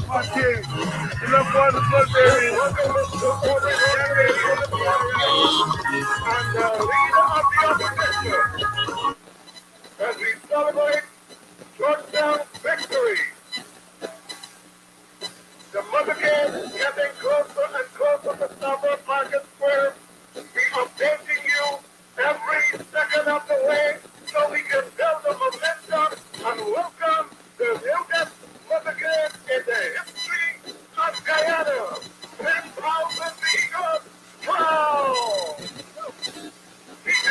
My kids, you look wonderful, baby. And the leader of the opposition as we celebrate Georgetown victory. The mother game getting closer and closer to Stabroek Market Square. We updating you every second of the way so we can build the momentum and welcome the newest mother game in the history of Guyana. 10,000 Eagles proud. DJ.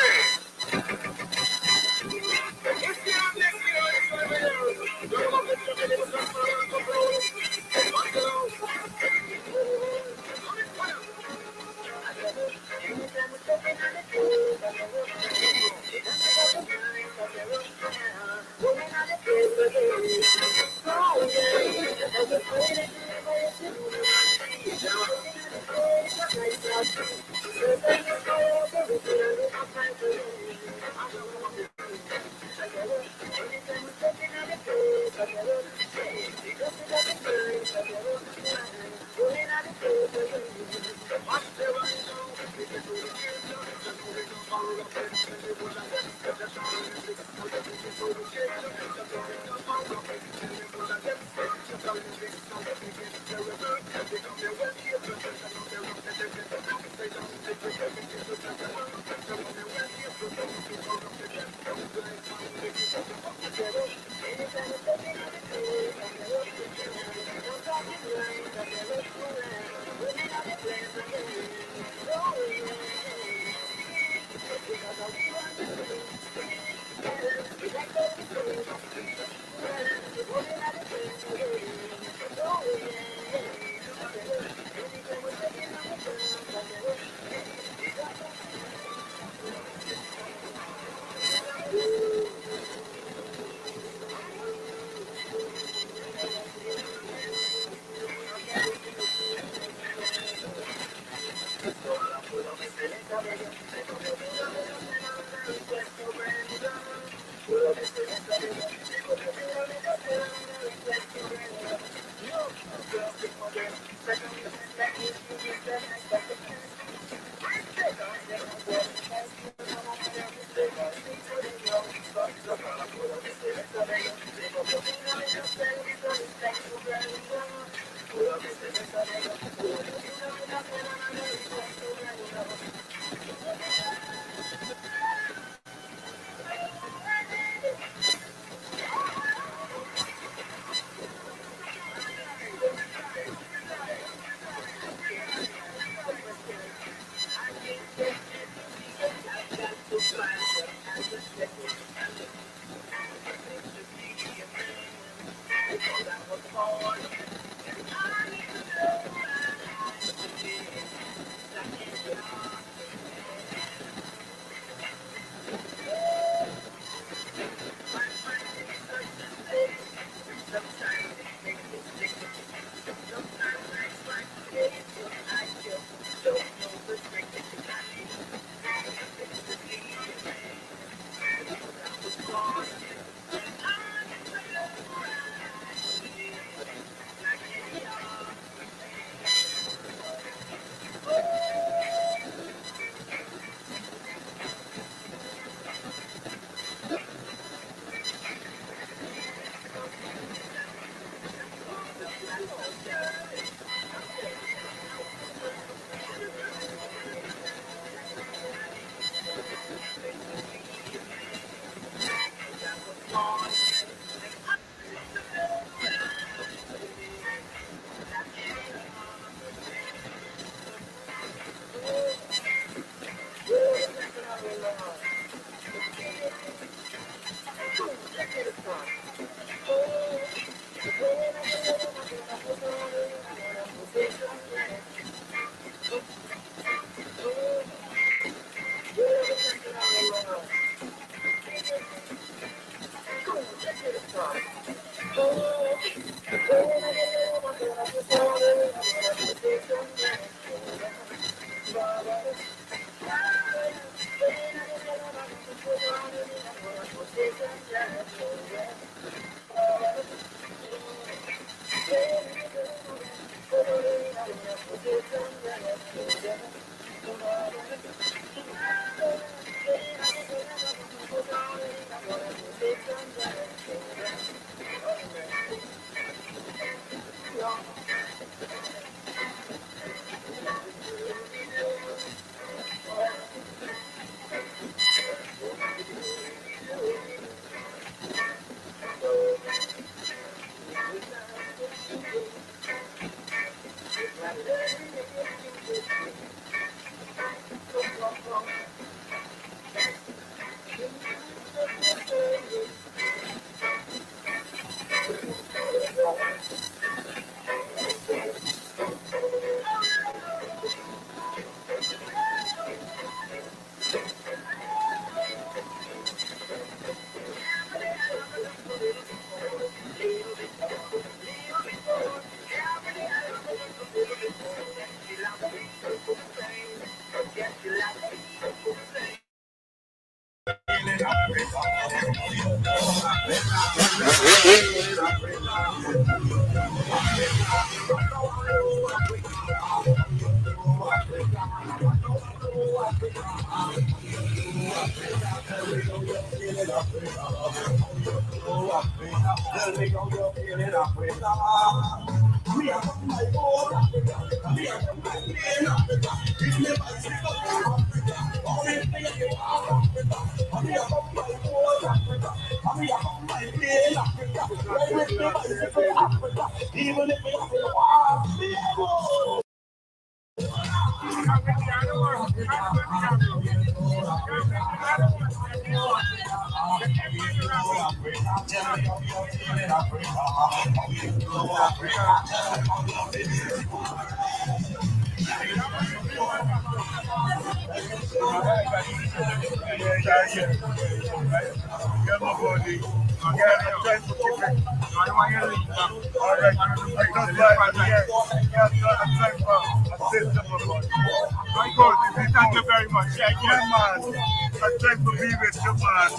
Thank you very much. Thank you, man. I try to be with you, man.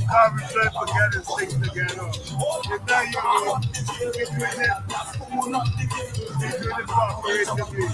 How we try to get this thing together. You know, you between it. Between the cooperatively.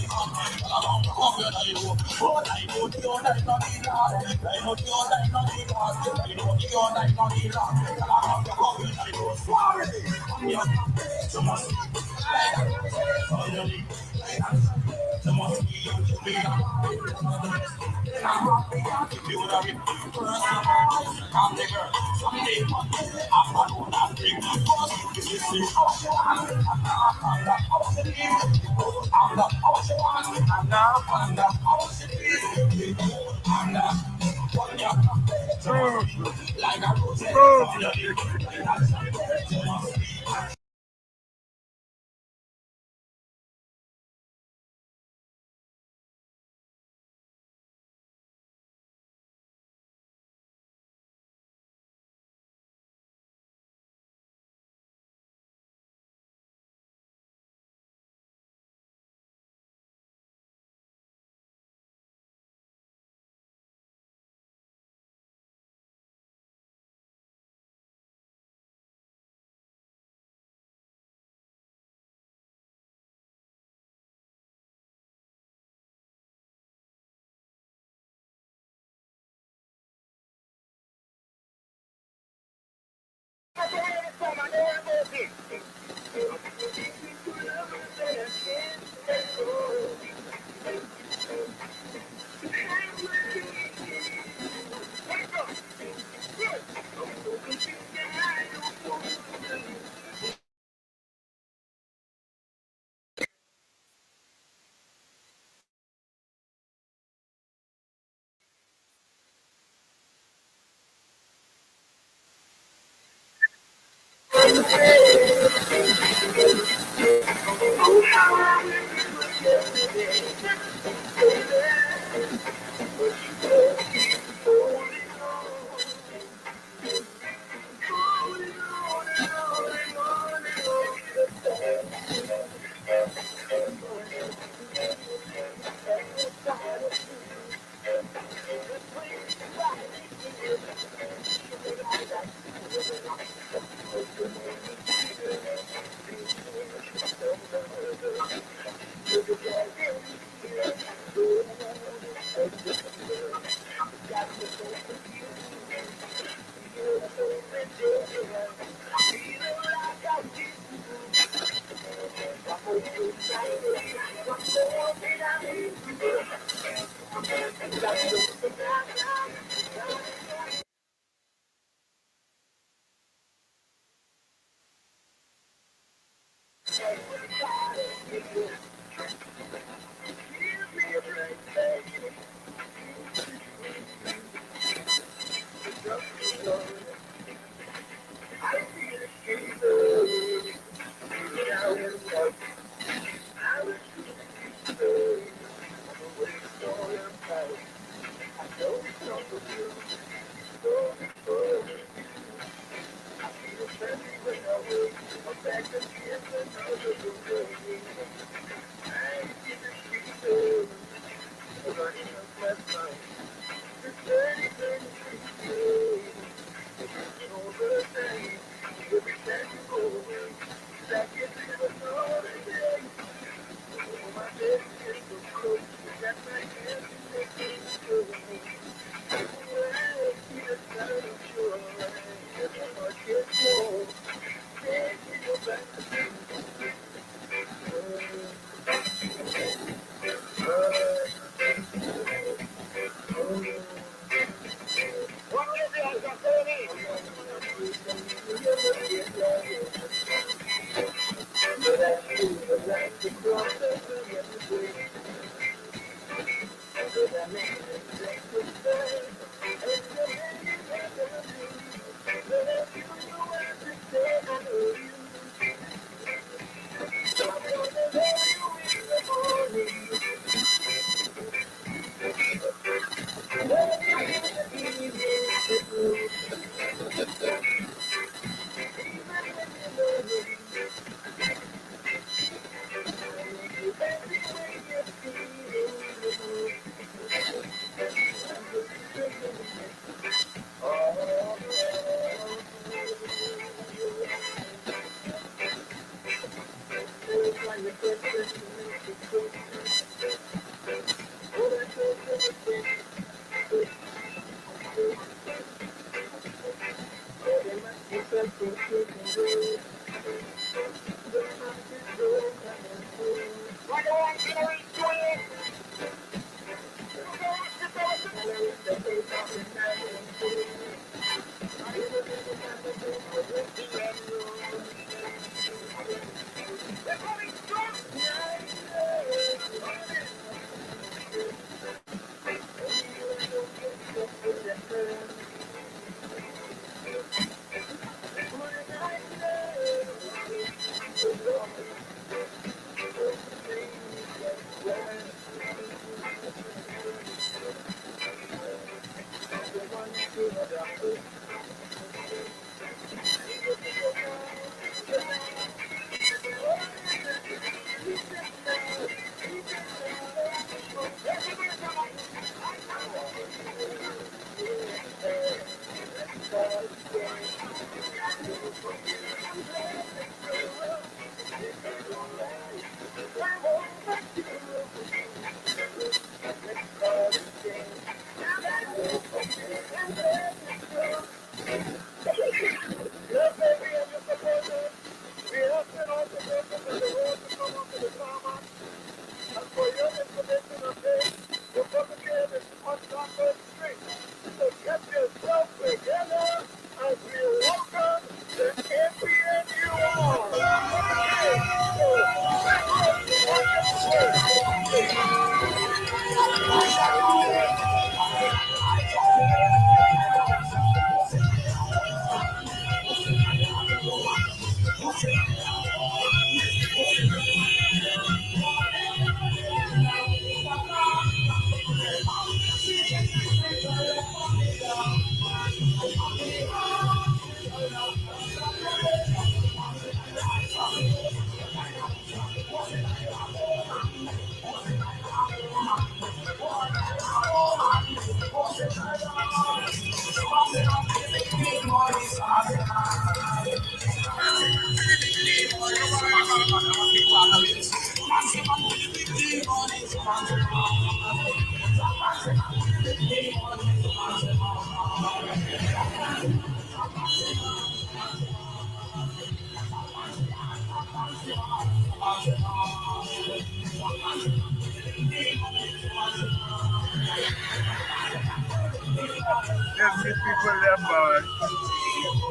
Let's see people there, boy.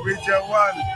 Region 1.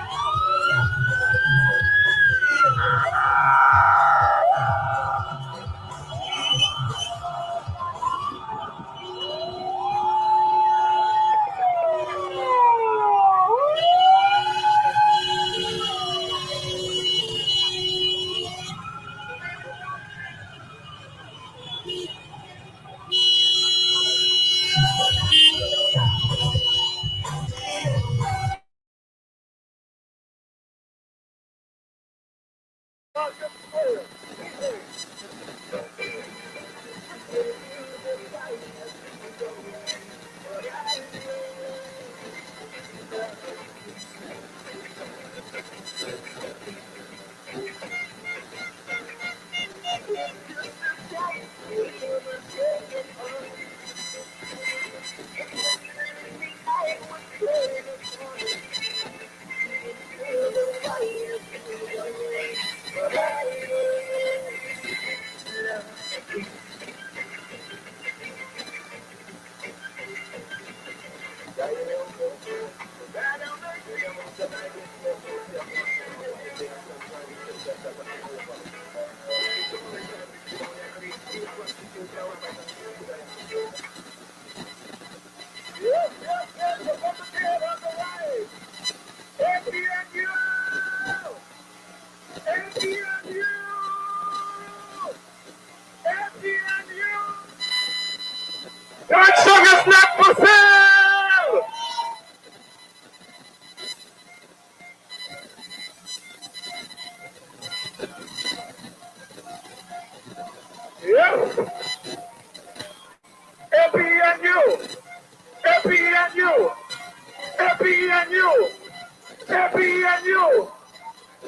That sugar's not for sale! Yes. you, happy and you, happy and you,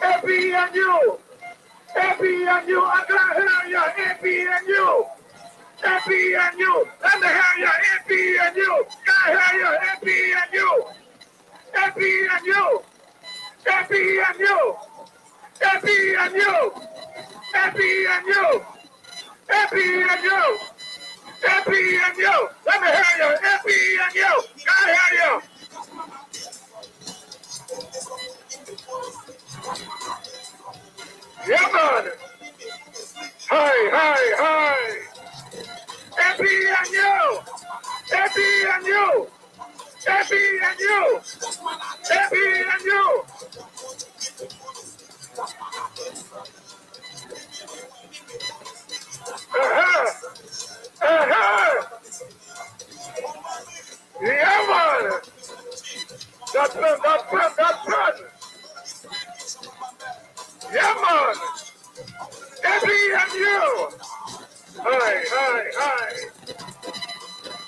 happy and you, happy and you. I gotta hear you, happy and you, happy and you. Let me hear you, happy and you. Gotta hear you, happy and you, happy and you, happy and you, happy and you, happy and you, happy and you. Happy and you. Let me hear you. Happy and you. Gotta hear you. Yeah, man. Hi, hi, hi. Happy and you. Happy and you. Happy and you. Happy and you. Uh-huh. Uh-huh. Yeah, man. That's fun, that's fun, that's fun. Yeah, man. Happy and you. Hi, hi, hi.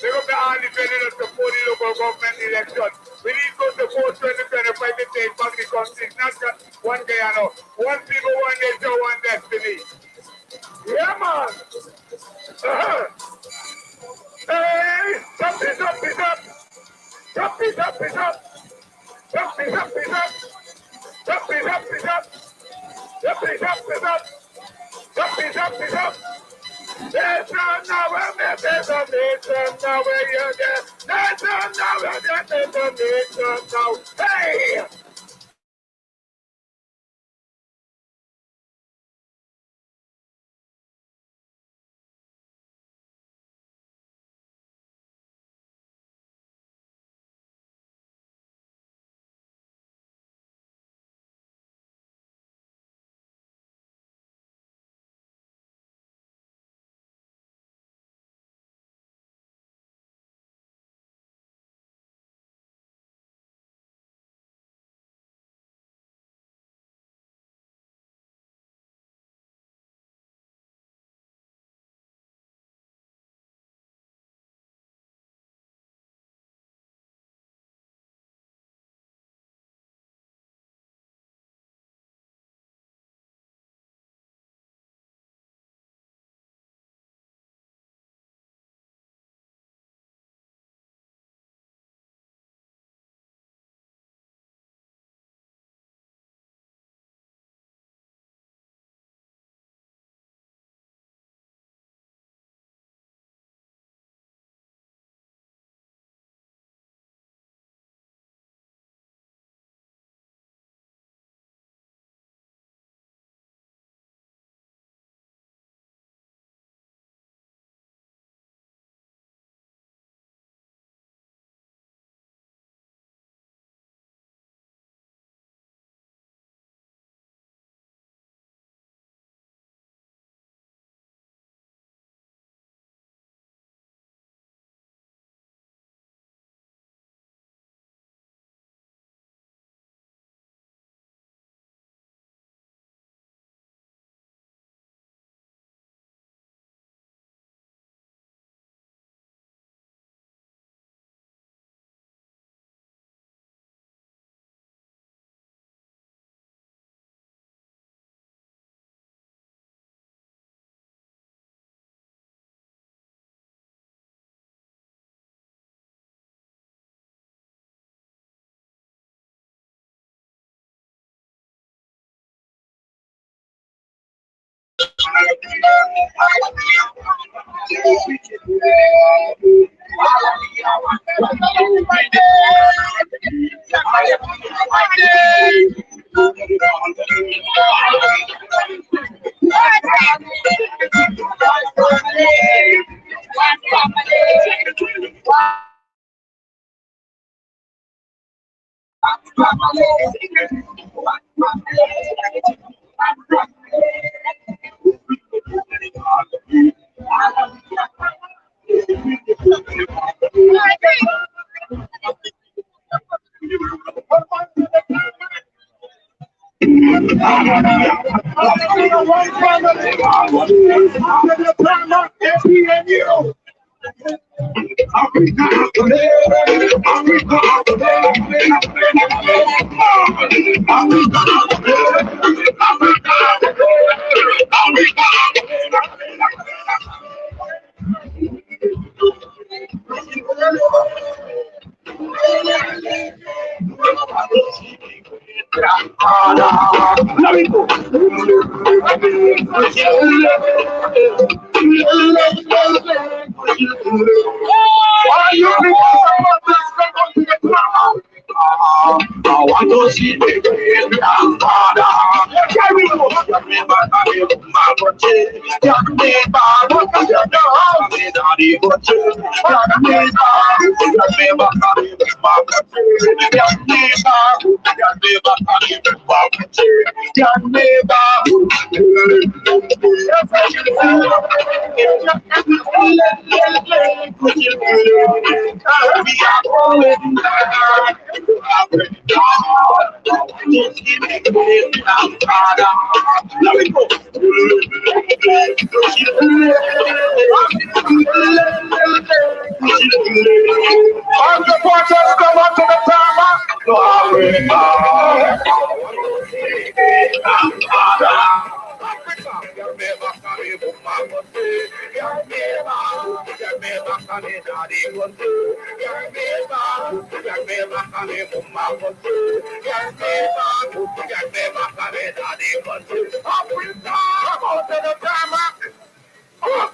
They're going to be all defending us before the local government election. We need to go to 42025 to take back the country. Not just one day, I know. One people, one day, so one destiny. Yeah, man. Uh-huh. Hey, jump it up, it up. Jump it up, it up. Jump it up, it up. Jump it up, it up. Jump it up, it up. Jump it up, it up. There's no nowhere, there's no nation nowhere you're there. There's no nowhere, there's no nation now. Hey! Africa, let me go. Why you think I want to see the great grandfather. Carry on, remember my budget. Young neighbor, what can you do? Daddy budget. Young neighbor, remember my budget. Young neighbor, my budget. Young neighbor, we are going let me go. All the partners come up to the tarmac.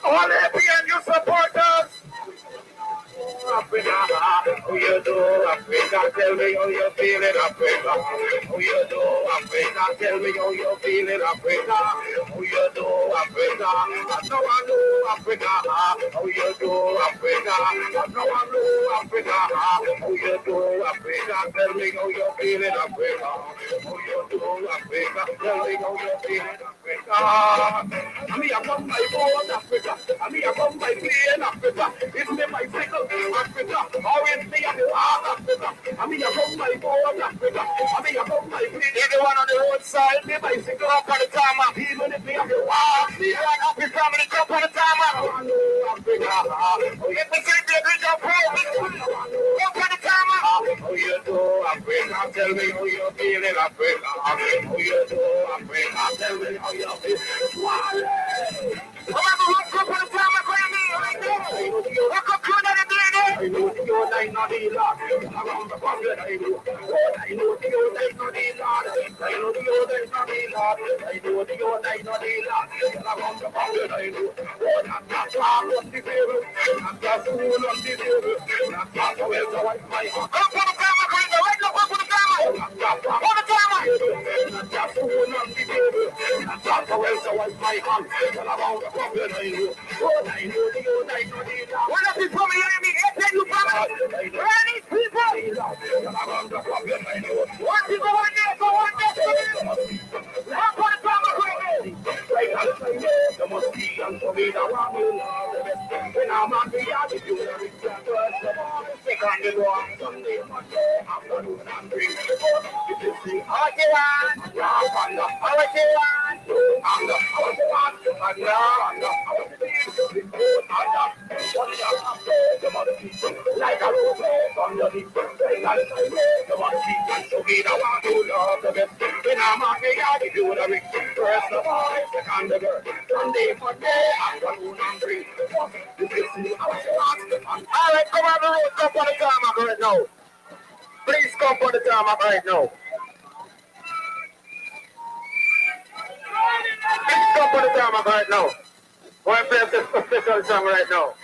All APNU supporters. Africa, who you do, Africa, tell me how you feeling, Africa. Who you do, Africa, tell me how you feeling, Africa. Who you do, Africa, I know I know Africa. Who you do, Africa, I know I know Africa. Who you do, Africa, tell me how you feeling, Africa. Who you do, Africa, tell me how you feeling, Africa. I mean, I come my boat, Africa. I mean, I come my plane, Africa. It's me my cycle. Africa, always me at the heart of Africa. I mean, I come my board, Africa. I mean, I come my feet. Anyone on the roadside, me bicycle up on the tarmac. Even if me at the wall, me and happy family come on the tarmac. I know Africa. If we say they reach out, up on the tarmac. How you do, Africa? Tell me how you feeling, Africa. How you do, Africa? Tell me how you feeling. Remember what's up on the tarmac right now, right now. What's up, I know the old I know the Lord. Around the pocket, I know. I know the old I know the Lord. I know the old I know the Lord. I know the old I know the Lord. Around the pocket, I know. Oh, not that far on the table. Not that fool on the table. Not that well to wipe my heart. Up on the camera, right now, up on the camera. Not that far on the camera. Not that fool on the table. Not that well to wipe my hand. Around the pocket, I know. Oh, I know the old I know the Lord. One of the from me, you ready, people? What people want there? Go on there. Up on the camera, there must be and for me the one who loves the best. When I'm on the yard, if you will reach that first of all, second the door, Sunday, Monday, afternoon, and bring the boat. If you see how you want, and the how you want, and the how you want, and the how you want, like a rose on your lips, like the one to be the one who loves the best. When I'm on the yard, if you would have reached first of all, second the girl, Sunday, Monday, afternoon, and bring the boat. If you see how you want, all right, come on the road, come for the tarmac right now. Please come for the tarmac right now. Please come for the tarmac right now. We're playing this special song right now.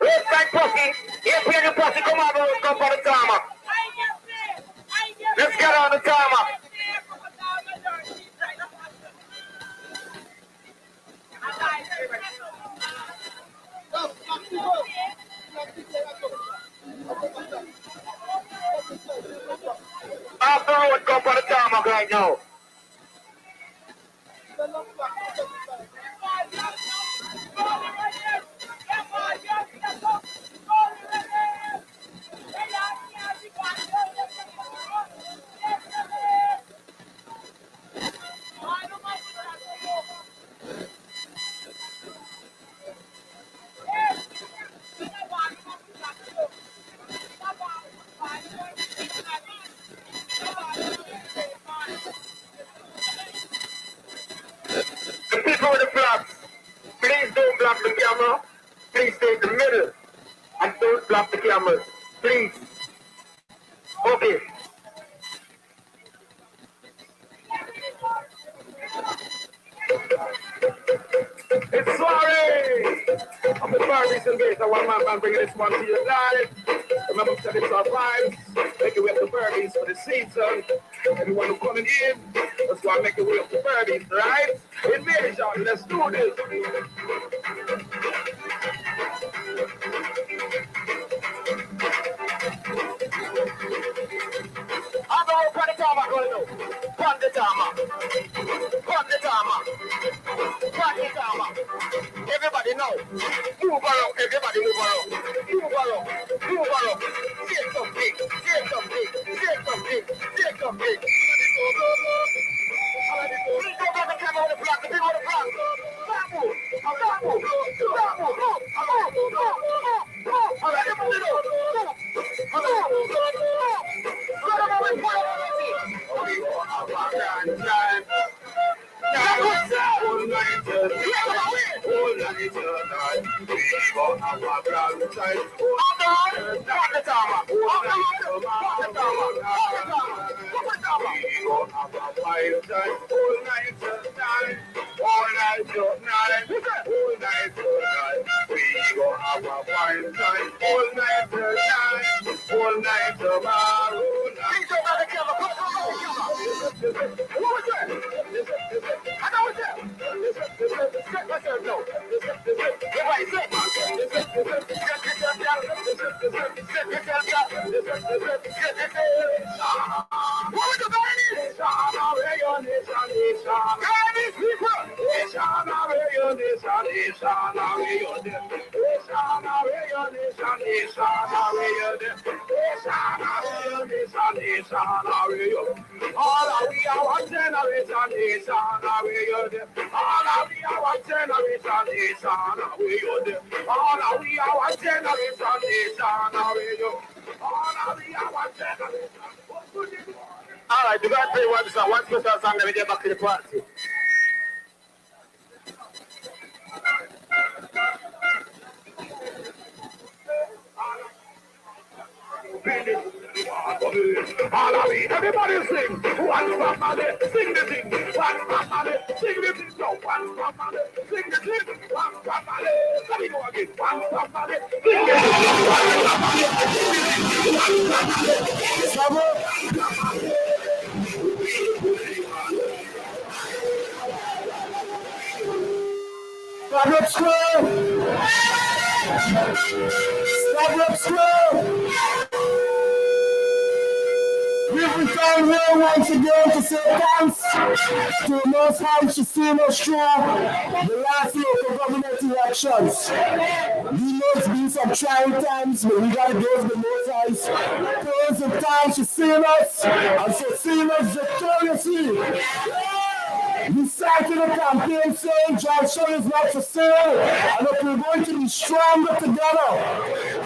Let's fight Pussy. Here, play the Pussy. Come on, bro. Come for the tarmac. Let's get on the tarmac. Off the road, come for the tarmac right now. Please. Okay. It's sorry! I'm the Barbies and Gates. I want my man bringing this one to you live. Remember, said it's our vibes. Make it way up the Barbies for the season. Everyone who's coming in, let's go and make it way up the Barbies, right? Invasion, let's do this. I'm going to put the timer going now. Put the timer. Put the timer. Put the timer. Everybody know. Move around. Everybody move around. Move around. Move around. Take something. Take something. Take something. Take something. Go back and come on the block. The big on the block. Stop move. Stop move. Stop move. All right, everybody know. All right, you got to play one special song, then we get back to the party. Everybody sing. One family, sing the thing. One family, sing the thing. No, one family, sing the thing. One family, let me go again. One family, sing the thing. One family, Stabroek School! Stabroek School! We've returned here once again to say thanks to the Most High to see us through the last local government elections. We know it's been some trying times, but we got to give the Most High praise and thanks for seeing us and for seeing us victoriously. We started a campaign saying Johnson is not for sale and that we're going to be stronger together.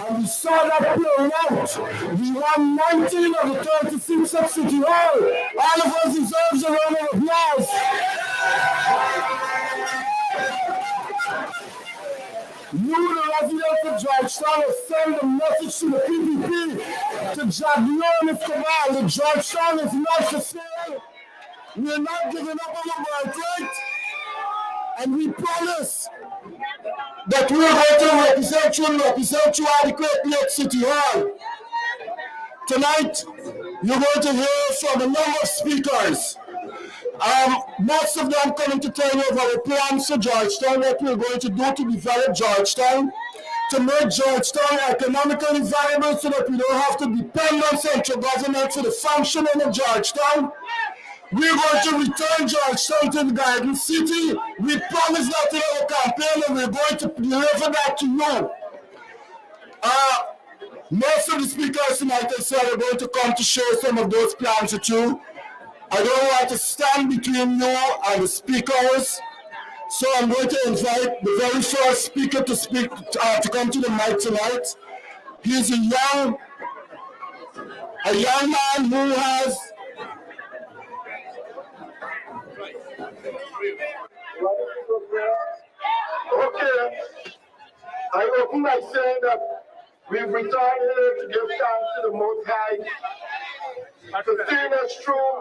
And we saw that playing out. We won 19 of the 36 at City Hall. All of us deserve a round of applause. You, the residents of Georgetown, have sent a message to the PPP to Jagnon Escobar that Georgetown is not for sale. We're not giving up on our birthright, and we promise that we're going to represent you adequately at City Hall. Tonight, you're going to hear from a number of speakers. Most of them coming to tell you of our plans for Georgetown, what we're going to do to develop Georgetown, to make Georgetown economically viable so that we don't have to depend on central government for the functioning of Georgetown. We're going to return Georgetown to the Garden City. We promise that in our campaign, and we're going to deliver that to you. Most of the speakers tonight have said are going to come to share some of those plans with you. I don't want to stand between you and the speakers, so I'm going to invite the very first speaker to speak to come to the mic tonight. He's a young man who has okay. I open by saying that We've returned here to give thanks to the Most High for seeing us through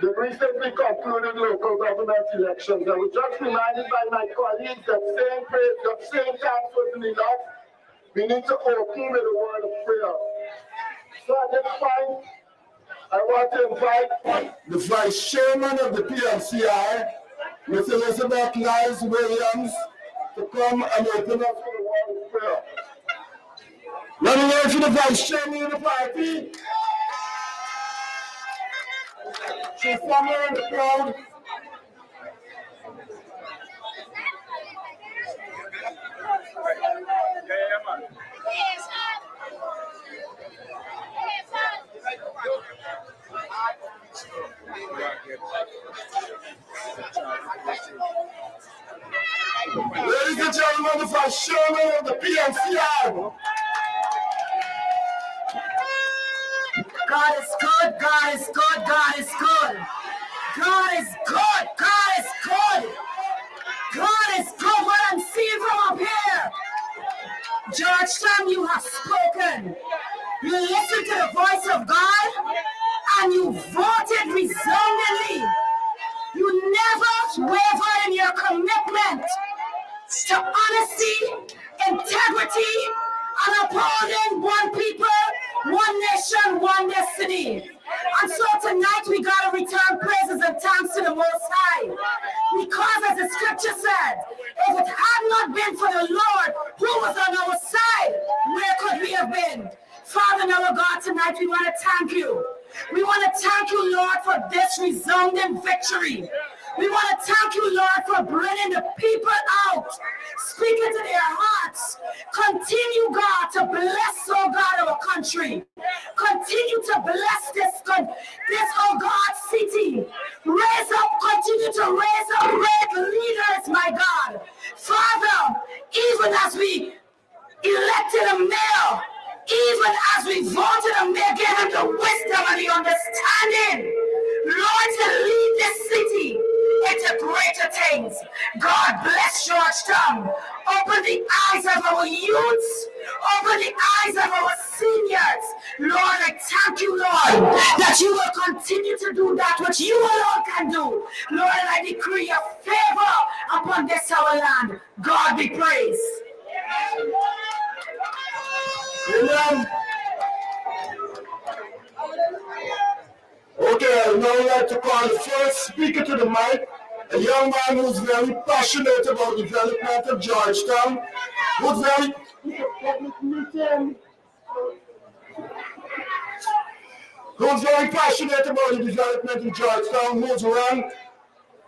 the recently concluded local government elections. I was just reminded by my colleagues that saying praise, that saying thanks wasn't enough. We need to open with a word of prayer. So at this point, I want to invite the Vice Chairman of the PMCI, Ms. Elizabeth Niles Williams, to come and open us with a word of prayer. Let me word for the Vice Chairman of the party. She's somewhere in the crowd. Ladies and gentlemen, the Vice Chairman of the PMCI. God is good, God is good, God is good. God is good, God is good. God is good. What I'm seeing from up here. Georgetown, you have spoken. You listened to the voice of God and you voted resoundingly. You never wavered in your commitment to honesty, integrity, and upholding one people, one nation, one destiny. And so tonight we got to return praises and thanks to the Most High. Because as the scripture said, if it had not been for the Lord who was on our side, where could we have been? Father and our God, tonight we want to thank you. We want to thank you, Lord, for this resounding victory. We want to thank you, Lord, for bringing the people out, speaking to their hearts. Continue, God, to bless, oh God, our country. Continue to bless this, oh God, city. Raise up, continue to raise up great leaders, my God. Father, even as we elected a mayor, even as we voted a mayor, give him the wisdom and the understanding, Lord, to lead this city into greater things. God bless Georgetown. Open the eyes of our youths. Open the eyes of our seniors. Lord, I thank you, Lord, that you will continue to do that which you alone can do. Lord, I decree a favor upon this our land. God be praised. Amen. Okay, I now like to call the first speaker to the mic, a young man who's very passionate about the development of Georgetown, who's very passionate about the development of Georgetown, who's run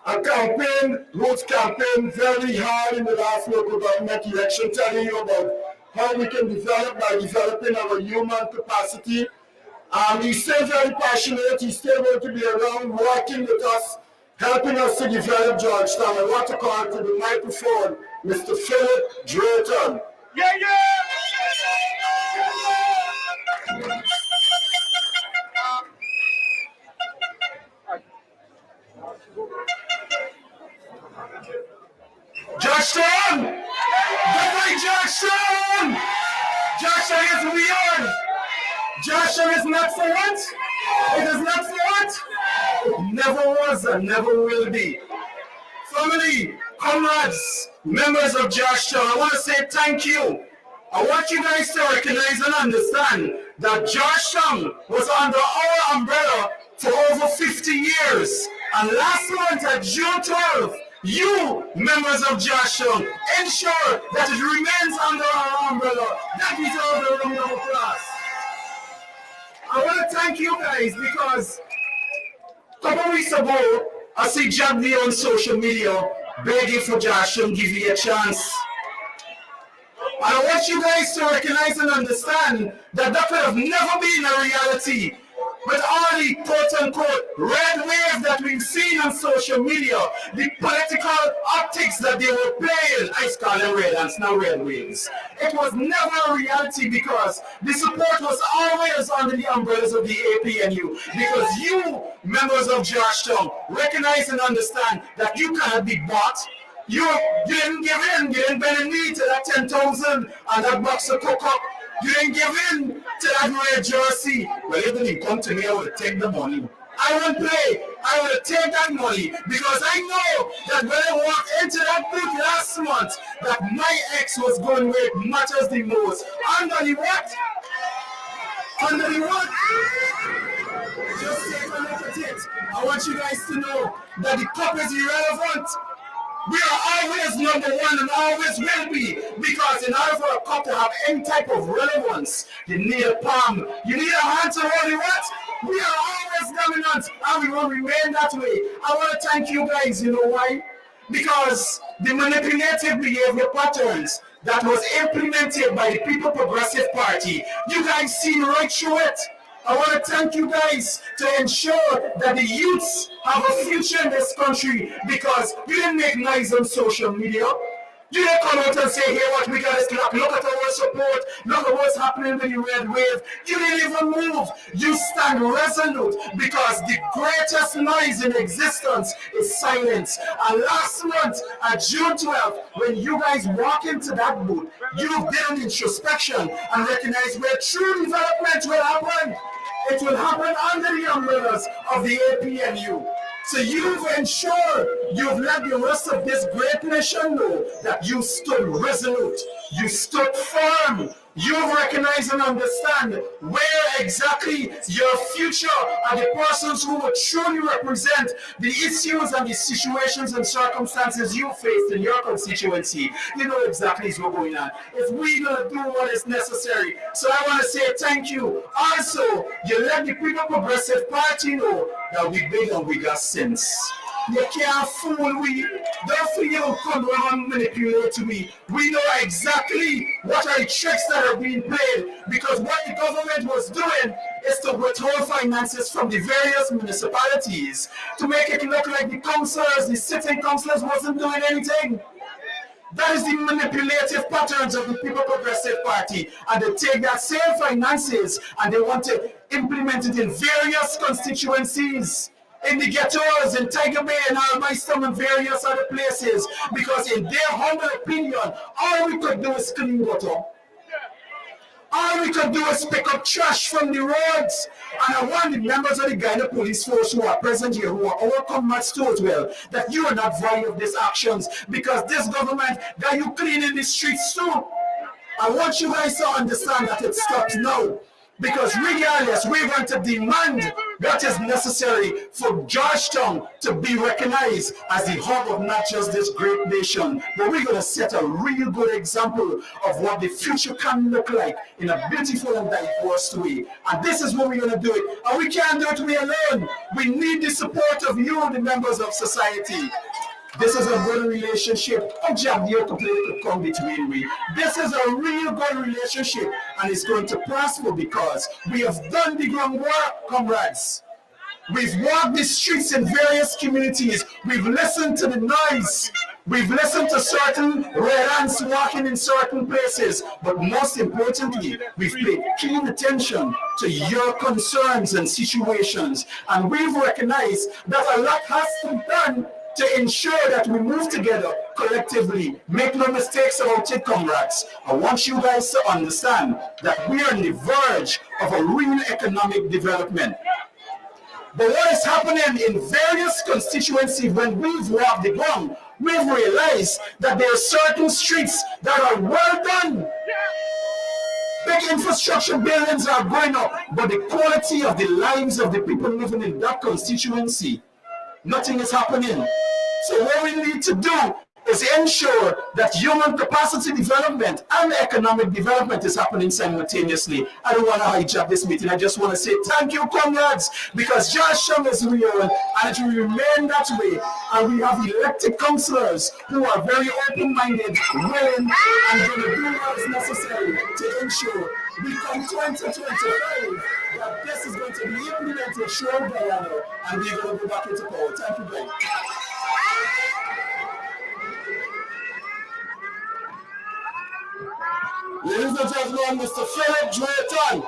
a campaign, who's campaigned very hard in the last local government election, telling you about how we can develop by developing our human capacity. He's still very passionate. He's still going to be around working with us, helping us to develop Georgetown. I want to call to the microphone Mr. Philip Drayton. Yeah, yeah! Georgetown! Definitely Georgetown! Georgetown is weird! Georgetown is not for what? It is not for what? It never was and never will be. Family, comrades, members of Georgetown, I want to say thank you. I want you guys to recognize and understand that Georgetown was under our umbrella for over 50 years. And last month at June 12th, you, members of Georgetown, ensure that it remains under our umbrella. That is our round of applause. I want to thank you guys because a couple weeks ago, I see Jack D on social media begging for Georgetown, give you a chance. I want you guys to recognize and understand that that could have never been a reality. With all the quote-unquote red wave that we've seen on social media, the political optics that they were playing, I call them red and it's not red waves. It was never a reality because the support was always under the umbrellas of the APNU. Because you, members of Georgetown, recognize and understand that you cannot be bought, You didn't give in. You didn't bend the knee to that 10,000 and that box of cocoa. You didn't give in to that red jersey. Well, if they didn't come to me, I would have taken the money. I won't play. I would have taken that money because I know that when I walked into that booth last month, that my ex was going where it matters the most. Under the what? Under the what? Just take a look at it. I want you guys to know that the cup is irrelevant. We are always number one and always will be, because in order for a cup to have any type of relevance, you need a palm, you need a hand to hold it. What? We are always dominant and we will remain that way. I want to thank you guys. You know why? Because the manipulative behavior patterns that was implemented by the People Progressive Party, you guys see right through it. I want to thank you guys to ensure that the youths have a future in this country, because you didn't make noise on social media. You didn't come out and say, hey, what we got is look at our support, look at what's happening with the red wave. You didn't even move. You stand resolute, because the greatest noise in existence is silence. And last month, at June 12th, when you guys walk into that booth, you did an introspection and recognize where true development will happen. It will happen under the umbrellas of the APNU. So you've ensured, you've let the rest of this great nation know that you stood resolute, you stood firm, you've recognized and understand where exactly your future are the persons who will truly represent the issues and the situations and circumstances you faced in your constituency. You know exactly what's going on. If we're going to do what is necessary. So I want to say thank you. Also, you let the People Progressive Party know that we big and we got sense. You can't fool we. Don't feel come around and manipulate me. We know exactly what are the tricks that are being played, because what the government was doing is to withhold finances from the various municipalities to make it look like the councillors, the sitting councillors wasn't doing anything. That is the manipulative patterns of the People Progressive Party, and they take that same finances and they want to implement it in various constituencies, in the ghettos, in Tiger Bay and Almaistom and various other places, because in their humble opinion, all we could do is clean water. All we could do is pick up trash from the roads. And I want the members of the Ghana police force who are present here, who are our comrades too as well, that you are not void of these actions, because this government got you cleaning the streets too. I want you guys to understand that it stops now. Because regardless, we're going to demand what is necessary for Georgetown to be recognized as the hub of not just this great nation, but we're going to set a real good example of what the future can look like in a beautiful and diverse way. And this is what we're going to do it. And we can't do it we alone. We need the support of you, the members of society. This is a good relationship. Don't jab here to play to come between we. This is a real good relationship, and it's going to prosper because we have done the groundwork, comrades. We've walked the streets in various communities. We've listened to the noise. We've listened to certain red ants walking in certain places. But most importantly, we've paid keen attention to your concerns and situations. And we've recognized that a lot has to be done to ensure that we move together collectively. Make no mistakes about it, comrades. I want you guys to understand that we are on the verge of a real economic development. But what is happening in various constituencies when we've walked the ground, we've realized that there are certain streets that are well done. Big infrastructure buildings are going up, but the quality of the lives of the people living in that constituency, nothing is happening. So what we need to do is ensure that human capacity development and economic development is happening simultaneously. I don't want to hijack this meeting. I just want to say thank you, comrades, because Georgetown is real and it will remain that way. And we have elected councillors who are very open-minded, willing, and going to do what is necessary to ensure we come 2025 that this is going to be implemented throughout Guyana, and we're going to go back into power. Thank you, guys. Ladies and gentlemen, Mr. Philip Drayton,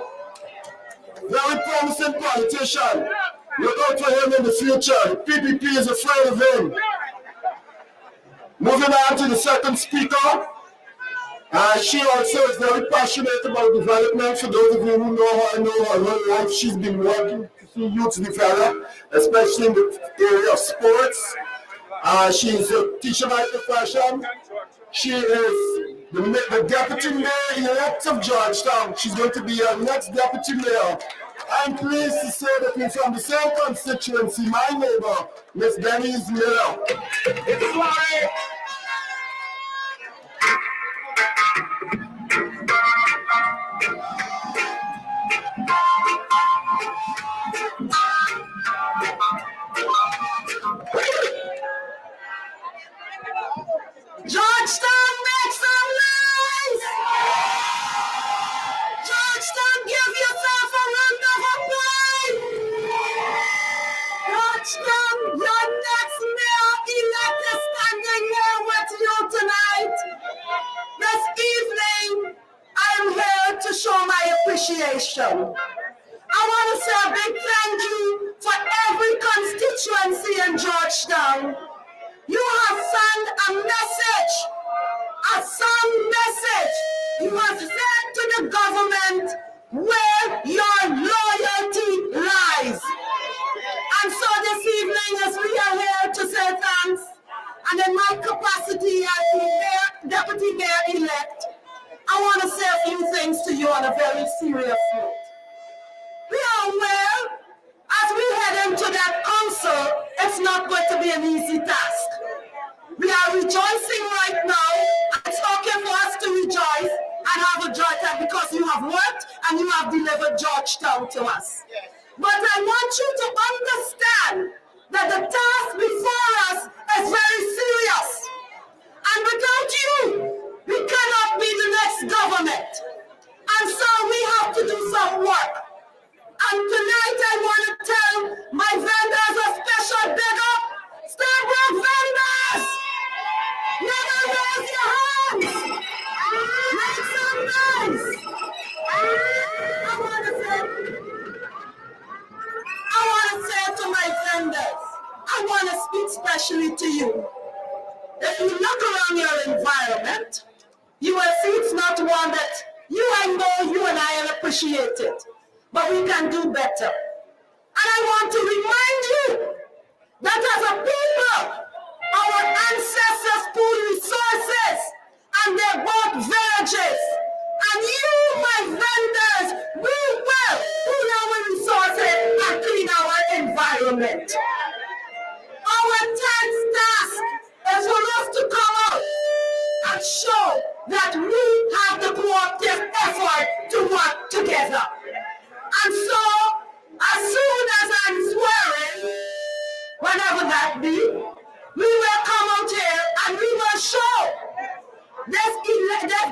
very promising politician. Look out for him in the future. The PPP is afraid of him. Moving on to the second speaker. She also is very passionate about development. For those of you who know her whole life, she's been working to see youth develop, especially in the area of sports. She's a teacher by profession. She is the deputy mayor-elect of Georgetown. She's going to be our next deputy mayor. I'm pleased to say that we're from the same constituency, my neighbor, Miss Denise Miller. Georgetown, make some noise! Georgetown, give yourself a round of applause! Georgetown, your next mayor-elect is standing here with you tonight. This evening, I am here to show my appreciation. I want to say a big thank you for every constituency in Georgetown. You have sent a message, a sound message. You have said to the government where your loyalty lies. And so this evening, as we are here to say thanks, and in my capacity as the deputy mayor-elect, I want to say a few things to you on a very serious note. We are aware, as we head into that council, it's not going to be an easy task. We are rejoicing right now, and it's okay for us to rejoice and have a joy time because you have worked and you have delivered Georgetown to us. But I want you to understand that the task before us is very serious. And without you, we cannot be the next government. And so we have to do some work. And tonight I want to tell my vendors a special big up. Stabroek vendors! Never raise your hands! Make some noise! I want to say to my vendors, I want to speak specially to you. If you look around your environment, you will see it's not one that I know you and I appreciate it. But we can do better. And I want to remind you that as a people, our ancestors pooled resources and they bought villages. And you, my vendors, we will pool our resources and clean our environment. Our task is for us to come out and show that we have the cooperative effort to work together. And so, as soon as I'm swearing, whenever that be, we will come out here and we will show this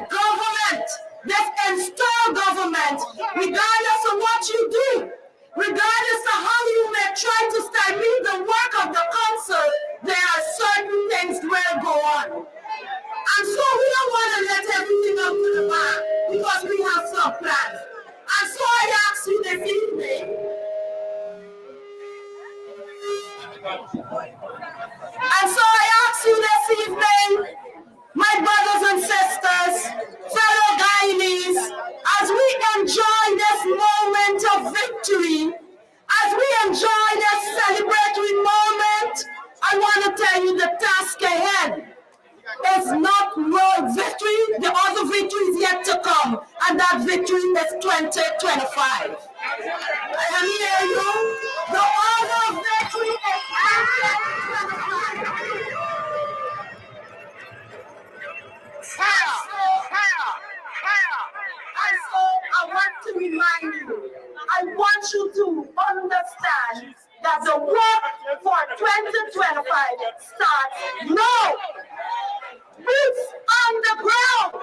government, this installed government, regardless of what you do, regardless of how you may try to stymie the work of the council, there are certain things will go on. And so we don't want to let everything up to the back because we have some plans. And so I ask you this evening, my brothers and sisters, fellow Guyanese, as we enjoy this moment of victory, as we enjoy this celebratory moment, I want to tell you the task ahead is not world victory. The other victory is yet to come, and that victory is 2025. I hear you. The other victory is 2025. So I want to remind you, I want you to understand that the work for 2025 starts now. Boots on the ground.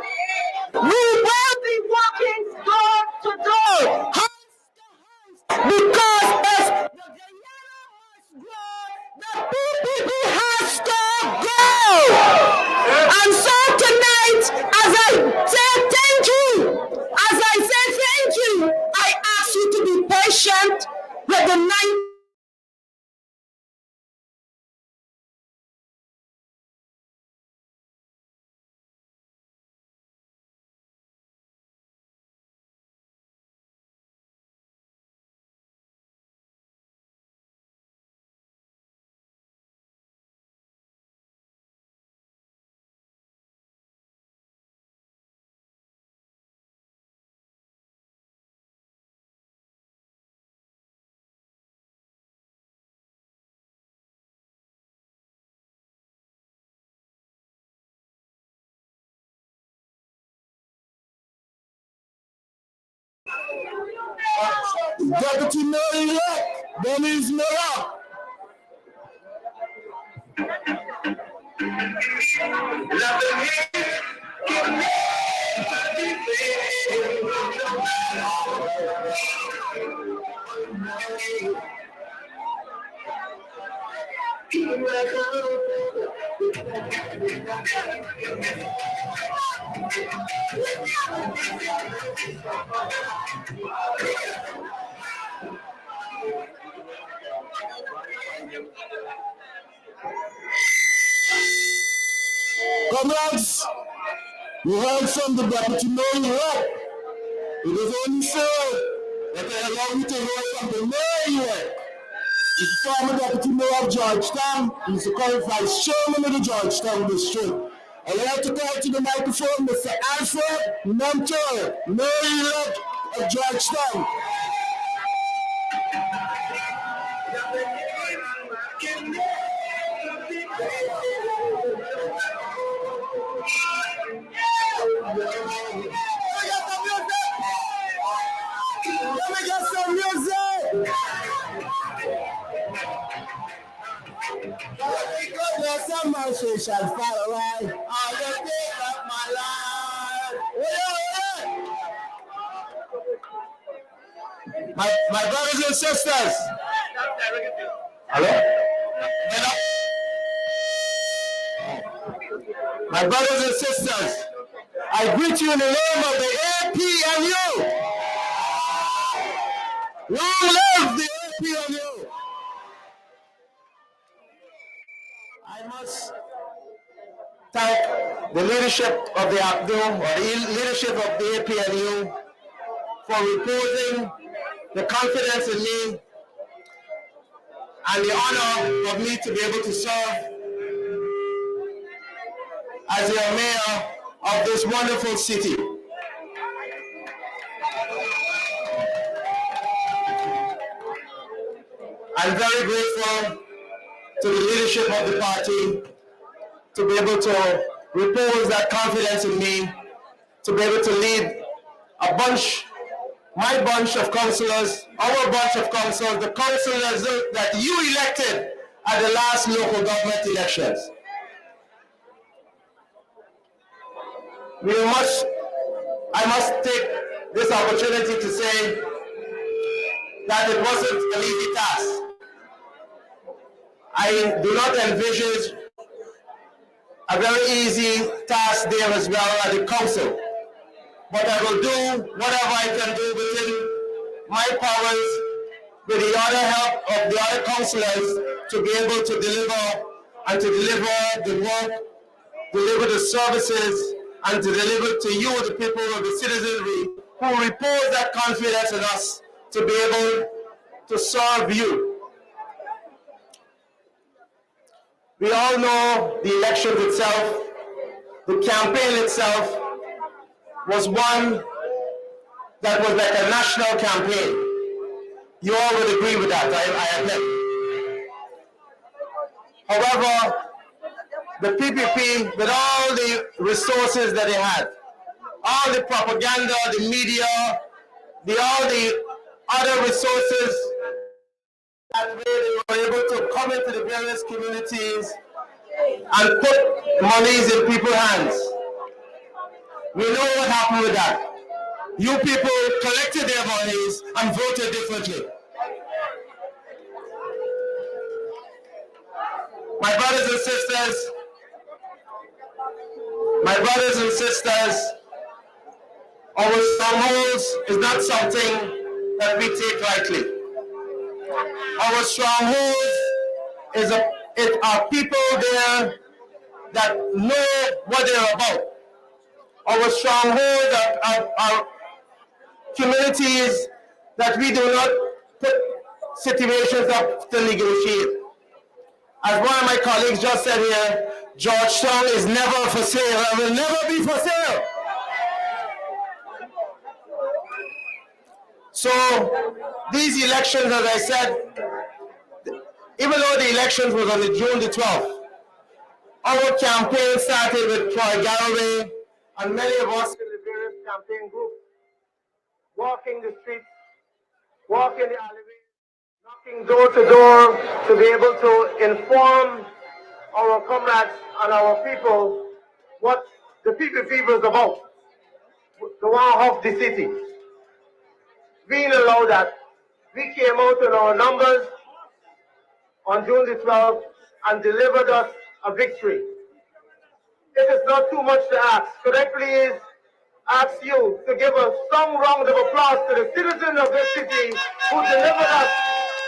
We will be walking door to door, house to house, because as the yellow must grow, the people has to go. And so tonight, as I say thank you, I ask you to be patient with the 9 Deputy Mayor-elect Denise Miller. Comrades, we heard from the Deputy Mayor-elect. It is only fair that they allow me to hear from the Mayor-elect. He's the former Deputy Mayor of Georgetown. He's the current Vice Chairman of the Georgetown District. I'd like to call to the microphone Mr. Alfred Mentore, Mayor-elect of Georgetown. Let me get some music! Goodness, some mercy shall follow right all the days of my life. My brothers and sisters. Hello? My brothers and sisters, I greet you in the name of the APNU. Long live the APNU. I must thank the leadership of the Apnu, or the leadership of the APNU, for reposing the confidence in me and the honor of me to be able to serve as your mayor of this wonderful city. I'm very grateful to the leadership of the party to be able to repose that confidence in me, to be able to lead my bunch of councillors, our bunch of councillors, the councillors that you elected at the last local government elections. I must take this opportunity to say that it wasn't an easy task. I do not envisage a very easy task there as well at the council. But I will do whatever I can do within my powers with the other help of the other councillors to be able to deliver and to deliver the work, deliver the services, and to deliver to you, the people of the citizenry, who repose that confidence in us to be able to serve you. We all know the elections itself, the campaign itself was one that was like a national campaign. You all would agree with that, I admit. However, the PPP, with all the resources that they had, all the propaganda, the media, all the other resources, that way they were able to come into the various communities and put monies in people's hands. We know what happened with that. You people collected their monies and voted differently. My brothers and sisters, our strongholds is not something that we take lightly. Our strongholds are people there that know what they're about. Our strongholds are communities that we do not put situations up to negotiate. As one of my colleagues just said here, Georgetown is never for sale and will never be for sale. So these elections, as I said, even though the elections was on June the 12th, our campaign started with Troy Galloway and many of us in the various campaign groups walking the streets walking the alleyway, knocking door to door to be able to inform our comrades and our people what the people is about, the one of the city. We didn't allow that. We came out in our numbers on June the 12th and delivered us a victory. It is not too much to ask. Could I please ask you to give a strong round of applause to the citizens of this city who delivered us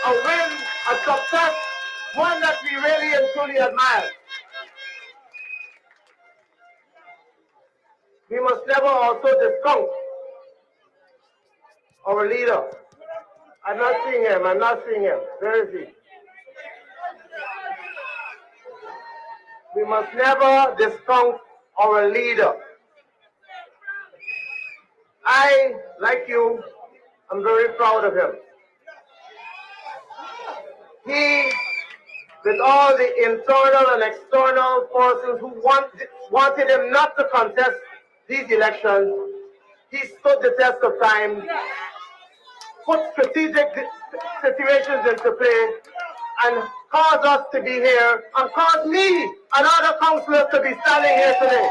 a win, a success, one that we really and truly admire. We must never also discount our leader. I'm not seeing him. Where is he? We must never discount our leader. I, like you, am very proud of him. He, with all the internal and external forces who wanted him not to contest these elections, he stood the test of time, put strategic situations into play, and caused us to be here, and caused me and other councillors to be standing here today.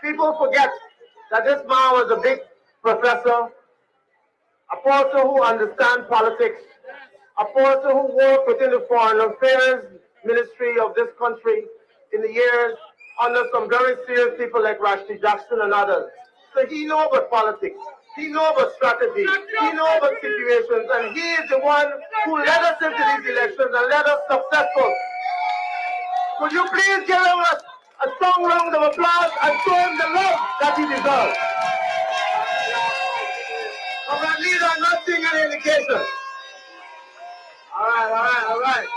People forget that this man was a big professor, a person who understands politics, a person who worked within the Foreign Affairs Ministry of this country in the years under some very serious people like Rashid Jackson and others. So he knows about politics, he knows about strategy, he knows about situations, and he is the one who led us into these elections and led us successful. Could you please give him a strong round of applause and show him the love that he deserves? Of that leader, I'm not seeing any indication. All right.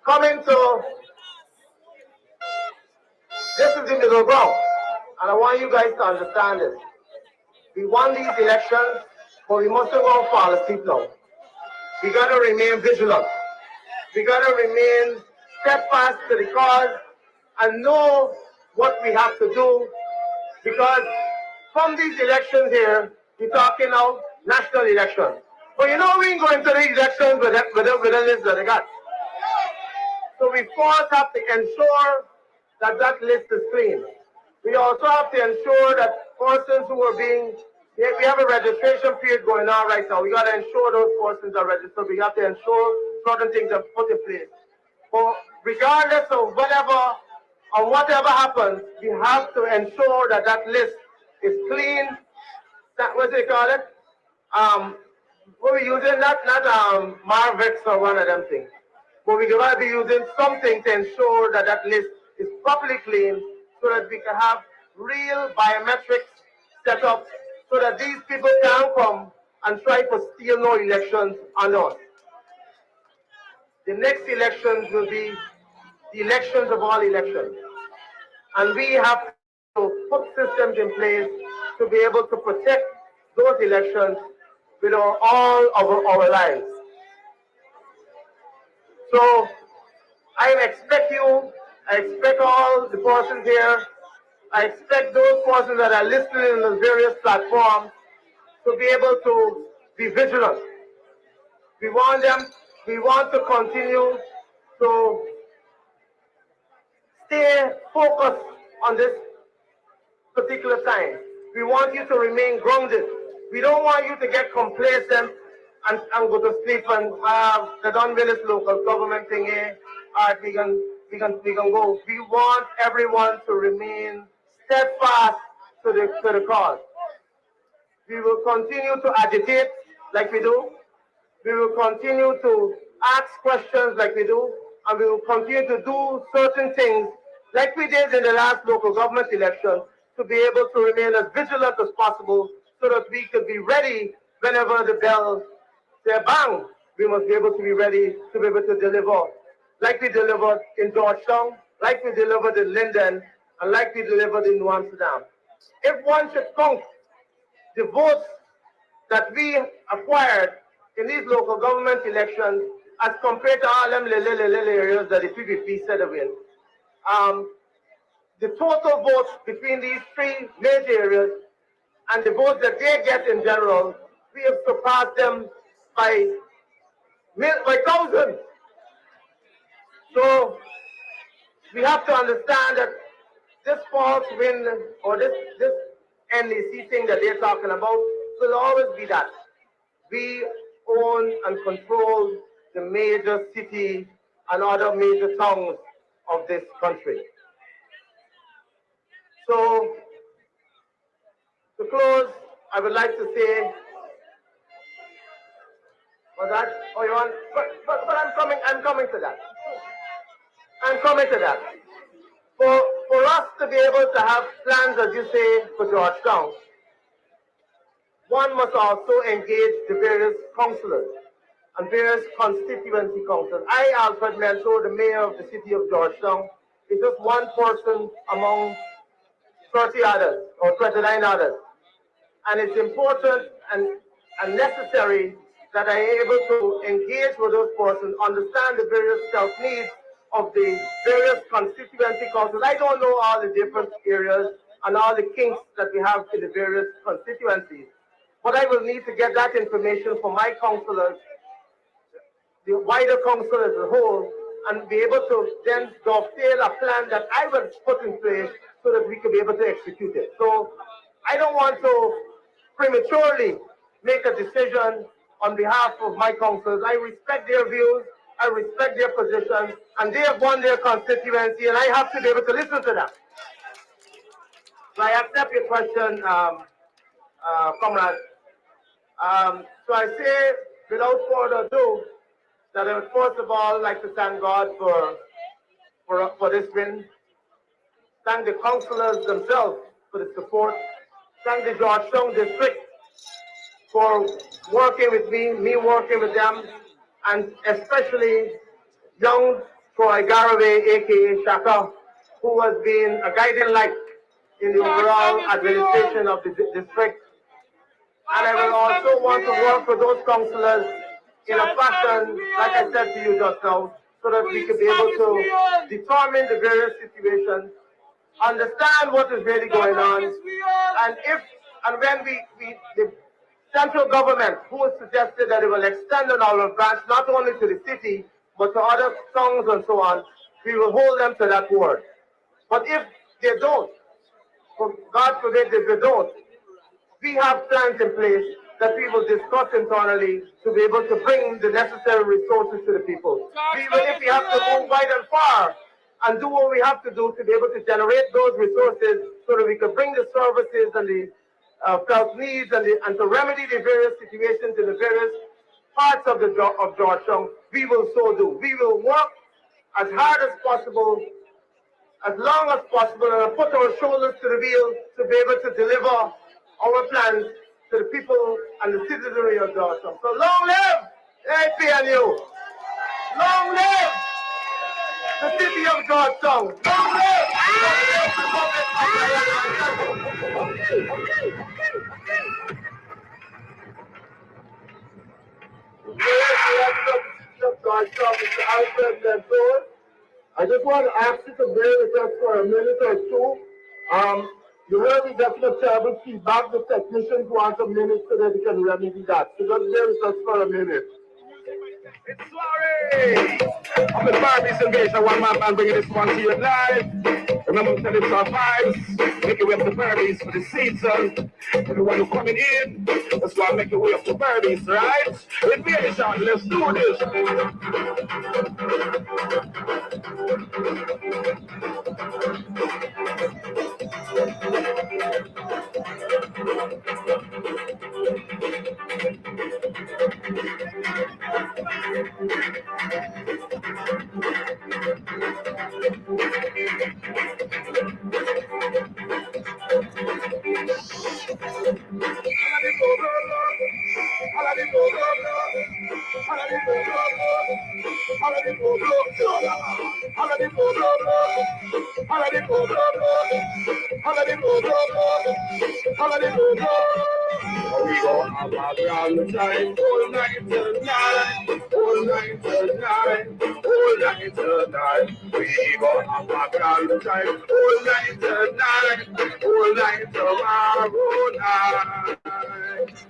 Coming to, this is the middle ground, and I want you guys to understand this. We won these elections, but we mustn't go and fall asleep now. We got to remain vigilant. We got to remain steadfast to the cause and know what we have to do, because from these elections here, we're talking now national elections. But you know, we ain't going to these elections with a list that they got. So we first have to ensure that that list is clean. We also have to ensure that persons who are being, we have a registration period going on right now. We got to ensure those persons are registered. We have to ensure certain things are put in place. But regardless of whatever happens, we have to ensure that that list is clean. That, what do they call it? What we using? Not Marvex or one of them things. But we got to be using something to ensure that that list is properly clean, so that we can have real biometrics set up, so that these people can't come and try to steal no elections on us. The next elections will be the elections of all elections. And we have to put systems in place to be able to protect those elections with all of our lives. So I expect all the persons here, I expect those persons that are listening in the various platforms to be able to be vigilant. We want to continue to stay focused on this particular time. We want you to remain grounded. We don't want you to get complacent and go to sleep and they done with this local government thing here. All right, we can go. We want everyone to remain steadfast to the cause. We will continue to agitate like we do. We will continue to ask questions like we do, and we will continue to do certain things like we did in the last local government election, to be able to remain as vigilant as possible, so that we could be ready whenever the bell say bang. We must be able to be ready to be able to deliver, like we delivered in Georgetown, like we delivered in Linden, and like we delivered in New Amsterdam. If one should count the votes that we acquired in these local government elections as compared to all them little areas that the PPP said they win, the total votes between these three major areas and the votes that they get in general, we have surpassed them by thousands. So we have to understand that this false win or this NEC thing that they're talking about will always be that. We own and control the major city and other major towns of this country. So, to close, I would like to say, but I'm coming to that. I'm coming to that. For us to be able to have plans, as you say, for Georgetown, one must also engage the various councillors and various constituency councillors. I, Alfred Mentore, the mayor of the city of Georgetown, is just one person among 30 others or 29 others. And it's important and necessary that I am able to engage with those persons, understand the various self-needs of the various constituency councils. I don't know all the different areas and all the kinks that we have in the various constituencies, but I will need to get that information from my councillors, the wider council as a whole, and be able to then dovetail a plan that I will put in place so that we can be able to execute it. So I don't want to prematurely make a decision on behalf of my councillors. I respect their views, I respect their positions, and they have won their constituency, and I have to be able to listen to them. So I accept your question, comrade. So I say, without further ado, that I would first of all like to thank God for this win. Thank the councillors themselves for the support. Thank the Georgetown district for working with me working with them, and especially young Troy Garaway, aka Shaka, who has been a guiding light in the overall administration of the district. And I will also want to work with those councillors in a fashion, like I said to you just now, so that we can be able to determine the various situations, understand what is really going on, and when the central government, who has suggested that it will extend an olive branch not only to the city, but to other towns and so on, we will hold them to that word. But if they don't, God forbid if they don't, we have plans in place that we will discuss internally to be able to bring the necessary resources to the people. Even if we have to move wide and far and do what we have to do to be able to generate those resources so that we can bring the services and the felt needs and to remedy the various situations in the various parts of Georgetown, we will so do. We will work as hard as possible, as long as possible, and put our shoulders to the wheel to be able to deliver our plans to the people and the citizenry of Georgetown. So long live APNU! Long live the city of Georgetown! Long live the Republic of Georgetown, Mr. Alfred Mentore. I just want to ask you to bear with us for a minute or two. You heard me getting a terrible feedback. The technicians want a minute so that they can remedy that. So just bear with us for a minute. It's sorry! I'm the Barbies Invasion, one man bringing this one to you live. Remember to tell it our vibes. Make your way up to Barbies for the season. Everyone who's coming in, that's why I make your way up to Barbies, right? Invasion, let's do all night tonight, all night tonight. We go have a grand time, all night tonight, all night tomorrow night.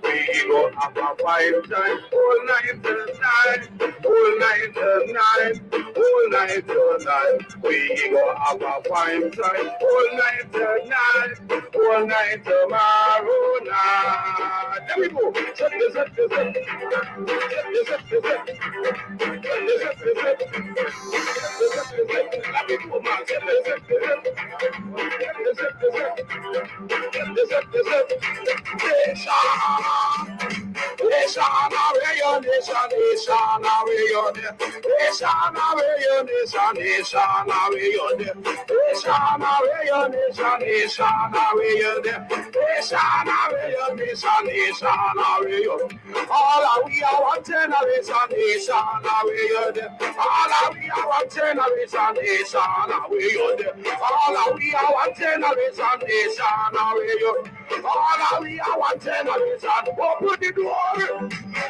We go have a fine time, all night tonight, all night tonight, all night tonight. We go have a fine time, all night tonight, all night tomorrow night. There we go. Check this up, this up. Check this up, this up. Check this up, this up. Check this up, this up. Let me go, man. Check this up, this up. Check this up, this up. Check this up, this up. Nation, away your nation, nation, away your nation, nation, away your nation, nation, away your nation, nation, away your nation, nation, away your nation, away your nation, nation, away your. All of we are one generation, nation, away your nation. All of we are one generation, nation, away your nation. All of we are one generation, nation, away your. All of we are one generation. Open the door.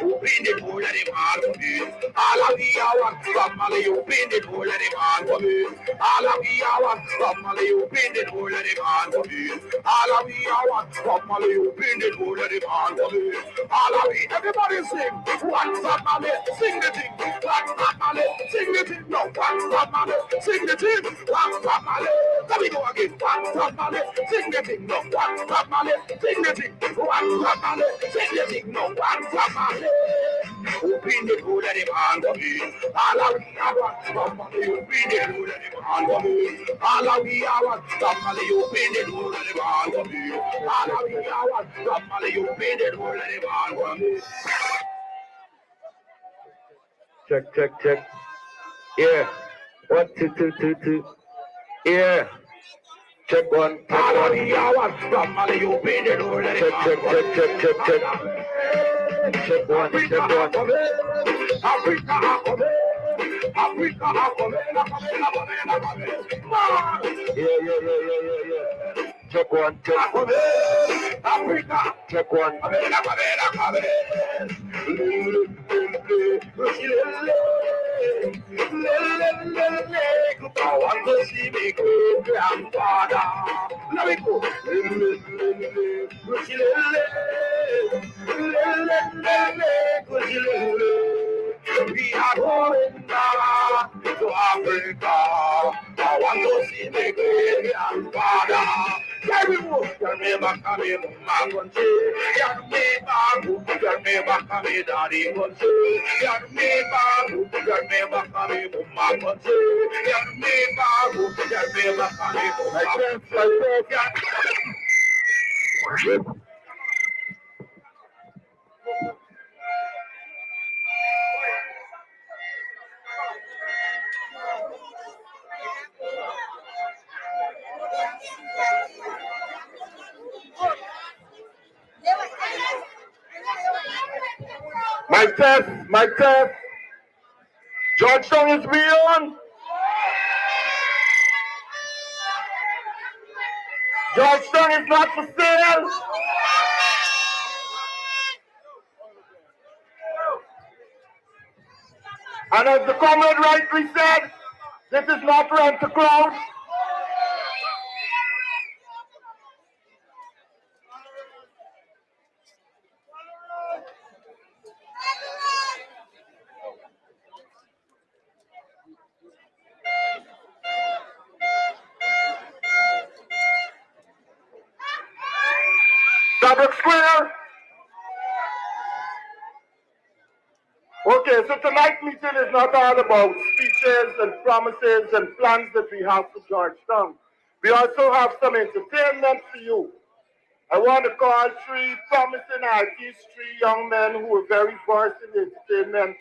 Open the door, let him out for me. All of we are one family. Open the door, let him out for me. All of we are one family. Open the door, let him out for me. All of we are one family. Open the door, let him out for me. All of we, everybody sing. One family, sing the thing. One family, sing the thing. No, one family, sing the thing. One family. Let me go again. One family, sing the thing. No, one family, sing the thing. One family, sing the thing. No, one family. Open the door, let him handle me. All of we are one family. Open the door, let him handle me. All of we are one family. Open the door, let him handle me. All of we are one family. Open the door, let him handle me. Check, check, check. Yeah. 1, 2, 2, 2, 2. Yeah. Check one. All of we are one family. Open the door, let him handle me. Check. Check one. Africa, yeah. Check one. Africa, check one. I want to see me great grandfather. Let me go. We are going back to Africa. I want to see my great grandfather. Remember coming, man, one day. Remember coming, daddy, one day. Remember coming, man, one day. Remember coming, my test. Georgetown is beyond. Georgetown is not for sale. And as the comrade rightly said, this is not rent to crowd. Stabroek Square. Okay, so tonight's meeting is not all about speeches and promises and plans that we have for Georgetown. We also have some entertainment for you. I want to call 3 promising artists, 3 young men who are very versed in the entertainment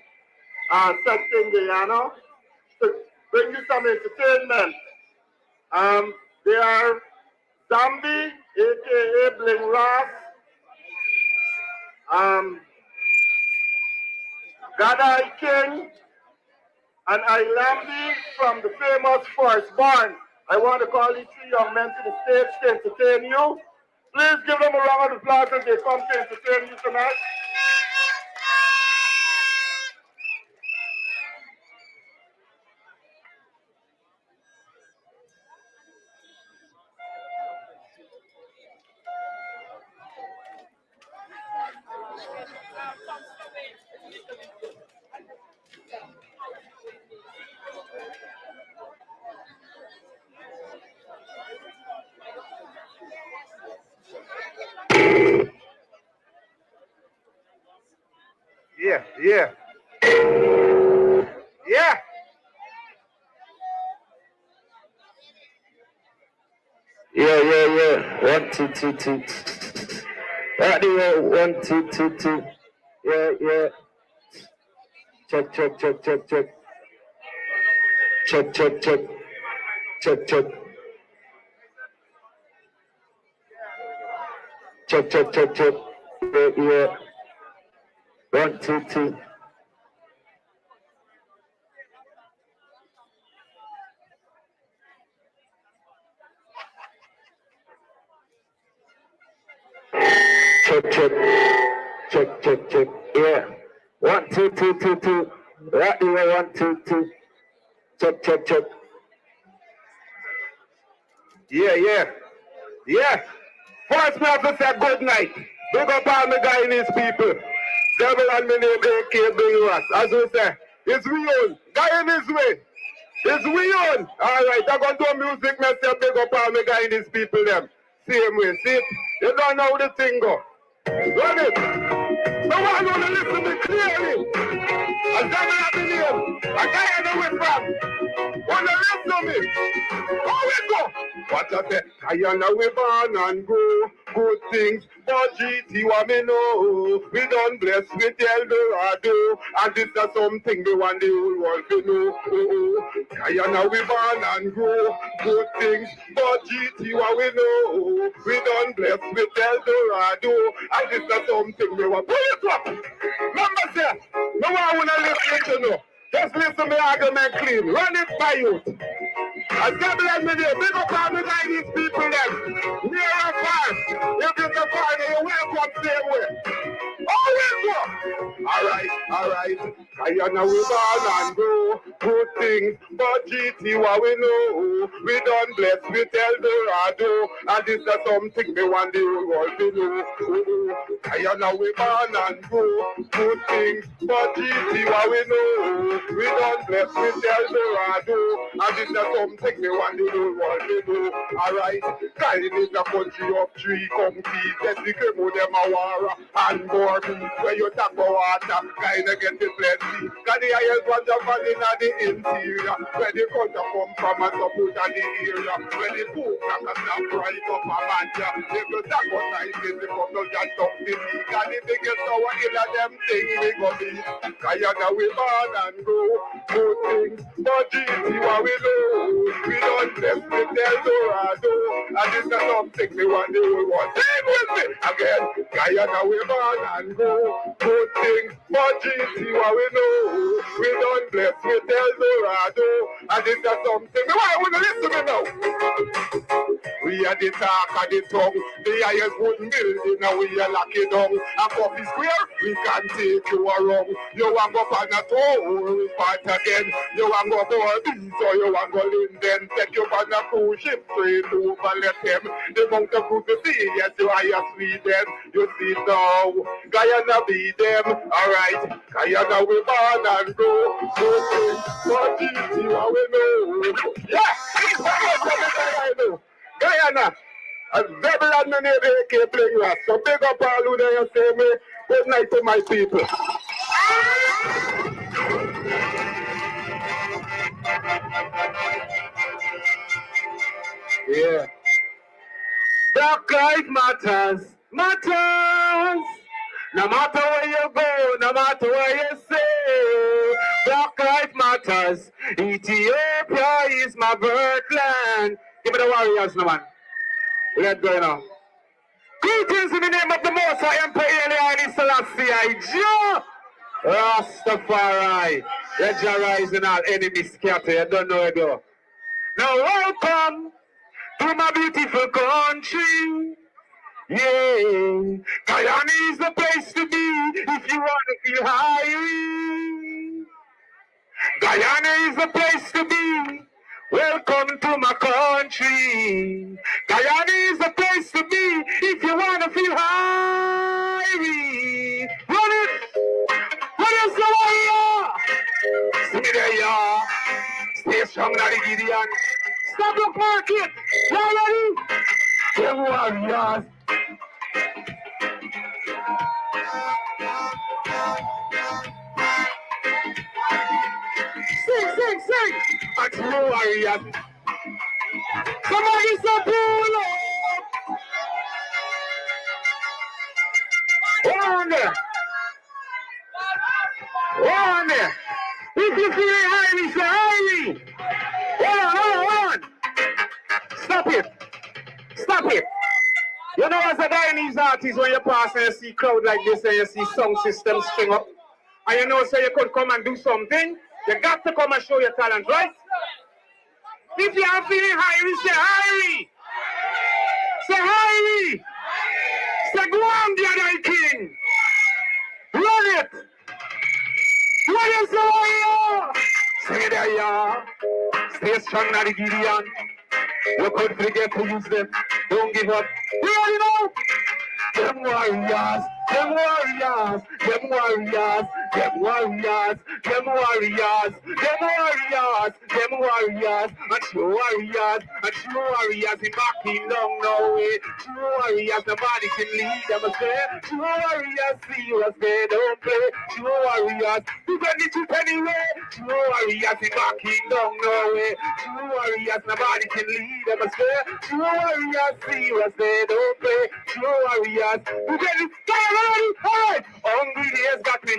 sector in Guyana to bring you some entertainment. They are Zambi, aka Bling Ross, Gadai King, and Ilambi from the famous Firstborn. I want to call these 3 young men to the stage to entertain you. Please give them a round of applause as they come to entertain you tonight. Yeah. Yeah. Yeah. 1, 2, 2, 2. Right there, 1, 2, 2, 2. Yeah. Check. Check. Yeah. 1, 2, 2. Check. Yeah. 1, 2, 2, 2, 2. Right there, 1, 2, 2. Check. Yeah. First, me have to say good night. Big up all my guy and his people. Devil and me name AK Big Ross. As we say, it's we own. Guy in his way. It's we own. Alright, I'm going to do music myself. Big up all my guy and his people them. Same way. See it? You don't know how the thing go. Run it. No one going to listen to me clearly. A devil at the name. A guy in the way from. Wanna listen to me? How we go? What I say? I know we born and go. Good things, but GT what me know. We done blessed with Eldorado. And this is something we want the whole world to know. I know we born and grow. Good things, but GT what we know. We done blessed with Eldorado. And this is something we want. Pull it up. Remember, sir, no one wanna listen to you know. Just listen to me argument clean. Run it by you. I devil and me there. Big up all the guy these people them. Near and far. If you can find it, you welcome same way. Always go. Alright. I know we born and grow. Good things, but GT what we know. We done blessed with Eldorado. And this is something we want the whole world to know. I know we born and grow. Good things, but GT what we know. We done blessed with Eldorado. And this is something we want the whole world to know. Alright, kind is a country of three companies. Let's see them a war and more beef. Where you talk about water, kind of get it plenty. Cause the highest ones are falling in the interior. Where the culture come from and support in the area. Where the food can stop right up a manja. If you talk about nice, the couple just talk to me. Cause the biggest tower in them thing we go be. Cause you know we born and grow. Good things, but GT what we know. We don't bless with Eldorado. And this is something we want the whole world. Sing with me again. Guyana we born and go. Good things, but GT what we know. We don't bless with Eldorado. And this is something we want to listen to me now. We are the talk of the tongue. The highest wooden building now we are lock it down. And Coffee Square, we can take you around. You want go on a tour, we fight again. You want go for a beach or you want go Linden. Take you on a cruise ship straight over let them. The amount of good to see, yes, you are your Sweden. You see now, Guyana be them. Alright, Guyana we born and go. Okay, what is you how we know? Yeah, Guyana. A devil and many AK playing us. So big up all who there say me. Good night to my people. Yeah. Black life matters. No matter where you go, no matter where you say. Black life matters. Ethiopia is my birthland. Give me the warriors, no man. Let's go now. Greetings in the name of the Most High Emperor Eliani Selassie I Rastafari. Let your rise and all enemies scatter. You don't know it though. Now welcome to my beautiful country. Yeah, Guyana is the place to be if you want to feel high. Guyana is the place to be. Welcome to my country. Guyana is the place to be if you want to feel high. Run it! What is the warrior? Stay there, y'all. Stay strong, Daddy Gideon. Stabroek market. Y'all ready? The warriors. warriors. Somebody say pull up. One. If you feel it highly, say highly. One. Stop it. Stop it. You know, as a Guyanese artist, when you pass and you see crowd like this and you see sound system string up, and you know, so you could come and do something, you got to come and show your talent, right? If you are feeling highly, say highly. Say highly. Say go on, the other king. Run it. Run it, so warrior. Stay there, yeah. Stay strong, not the Gideon. You could forget to use them. Don't give up. You already know. Them warriors, them warriors, them warriors, them warriors, them warriors, them warriors, them warriors, and true warriors, and true warriors in my kingdom, no way. True warriors, nobody can lead them astray. True warriors, see us, they don't play. True warriors, do the truth anyway. True warriors in my kingdom, no way. True warriors, nobody can lead them astray. True warriors, see us, they don't play. True warriors. You get it? Alright! Hungry days got me.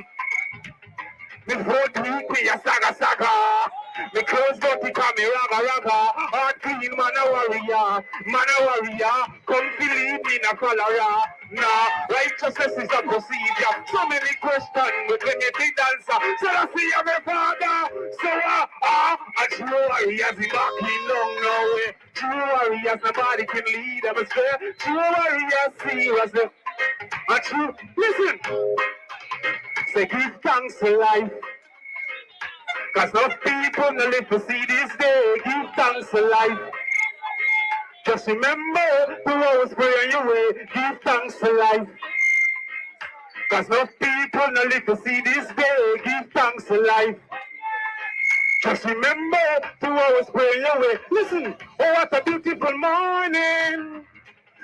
Me foot weak, me a saga. Me clothes dirty, call me raga. Heart clean, man a warrior. Come believe me, na cholera. Nah, righteousness is a procedure. So many questions, but when you did answer, so I see you, my father. So and true warriors in my kingdom, no way. True warriors, nobody can lead them astray. True warriors, see us the. And true, listen. Say give thanks to life. Cause no people no live to see this day. Give thanks to life. Just remember to always pray on your way. Give thanks to life. Cause no people no live to see this day. Give thanks to life. Just remember to always pray on your way. Listen, oh what a beautiful morning.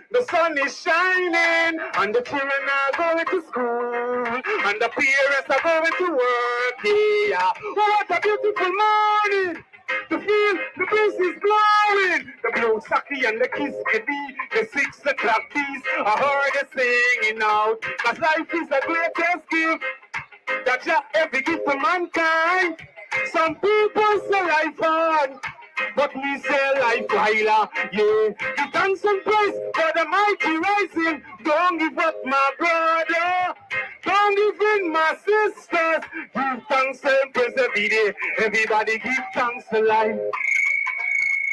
The sun is shining, and the children are going to school, and the parents are going to work, yeah. Oh, what a beautiful morning! To feel the breeze is blowing, the blue saki and the kiss baby, the 6 o'clock bees, I heard it singing out, cause life is the greatest gift, that you ever give to mankind. Some people say life on, but we say life while, yeah. Give thanks and praise for the mighty rising. Don't give up, my brother. Don't give in, my sisters. Give thanks and praise every day. Everybody give thanks to life.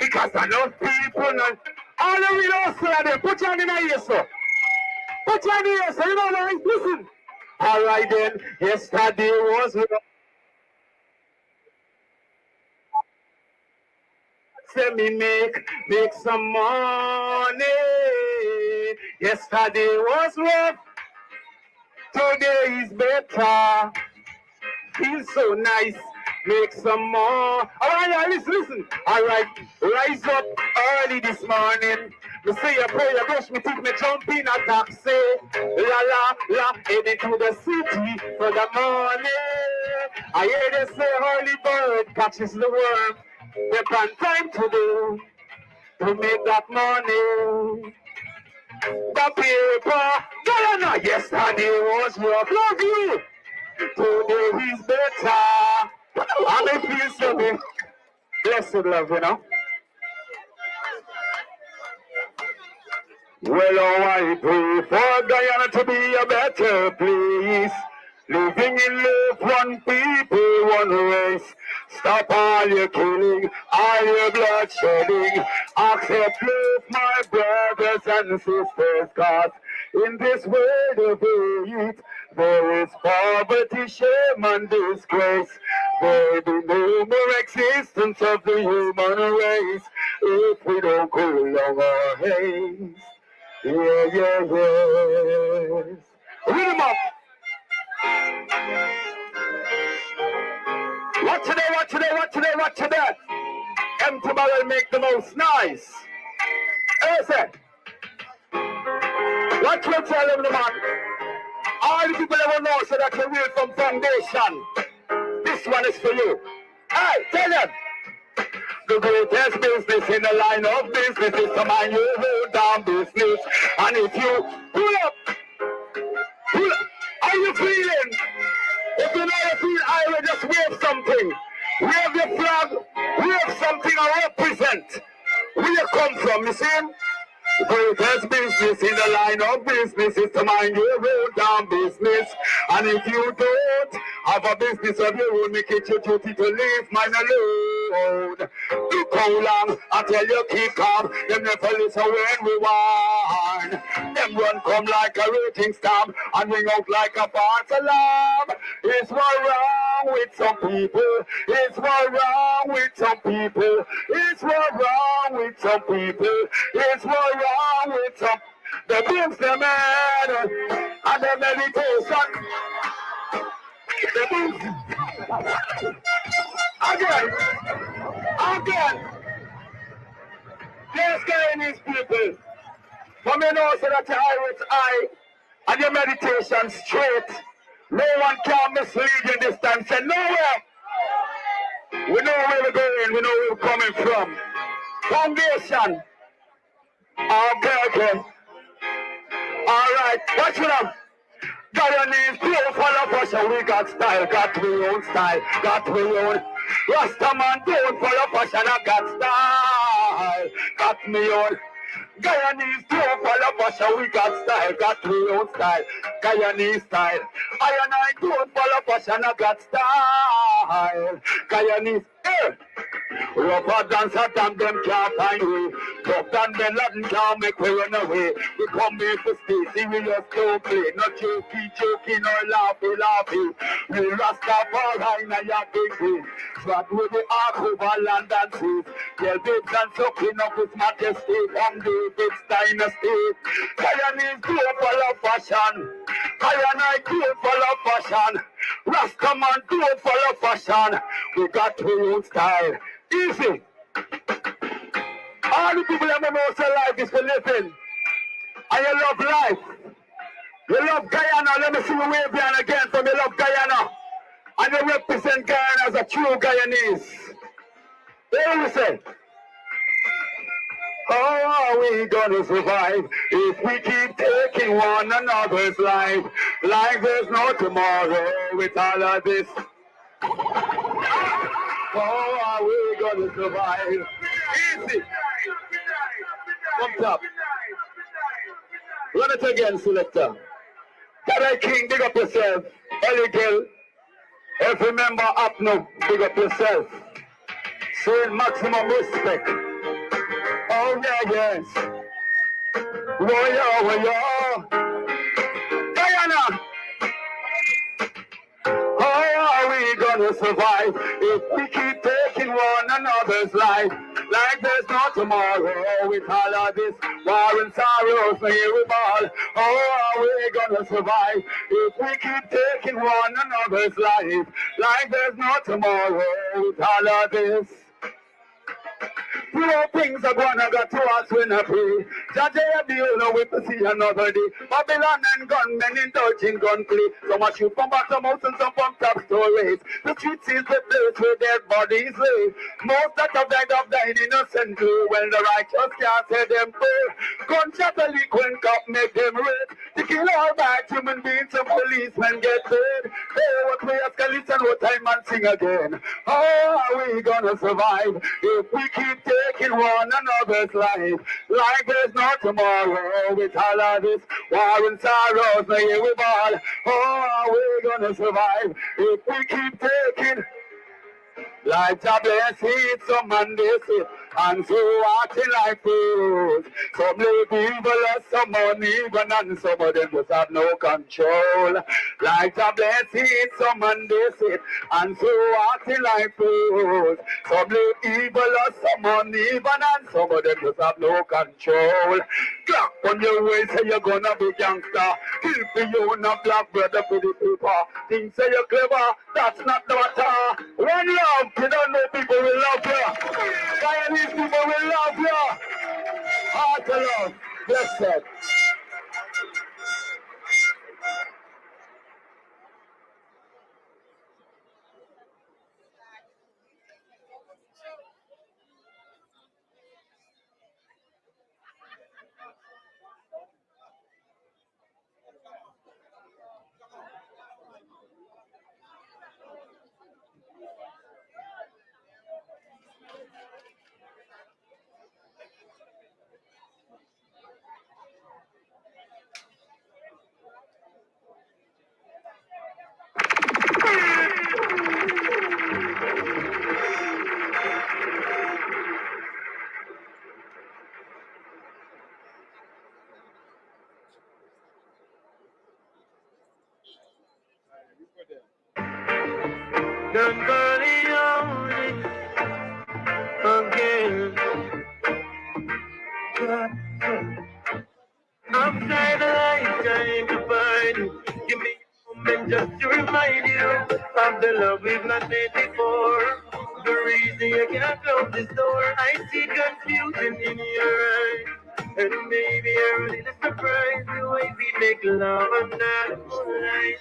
Because I know people not. All the widows say they put you on in a ear, sir. Put you on the ear, sir. You know what? Listen. All right then. Yesterday was say me make some money. Yesterday was rough, today is better. Feels so nice, make some more. Alright, listen. Alright, rise up early this morning. Me say a prayer, brush me teeth, me jump in a taxi. La, heading to the city for the morning. I hear they say early bird catches the worm. They plan time to do to make that money. The paper, Diana, yesterday was rough. Love you. Today is better. And it feels so big. Blessed love, you know. Well, oh, I pray for Guyana to be a better place. Living in love, one people, one race. Stop all your killing, all your bloodshedding. Accept love, my brothers and sisters, cause in this world of hate, there is poverty, shame, and disgrace. There be no more existence of the human race if we don't go along our haze. Yeah. Read them up. What today? Empty barrel make the most nice. Listen. What you tell them, the man? All the people ever know so that you real from foundation. This one is for you. Hey, tell them. The greatest business in the line of business is to mind your own damn business. And if you pull up, how you feeling? If you know you feel irate, just wave something. Wave your flag, wave something or represent where you come from, you see? The greatest business in the line of business is to mind your own damn business. And if you don't have a business of your own, make it your duty to leave mine alone. You go long until you keep calm. Them never listen when we warn. Them run come like a raging storm and ring out like a false alarm. It's what wrong with some people. It's what wrong with some people. It's what wrong with some people. It's what wrong with some. The brings the man and the meditation. The brings again. There's Guyanese people. For me know so that your eye with eye and your meditation straight. No one can mislead you this time. Say nowhere. We know where we're going. We know where we're coming from. Foundation. Okay. All right. Watch it up. Guyanese people follow fashion. We got style. Got we own style. Got we own. Rastaman don't follow fashion. I got style. Got me own. Guyanese don't follow fashion, we got style, got we own style, Guyanese style. I and I don't follow fashion, I got style, Guyanese. Rougher dancer than them can't find way. Tough than Bin Laden can't make we run away. We come here to stay serious, don't play. Not joking or laughing. We Rastafari na ya big way. Swat with the ark over land and seas. Tell babes and sucking up his majesty from David's dynasty. Guyanese don't follow fashion. I don't follow fashion. Rastaman don't follow fashion. We got our own style. Easy. All the people that know say life is for living. And you love life. You love Guyana. Let me see you wave down again from you love Guyana. And you represent Guyana as a true Guyanese. What do you say? How are we gonna survive if we keep taking one another's life? Like there's no tomorrow with all of this. How are we gonna survive? Easy. Come top. Run it again, selector. That King, big up yourself. Ellie Gill. Every member Apnu, big up yourself. Showing maximum respect. Oh yeah, yes. Warrior. Guyana. How are we gonna survive if we keep taking one another's life? Like there's no tomorrow with all of this war and sorrows here we ball. How are we gonna survive if we keep taking one another's life? Like there's no tomorrow with all of this. Few things are gonna go to us when I pray. Judge a deal, no we to see another day. Babylon and gunmen indulging gun play. Some are shoot from bottom house and some from top stories. The streets is the place where dead bodies lay. Most that have died innocently. When the righteous can't say them poor. Gunshot a leak when cop make them red. To kill all bad human beings, some policemen get paid. Hey, what we ask and listen what time and sing again. How are we gonna survive if we keep taking one another's life? Like there's no tomorrow with all of this war and sorrows, now here we ball. How are we gonna survive if we keep taking? Like a blessed, some man they sit and so acting like fools. Some live evil as some uneven and some of them just have no control. Like a blessed, some man they sit and so acting like fools. Some live evil as some uneven and some of them just have no control. Clock on your way, say you're gonna be gangster. Kill for you, not black brother for the people. Think say you're clever, that's not the matter. One love. You don't know people will love you. Guyanese people will love you. Heart to love. Blessed. Again. I'm trying to find you. Give me a moment just to remind you of the love we've not made before. The reason you can't close this door, I see confusion in your eyes. And maybe I'm really surprised the way we make love under the moonlight.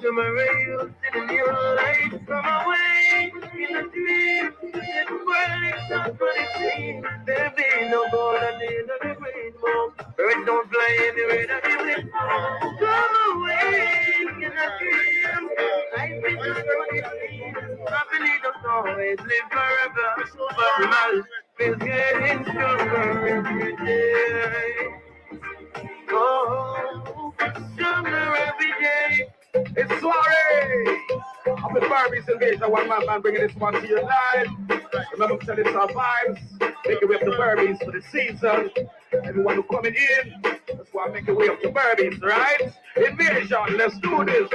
Tomorrow you'll sit in your light from away in a dream. This world is not what it seems. There be no gold at the end of the rainbow. Birds don't fly anywhere that you will go. Come away in a dream. Life is not what it seems. Happily don't always live forever. But my life is getting stronger every day. Oh, stronger every day. It's soiree! I'm the Barbies Invasion, one man bringing this one to you live. Remember to tell it's our vibes. Make your way up to Barbies for the season. Everyone who coming in, that's why I make your way up to Barbies, right? Invasion, let's do this.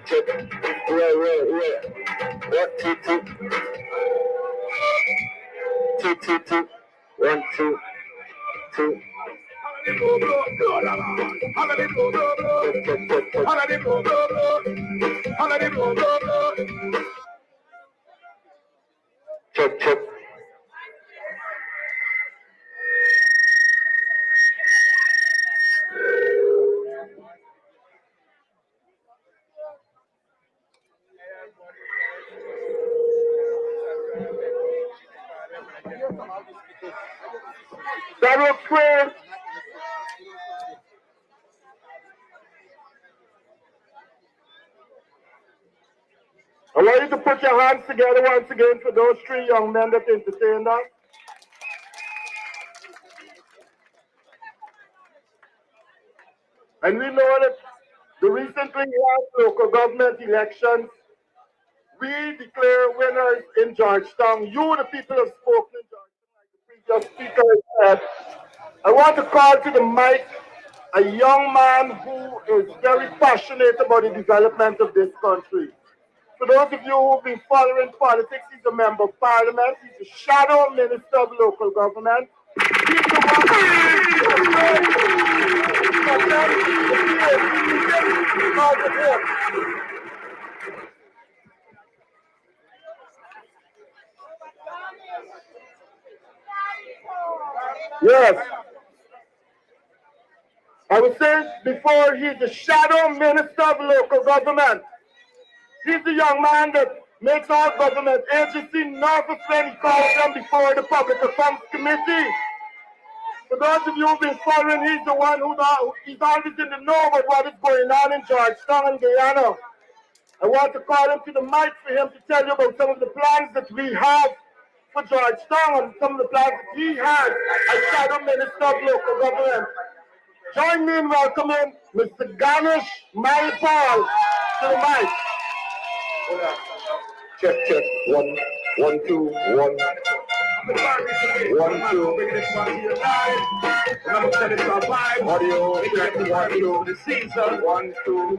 Check. Yeah. 1, 2, 2. 2. 1, 2, 2. Check. Stabroek Square. I want you to put your hands together once again for those 3 young men that entertained us. And we know that the recently held local government elections, we declare winners in Georgetown. You, the people, have spoken in Georgetown, like the previous speaker said. I want to call to the mic a young man who is very passionate about the development of this country. For those of you who've been following politics, he's a member of parliament, he's a shadow minister of local government. He's the one Yes. I was saying before, he's the shadow minister of local government. He's the young man that makes our government agency nervous when he calls them before the Public Accounts Committee. For those of you who've been following, he's the one he's always in the know about what is going on in Georgetown and Guyana. I want to call him to the mic for him to tell you about some of the plans that we have for Georgetown and some of the plans that he has as Shadow Minister of Local Government. Join me in welcoming Mr. Ganesh Mahipaul to the mic. Check. 1, 2, 1. 1, 2. Audio. Check 1, 2. The season. 1, 2. 1.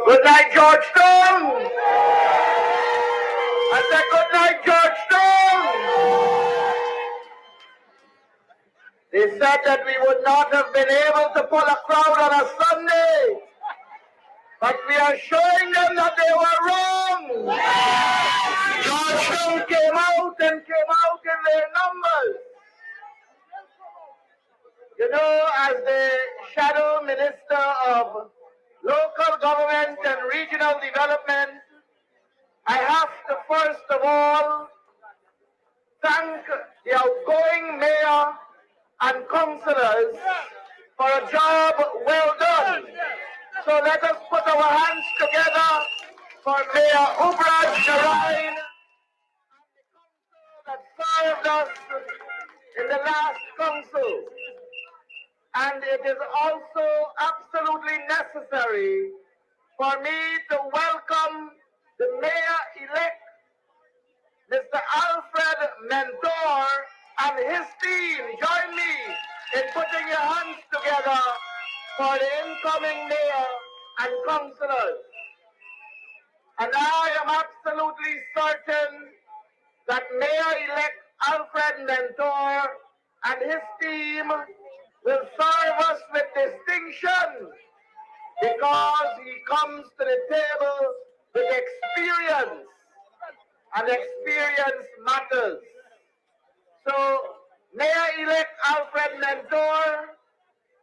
Good night, Georgetown! I said good night, Georgetown! He said that we would not have been able to pull a crowd on a Sunday, but we are showing them that they were wrong. Georgetown came out and came out in their numbers. You know, as the Shadow Minister of Local Government and Regional Development, I have to first of all thank the outgoing mayor and councillors for a job well done. So let us put our hands together for Mayor Aubrey Norton and the council that served us in the last council. And it is also absolutely necessary for me to welcome the mayor-elect, Mr. Alfred Mentore, and his team. Join me in putting your hands together for the incoming mayor and councillors. And I am absolutely certain that Mayor-elect Alfred Mentore and his team will serve us with distinction because he comes to the table with experience, and experience matters. So, Mayor-elect Alfred Mentore,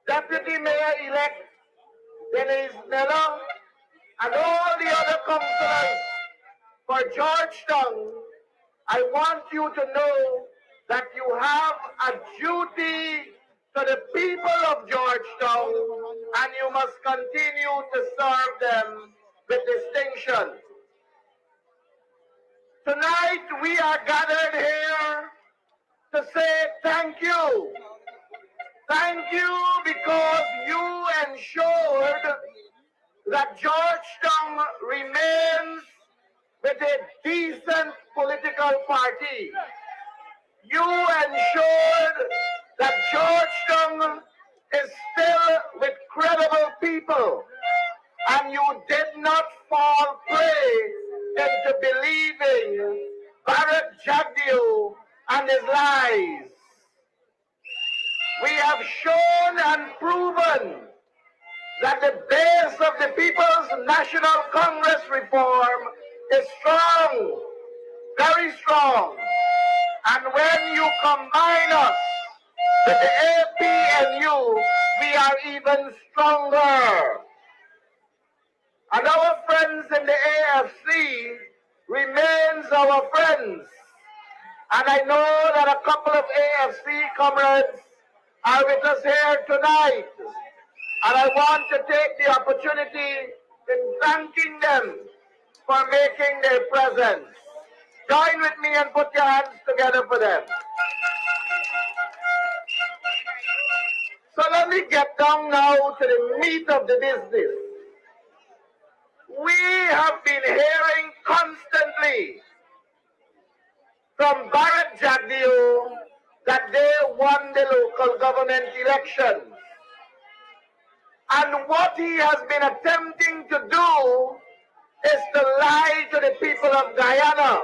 Deputy Mayor-elect Denise Miller, and all the other councillors for Georgetown, I want you to know that you have a duty to the people of Georgetown, and you must continue to serve them with distinction. Tonight we are gathered here to say thank you. Thank you because you ensured that Georgetown remains with a decent political party. You ensured that Georgetown is still with credible people, and you did not fall prey into believing Barrett Jagdeo and his lies. We have shown and proven that the base of the People's National Congress reform is strong, very strong. And when you combine us with the APNU, we are even stronger. And our friends in the AFC remains our friends. And I know that a couple of AFC comrades are with us here tonight. And I want to take the opportunity in thanking them for making their presence. Join with me and put your hands together for them. So let me get down now to the meat of the business. We have been hearing constantly from Barrett Jagdeo that they won the local government elections. And what he has been attempting to do is to lie to the people of Guyana.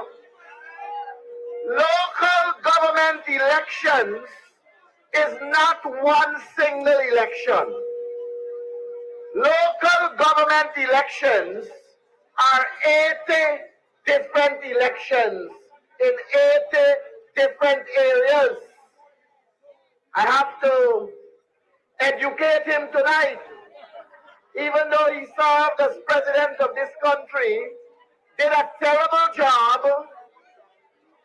Local government elections is not one single election. Local government elections are 80 different elections in 80 different areas. I have to educate him tonight. Even though he served as president of this country, did a terrible job,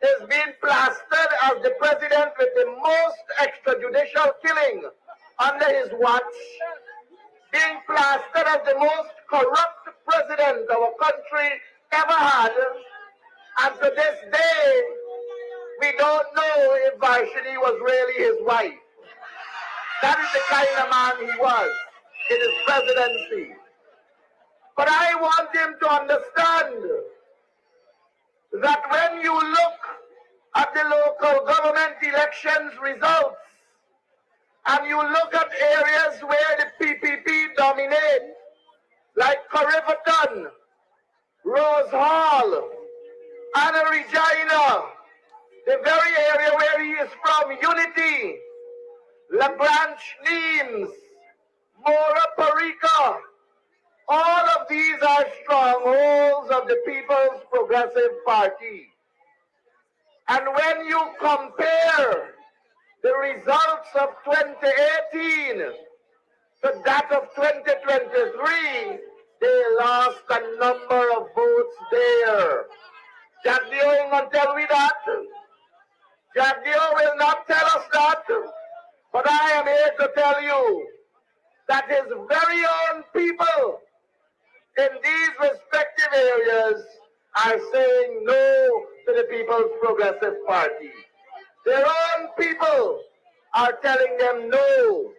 is being plastered as the president with the most extrajudicial killing under his watch, being plastered as the most corrupt president our country ever had, and to this day, we don't know if Vaishali was really his wife. That is the kind of man he was in his presidency. But I want him to understand that when you look at the local government elections results, and you look at areas where the PPP dominate, like Corriverton, Rose Hall, Anna Regina, the very area where he is from, Unity, Lagrange Nimes, Mora Parika. All of these are strongholds of the People's Progressive Party. And when you compare the results of 2018 to that of 2023, they lost a number of votes there. Jack Dio ain't gonna tell me that. Jack Dio will not tell us that. But I am here to tell you that his very own people in these respective areas are saying no to the People's Progressive Party. Their own people are telling them no.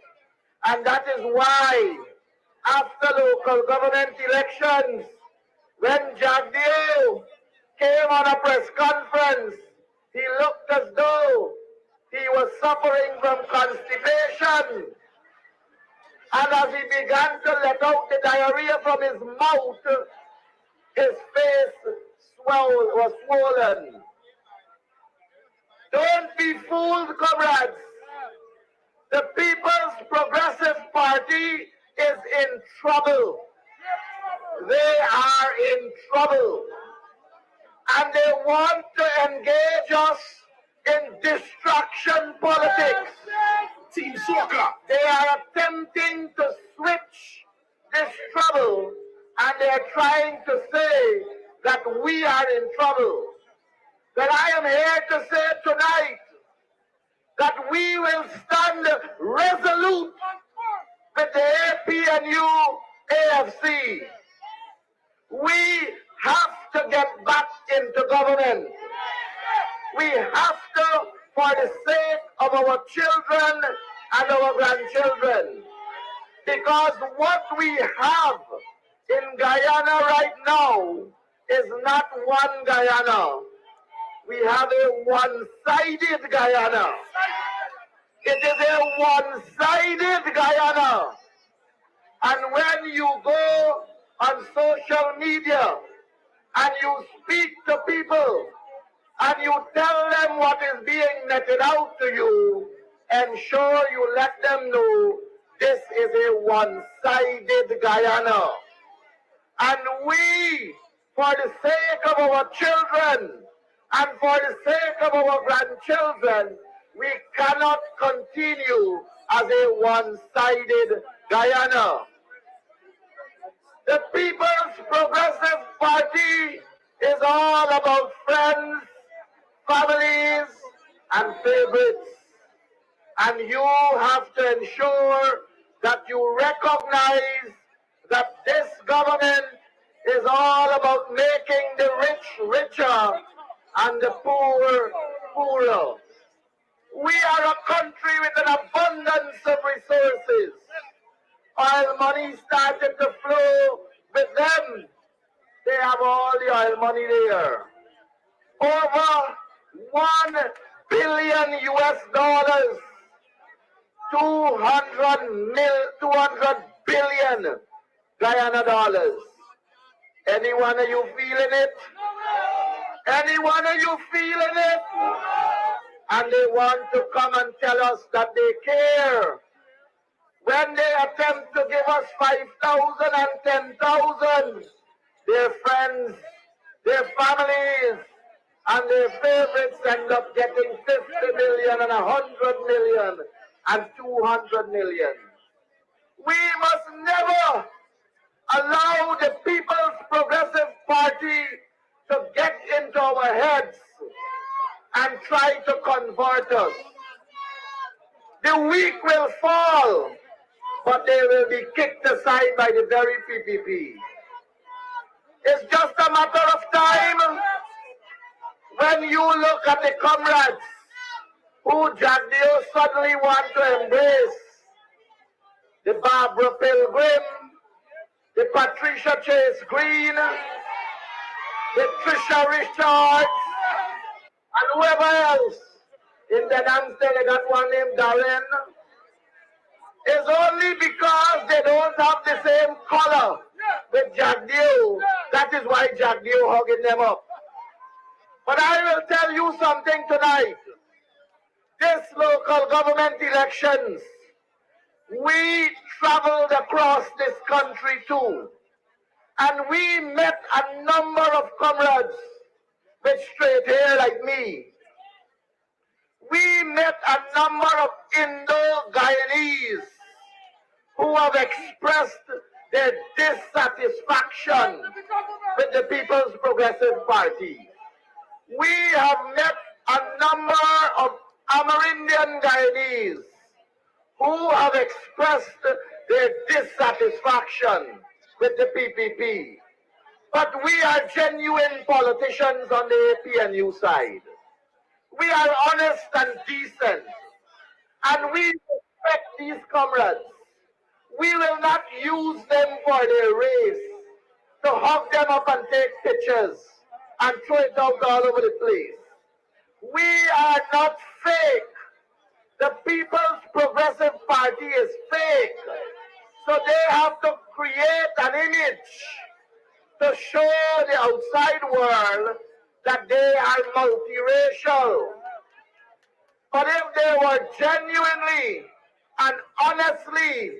And that is why, after local government elections, when Jagdeo came on a press conference, he looked as though he was suffering from constipation. And as he began to let out the diarrhea from his mouth, his face was swollen. Don't be fooled, comrades. The People's Progressive Party is in trouble. They are in trouble. And they want to engage us in distraction politics. Team Soccer. They are attempting to switch this trouble, and they are trying to say that we are in trouble. But I am here to say tonight that we will stand resolute with the APNU AFC. We have to get back into government. We have to, for the sake of our children and our grandchildren. Because what we have in Guyana right now is not one Guyana. We have a one-sided Guyana. It is a one-sided Guyana. And when you go on social media and you speak to people and you tell them what is being netted out to you, ensure you let them know this is a one-sided Guyana. And we, for the sake of our children and for the sake of our grandchildren, we cannot continue as a one-sided Guyana. The People's Progressive Party is all about friends, families, and favorites. And you have to ensure that you recognize that this government is all about making the rich richer and the poor poorer. We are a country with an abundance of resources. Oil money started to flow with them. They have all the oil money there. Over 1 billion US dollars, 200 billion Guyana dollars. Any one of you feeling it? Any one of you feeling it? And they want to come and tell us that they care. When they attempt to give us 5,000 and 10,000, their friends, their families, and their favorites end up getting 50 million and 100 million and 200 million. We must never allow the People's Progressive Party to get into our heads and try to convert us. The weak will fall, but they will be kicked aside by the very PPP. It's just a matter of time when you look at the comrades who Jagdeo suddenly want to embrace. The Barbara Pilgrim, the Patricia Chase Green, the Trisha Richards, and whoever else. In the dance they got one named Darren. It's only because they don't have the same color with Jagdeo. That is why Jagdeo hugging them up. But I will tell you something tonight. this local government elections, we traveled across this country too, and we met a number of comrades with straight hair like me. We met a number of Indo-Guyanese who have expressed their dissatisfaction with the People's Progressive Party. We have met a number of Amerindian Guyanese who have expressed their dissatisfaction with the PPP. But we are genuine politicians on the APNU side. We are honest and decent, and we respect these comrades. We will not use them for their race, to hug them up and take pictures and throw it out all over the place. We are not fake. The People's Progressive Party is fake. So they have to create an image to show the outside world that they are multiracial. But if they were genuinely and honestly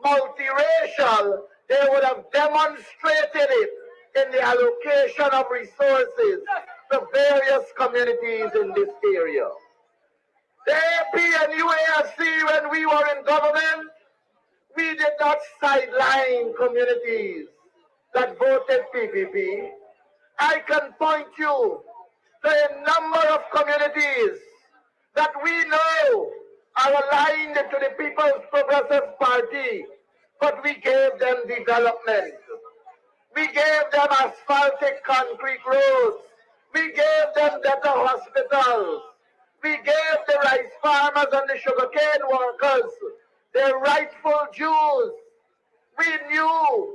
multiracial, they would have demonstrated it in the allocation of resources to various communities in this area. The AP and UAFC, when we were in government, we did not sideline communities that voted PPP. I can point you to a number of communities that we know are aligned to the People's Progressive Party, but we gave them development. We gave them asphaltic concrete roads. We gave them better hospitals. We gave the rice farmers and the sugarcane workers their rightful dues. We knew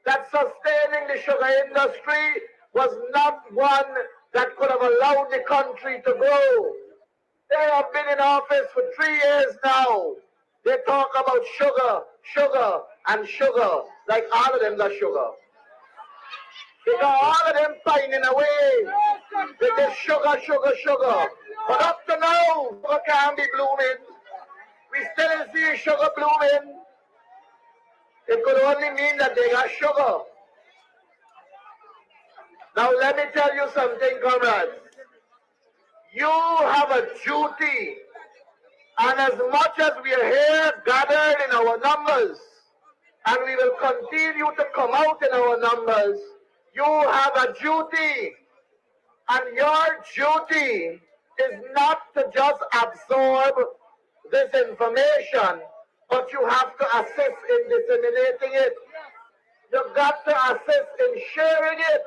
that sustaining the sugar industry was not one that could have allowed the country to grow. They have been in office for 3 years now. They talk about sugar, sugar, and sugar, like all of them are sugar. They got all of them pining away with the sugar, sugar, sugar. But up to now, sugar can't be blooming. We still see sugar blooming. It could only mean that they got sugar. Now let me tell you something, comrades. You have a duty, and as much as we are here gathered in our numbers, and we will continue to come out in our numbers, you have a duty, and your duty is not to just absorb this information, but you have to assist in disseminating it. You've got to assist in sharing it.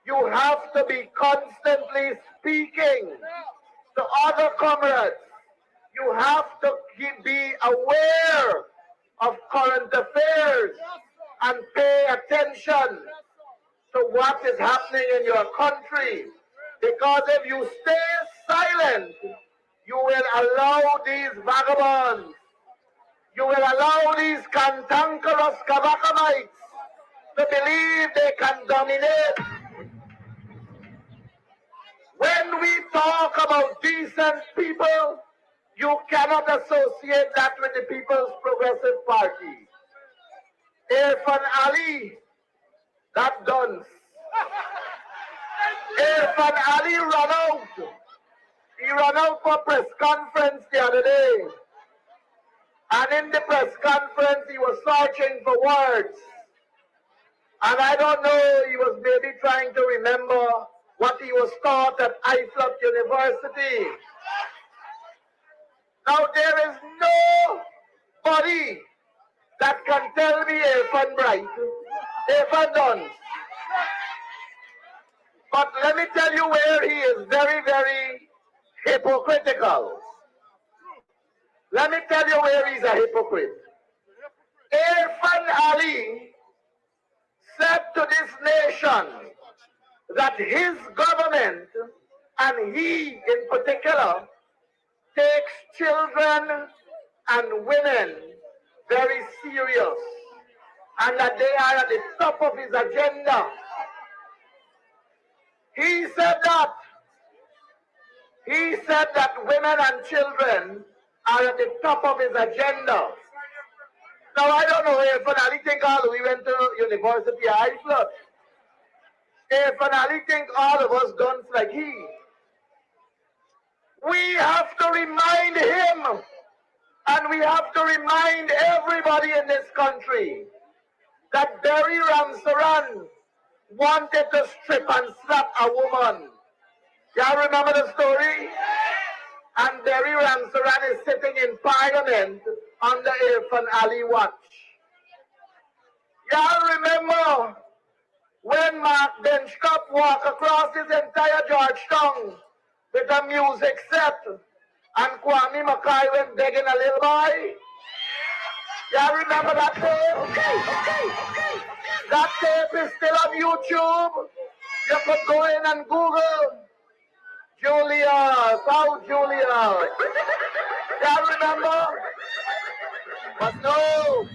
You have to be constantly speaking to other comrades. You have to be aware of current affairs and pay attention to what is happening in your country. Because if you stay silent, you will allow these vagabonds, you will allow these cantankerous Kabakamites to believe they can dominate. When we talk about decent people, you cannot associate that with the People's Progressive Party. Irfan Ali, that dunce. Irfan Ali ran out. He ran out for a press conference the other day. And in the press conference, he was searching for words. And I don't know, he was maybe trying to remember what he was taught at IFLOT University. Now there is nobody that can tell me Irfan bright, Irfan done. But let me tell you where he is very, very hypocritical. Let me tell you where he's a hypocrite. Irfan Ali said to this nation that his government, and he in particular, takes children and women very serious, and that they are at the top of his agenda. He said that. He said that women and children are at the top of his agenda. Now, I don't know if Finale think all we went to University of Iceland. If Finale think all of us done like he. We have to remind him, and we have to remind everybody in this country, that Barry Ramsaran wanted to strip and slap a woman. Y'all remember the story? And Barry Ramsaran is sitting in Parliament under Irfan Ali watch. Y'all remember when Mark Benchcop walked across his entire Georgetown with a music set and Kwame Mackay went begging a little boy? Y'all remember that tape? Okay. That tape is still on YouTube. You could go in and Google Julia, South Julia. Y'all remember? But no,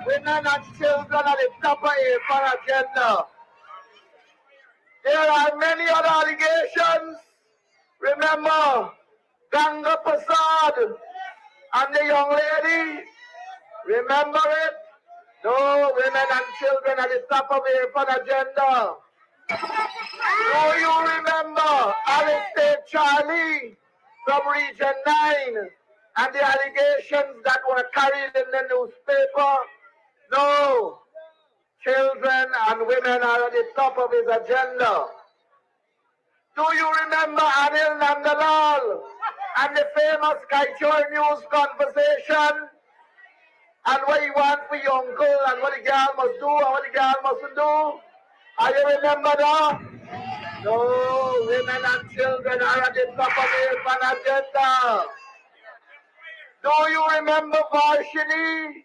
women and children are the top of our agenda. There are many other allegations. Remember, Ganga Prasad and the young lady. Remember it? No, women and children are the top of our agenda. Do you remember Alistair Charlie from Region 9 and the allegations that were carried in the newspaper? No. Children and women are at the top of his agenda. Do you remember Anil Nandalal and the famous Kaichor News conversation? And what he wants for your uncle and what the girl must do and what the girl mustn't do? Are you remember that? No, women and children are at the top of the agenda. Do you remember Varshini?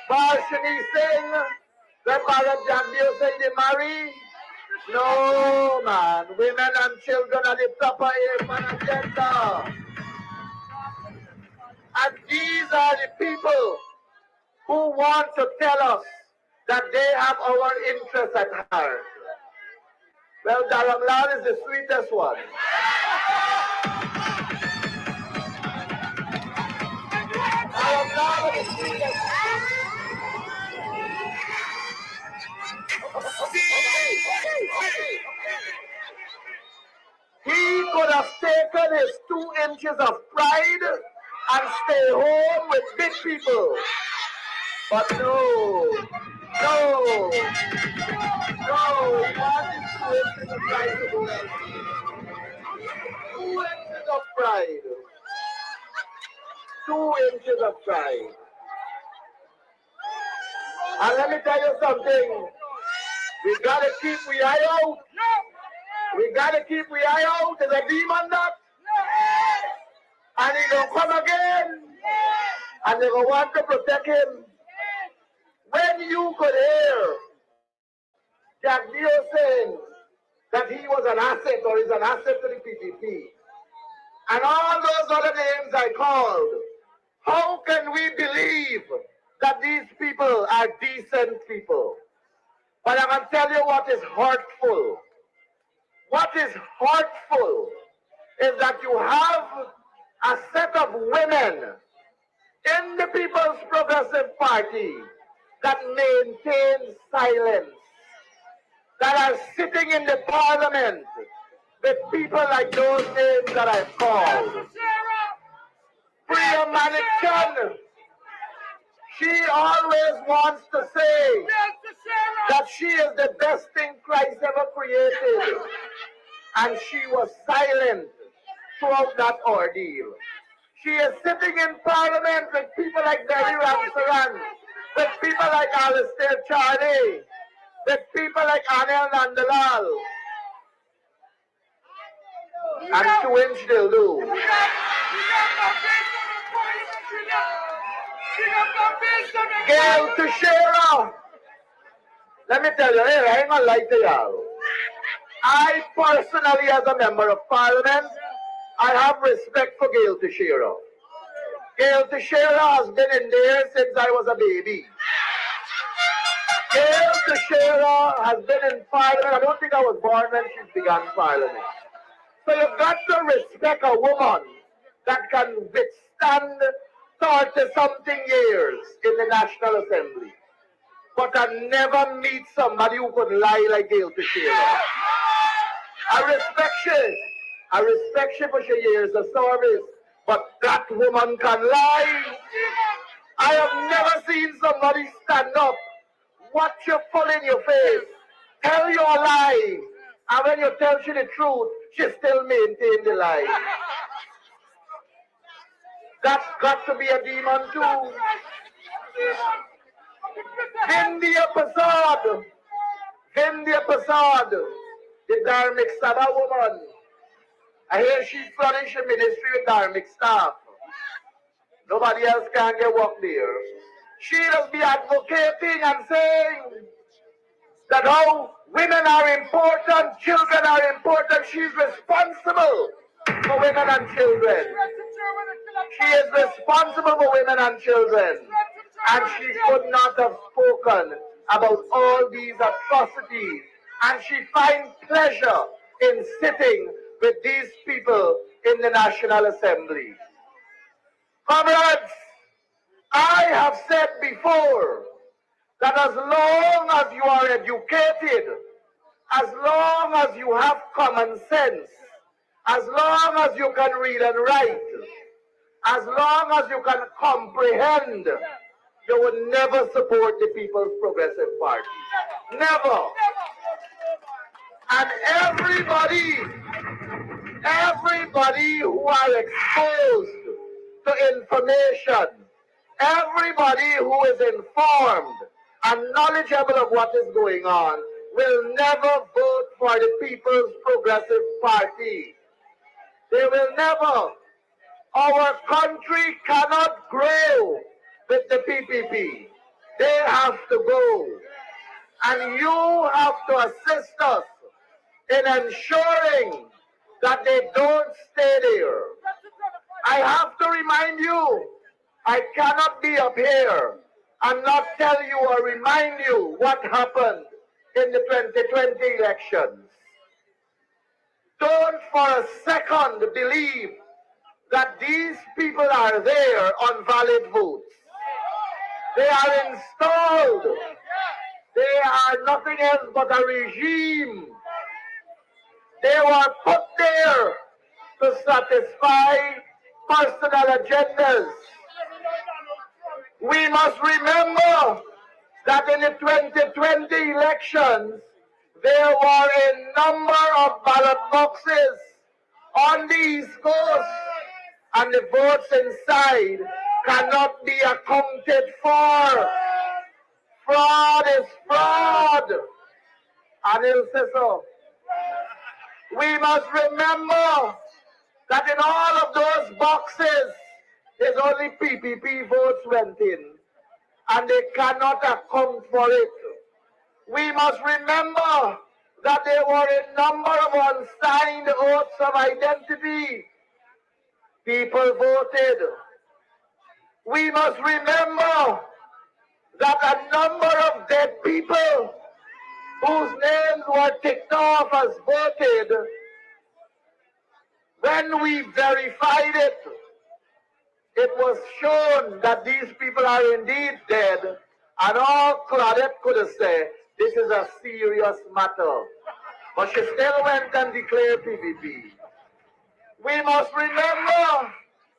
Varshini Singh? When Bharat Jagdeo said they marry? No, man. Women and children are the top of the agenda. And these are the people who want to tell us that they have our interests at heart. Well, Dharamlal is the sweetest one. Dharamlal is the sweetest He could have taken his 2 inches of pride and stay home with big people. But no, he wanted 2 inches of pride to go elsewhere. 2 inches of pride. 2 inches of pride. And let me tell you something. We gotta keep we eye out. We gotta keep we eye out. There's a demon that. And he gonna come again. And they gonna want to protect him. When you could hear Jagdeo saying that he was an asset or is an asset to the PPP, and all those other names I called, how can we believe that these people are decent people? But I can tell you what is hurtful. What is hurtful is that you have a set of women in the People's Progressive Party that maintain silence, that are sitting in the parliament with people like those names that I've called. Priya Manichan, she always wants to say that she is the best thing Christ ever created. And she was silent throughout that ordeal. She is sitting in parliament with people like Barry Ramsaran, with people like Alistair Charlie, with people like Anil Nandalal. And 2 inch they'll do. Gail Teixeira. Let me tell you, hey, I ain't gonna lie to y'all. I personally, as a member of parliament, I have respect for Gail Teixeira. Gail Teixeira has been in there since I was a baby. Gail Teixeira has been in parliament. I don't think I was born when she began parliament. So So you got to respect a woman that can withstand 30-something years in the National Assembly. But I never meet somebody who could lie like Gail Teixeira. I respect she. I respect she for she years of service. But that woman can lie. I have never seen somebody stand up, watch you full in your face, tell you a lie, and when you tell she the truth, she still maintain the lie. That's got to be a demon too. India Prasad, the Dharmic Sada woman. I hear she's furnishing ministry with Dharmic staff. Nobody else can get work there. She does be advocating and saying that how women are important, children are important. She's responsible for women and children. She is responsible for women and children. And she could not have spoken about all these atrocities. And she finds pleasure in sitting with these people in the National Assembly. Comrades, I have said before that as long as you are educated, as long as you have common sense, as long as you can read and write, as long as you can comprehend, you would never support the People's Progressive Party. Never. And everybody who are exposed to information, everybody who is informed and knowledgeable of what is going on will never vote for the People's Progressive Party. They will never. Our country cannot grow with the PPP. They have to go. And you have to assist us in ensuring that they don't stay there. I have to remind you, I cannot be up here and not tell you or remind you what happened in the 2020 elections. Don't for a second believe that these people are there on valid votes. They are installed. They are nothing else but a regime. They were put there to satisfy personal agendas. We must remember that in the 2020 elections, there were a number of ballot boxes on the East Coast, and the votes inside cannot be accounted for. Fraud is fraud. Anil says so. We must remember that in all of those boxes, there's only PPP votes went in, and they cannot account for it. We must remember that there were a number of unsigned oaths of identity. People voted. We must remember that a number of dead people whose names were ticked off as voted, when we verified it, it was shown that these people are indeed dead, and all Claudette could have said, this is a serious matter. But she still went and declared PPP. We must remember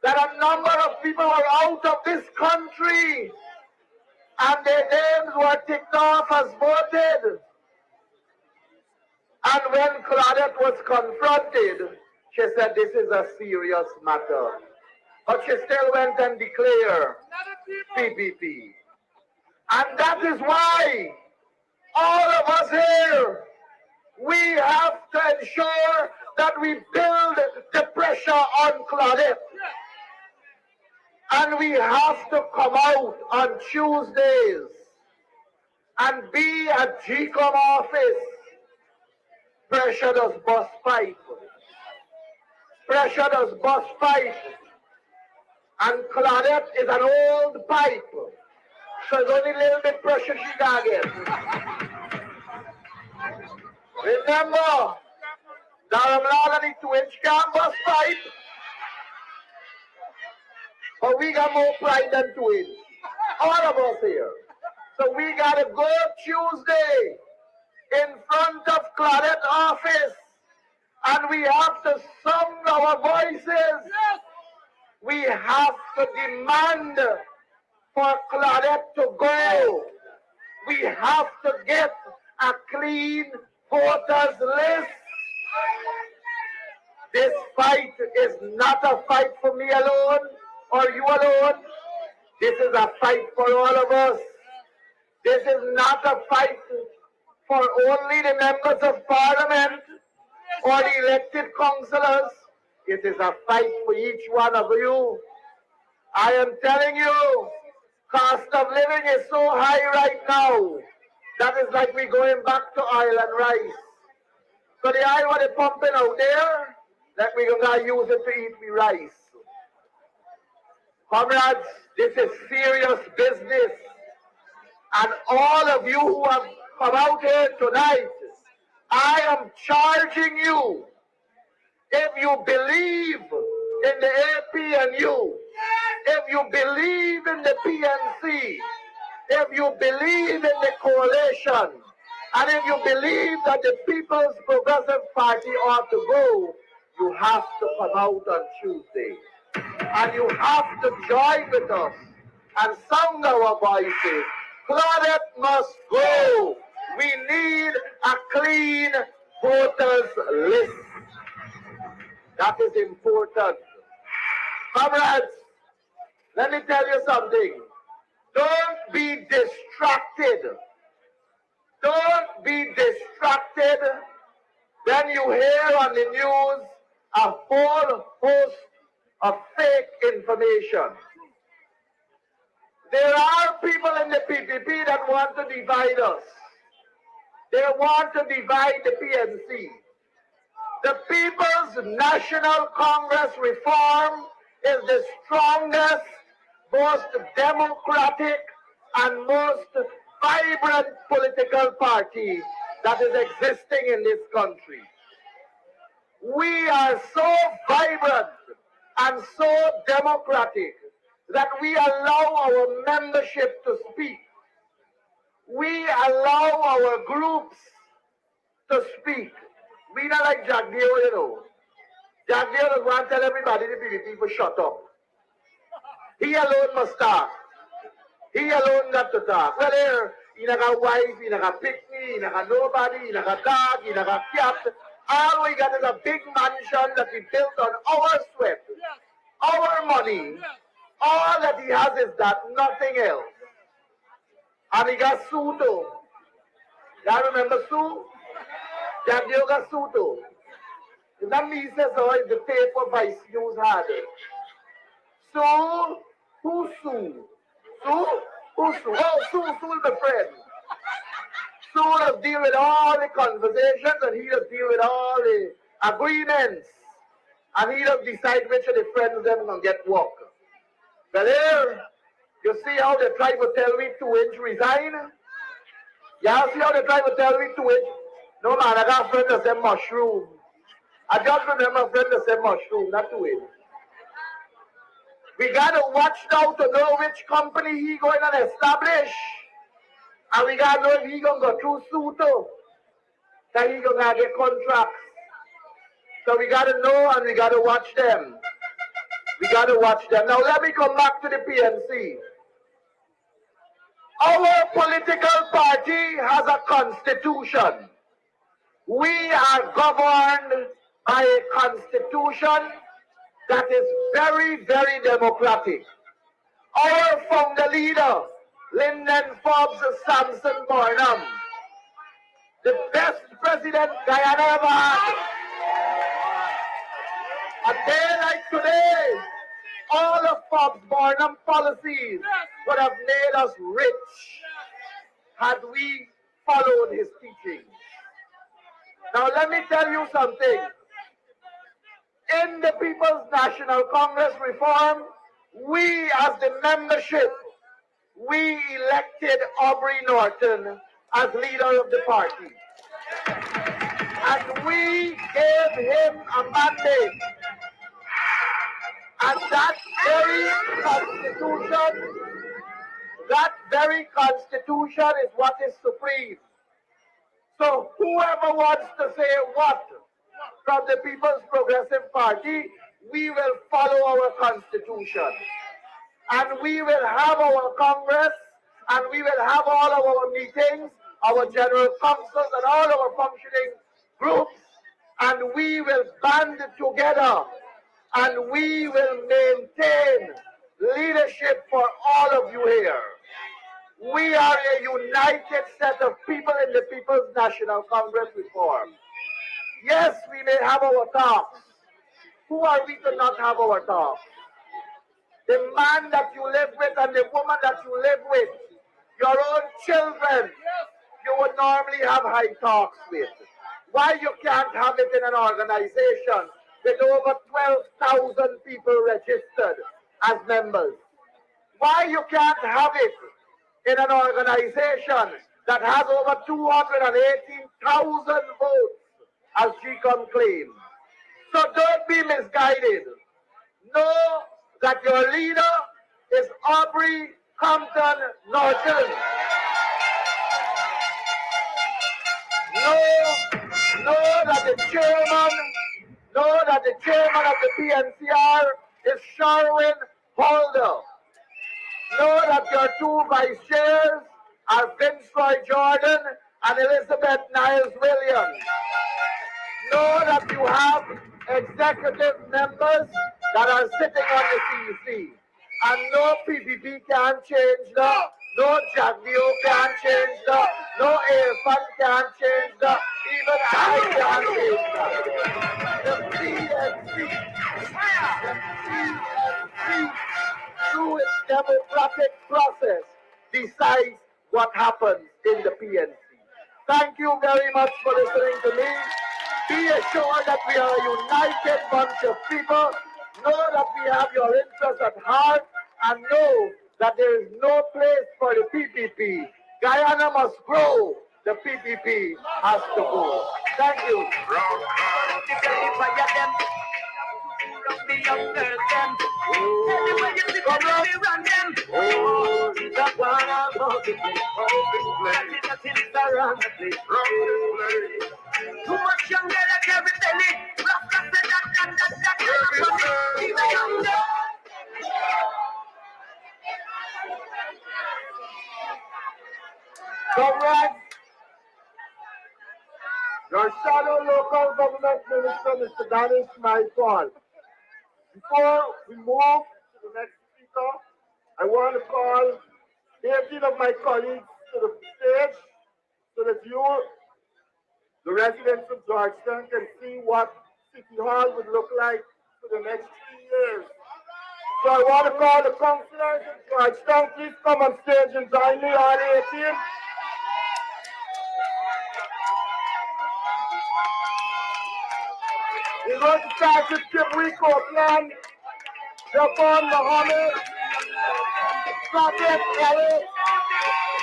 that a number of people were out of this country, and their names were ticked off as voted. And when Claudette was confronted, she said, this is a serious matter. But she still went and declared PPP. And that is why all of us here, we have to ensure that we build the pressure on Claudette. And we have to come out on Tuesdays and be at GCOM office. Pressure does bust pipe. Pressure does bust pipe. And Claudette is an old pipe. So it's only a little bit pressure she got get. Remember Daramlaga ni Twitch campus fight. But we got more pride than Twitch. All of us here. So we gotta go Tuesday in front of Claudette's office. And we have to sound our voices. We have to demand for Claudette to go. We have to get a clean voters list. This fight is not a fight for me alone or you alone. This is a fight for all of us. This is not a fight for only the members of parliament or the elected councillors. It is a fight for each one of you. I am telling you, cost of living is so high right now. That is like we going back to oil and rice. So the oil what they pumping out there, that we gonna use it to eat the rice. Comrades, this is serious business. And all of you who have come out here tonight, I am charging you. If you believe in the APNU, if you believe in the PNC, if you believe in the coalition, and if you believe that the People's Progressive Party ought to go, you have to come out on Tuesday. And you have to join with us and sound our voices. Claudette must go. We need a clean voters list. That is important. Comrades, let me tell you something. Don't be distracted. Don't be distracted when you hear on the news a whole host of fake information. There are people in the PPP that want to divide us. They want to divide the PNC. The People's National Congress reform is the strongest, most democratic, and most vibrant political party that is existing in this country. We are so vibrant and so democratic that we allow our membership to speak. We allow our groups to speak. We not like Jack Deere, you know. Jack Deere does want to tell everybody the people shut up. He alone must talk. He alone got to talk. Well, here, he not got wife, he not got picnic, he not got nobody, he not got dog, he not got cat. All we got is a big mansion that we built on our sweat, our money. All that he has is that, nothing else. And he got Sue too. Y'all remember Sue? Jack Deere got Sue too. Is that me says so is the paper Vice News had? Sue? Who's Sue? Sue? Who's Sue? Oh, Sue is the friend. Sue does deal with all the conversations and he does deal with all the agreements. And he does decide which of the friends them gonna get work. But here, you see how they try to tell me 2-inch resign? Y'all see how they try to tell me 2-inch? No man, I got a friend that said mushroom. I just remember a friend that said mushroom, not 2-inch. We gotta watch now to know which company he going to establish. And we gotta know if he gonna go through Suto. That he gonna get contracts. So we gotta know and we gotta watch them. We gotta watch them. Now let me come back to the PNC. Our political party has a constitution. We are governed by a constitution that is very, very democratic. Our founder leader, Lyndon Forbes Sampson Barnum, the best president Guyana ever had. A day like today, all of Forbes Barnum policies would have made us rich had we followed his teachings. Now let me tell you something. In the People's National Congress reform, we as the membership, we elected Aubrey Norton as leader of the party. And And we gave him a mandate. And that very constitution is what is supreme. So whoever wants to say what from the People's Progressive Party, we will follow our constitution. And we will have our Congress, and we will have all of our meetings, our general councils, and all our functioning groups, and we will band together, and we will maintain leadership for all of you here. We are a united set of people in the People's National Congress we form. Yes, we may have our talks. Who are we to not have our talks? The man that you live with and the woman that you live with, your own children, you would normally have high talks with. Why you can't have it in an organization with over 12,000 people registered as members? Why you can't have it in an organization that has over 218,000 votes, as GCOM claims? So don't be misguided. Know that your leader is Aubrey Norton. Know that the chairman of the PNCR is Sherwin Holder. Know that your two vice chairs are Vince Roy Jordan and Elizabeth Niles Williams. Know that you have executive members that are sitting on the CEC. And no PPP can change that. No Jagbio can change that. No Airfund can change that. Even I can change that. The PNC, through its democratic process, decides what happens in the PNC. Thank you very much for listening to me. Be assured that we are a united bunch of people. Know that we have your interests at heart, and know that there is no place for the PPP. Guyana must grow. The PPP has to go. Thank you. Too much younger like every belly. Comrades, your shadow local government minister, Mr. Ganesh Mahipaul. Before we move to the next speaker, I want to call 18 of my colleagues to the stage so that you, the residents of Georgetown, can see what City Hall would look like for the next 3 years. So I want to call the councillors of Georgetown. Please come on stage and join me, all 18. We're going to start with Stabroek, Copeland, Japon, Mohammed, Stabroek, Ellis,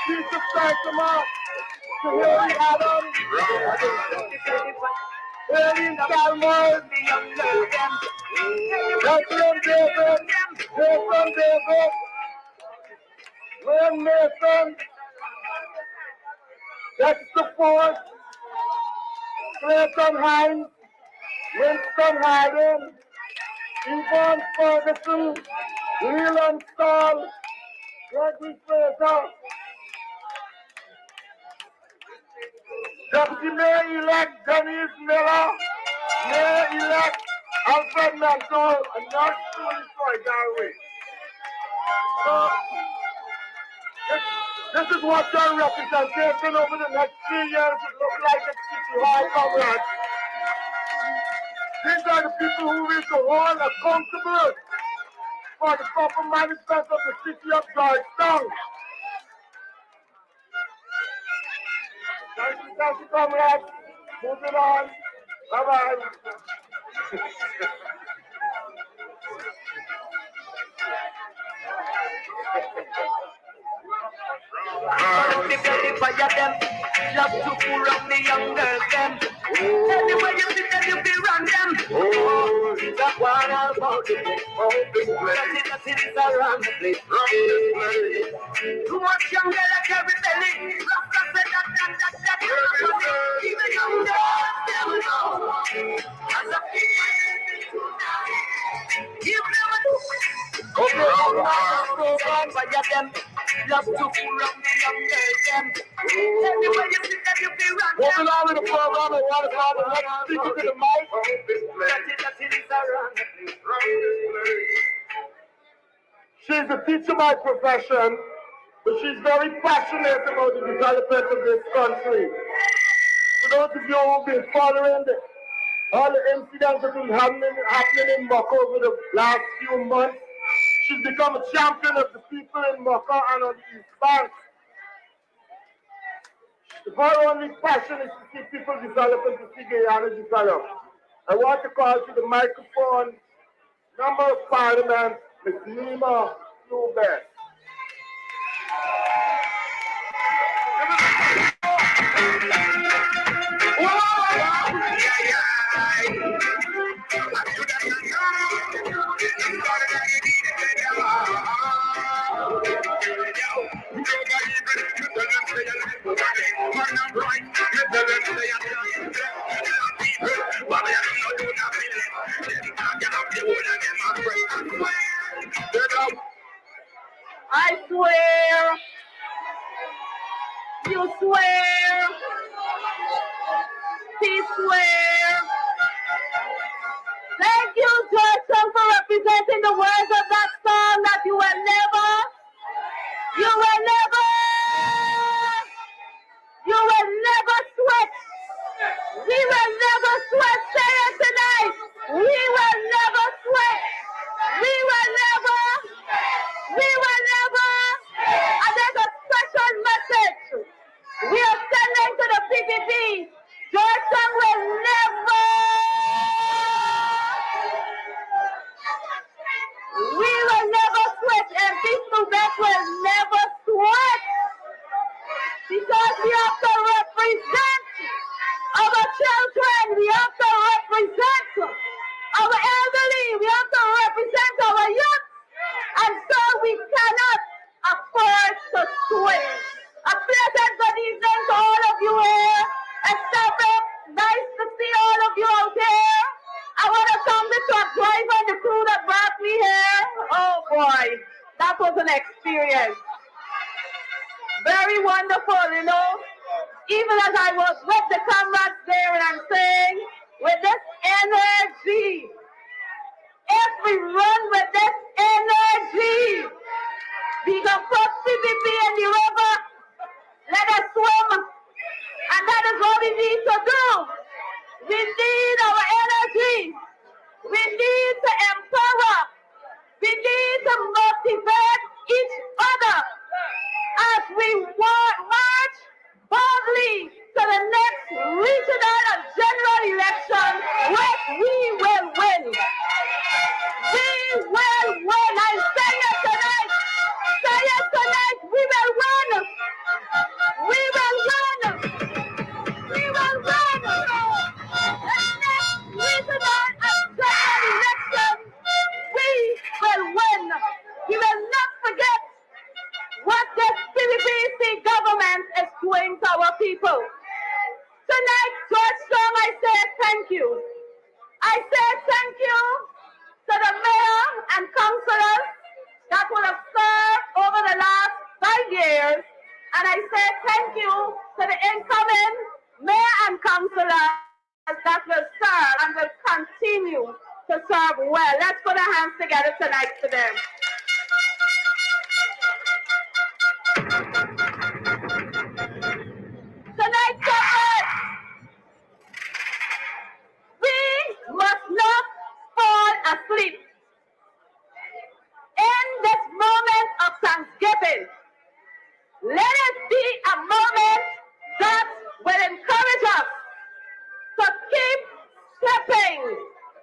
Jesus Sankama, Tahiri Adams, Alien Salmon, Declan David, Jason David, Lynn Mason, Dexter Ford, Clayton Hines, Winston Harden, Yvonne Ferguson, Leland Stahl, Gregory Fraser, Deputy Mayor-elect Denise Miller, Mayor-elect Alfred Mentore, and Nurse Troy Darwin. So, this is what your representation over the next 3 years will look like at City Hall, comrades. These are the people who will go on accountable for the proper management of the city of Georgetown. Thank you, comrades. Moving on. Bye-bye. The belly fire them, love to pull up the young girls them. about the place, that it is around the place. Too much young girl like every belly. Rasta said that. Even young girls, them know. As a people, give them a look. Okay, but yeah, them love to fool up the young girls, them. Anyway, you see that you feel right. Moving on with the program, and what is on the next speaker to the mic? That it is around the place. She's a teacher by profession, but she's very passionate about the development of this country. For those of you who've been following all the incidents that have been happening in Maka over the last few months, she's become a champion of the people in Maka and on the East Bank. Her only passion is to see people develop and to see Guyana develop. I want to call to the microphone Member of Parliament, Ms. Nima Lge. I swear, you swear, he swear. Thank you, Jason, for representing the words of that song that you will never sweat. We will never sweat. Say it tonight. We will never sweat. We will never. And there's a special message we are sending to the PPP. Georgetown will never. We will never sweat, and this movement will never sweat. Because we have to represent our children, we have to represent our elderly, we have to represent our youth, and so we cannot afford to sweat. A pleasant good evening to all of you here at Stabroek. Nice to see all of you out here. I want to thank the truck driver and the crew that brought me here. Oh boy, that was an experience. Very wonderful, you know. Even as I was with the comrades there and I'm saying, with this energy, if we run with this energy, we can put PPP in the river, let us swim, and that is what we need to do. We need our energy. We need to empower. We need to motivate each other as we march boldly to the next regional and general election, which we will win. We will win. I say it tonight. Say it tonight. We will win. We will win. We will win. The next regional and general election, we will win. We will not forget what this PPC government is doing to our people. Tonight, Georgetown, I say thank you. I say thank you to the mayor and councillors that would have served over the last 5 years. And I say thank you to the incoming mayor and councillors that will serve and will continue to serve well. Let's put our hands together tonight to them. Tonight, comrades, we must not fall asleep. In this moment of Thanksgiving, let it be a moment that will encourage us to keep stepping,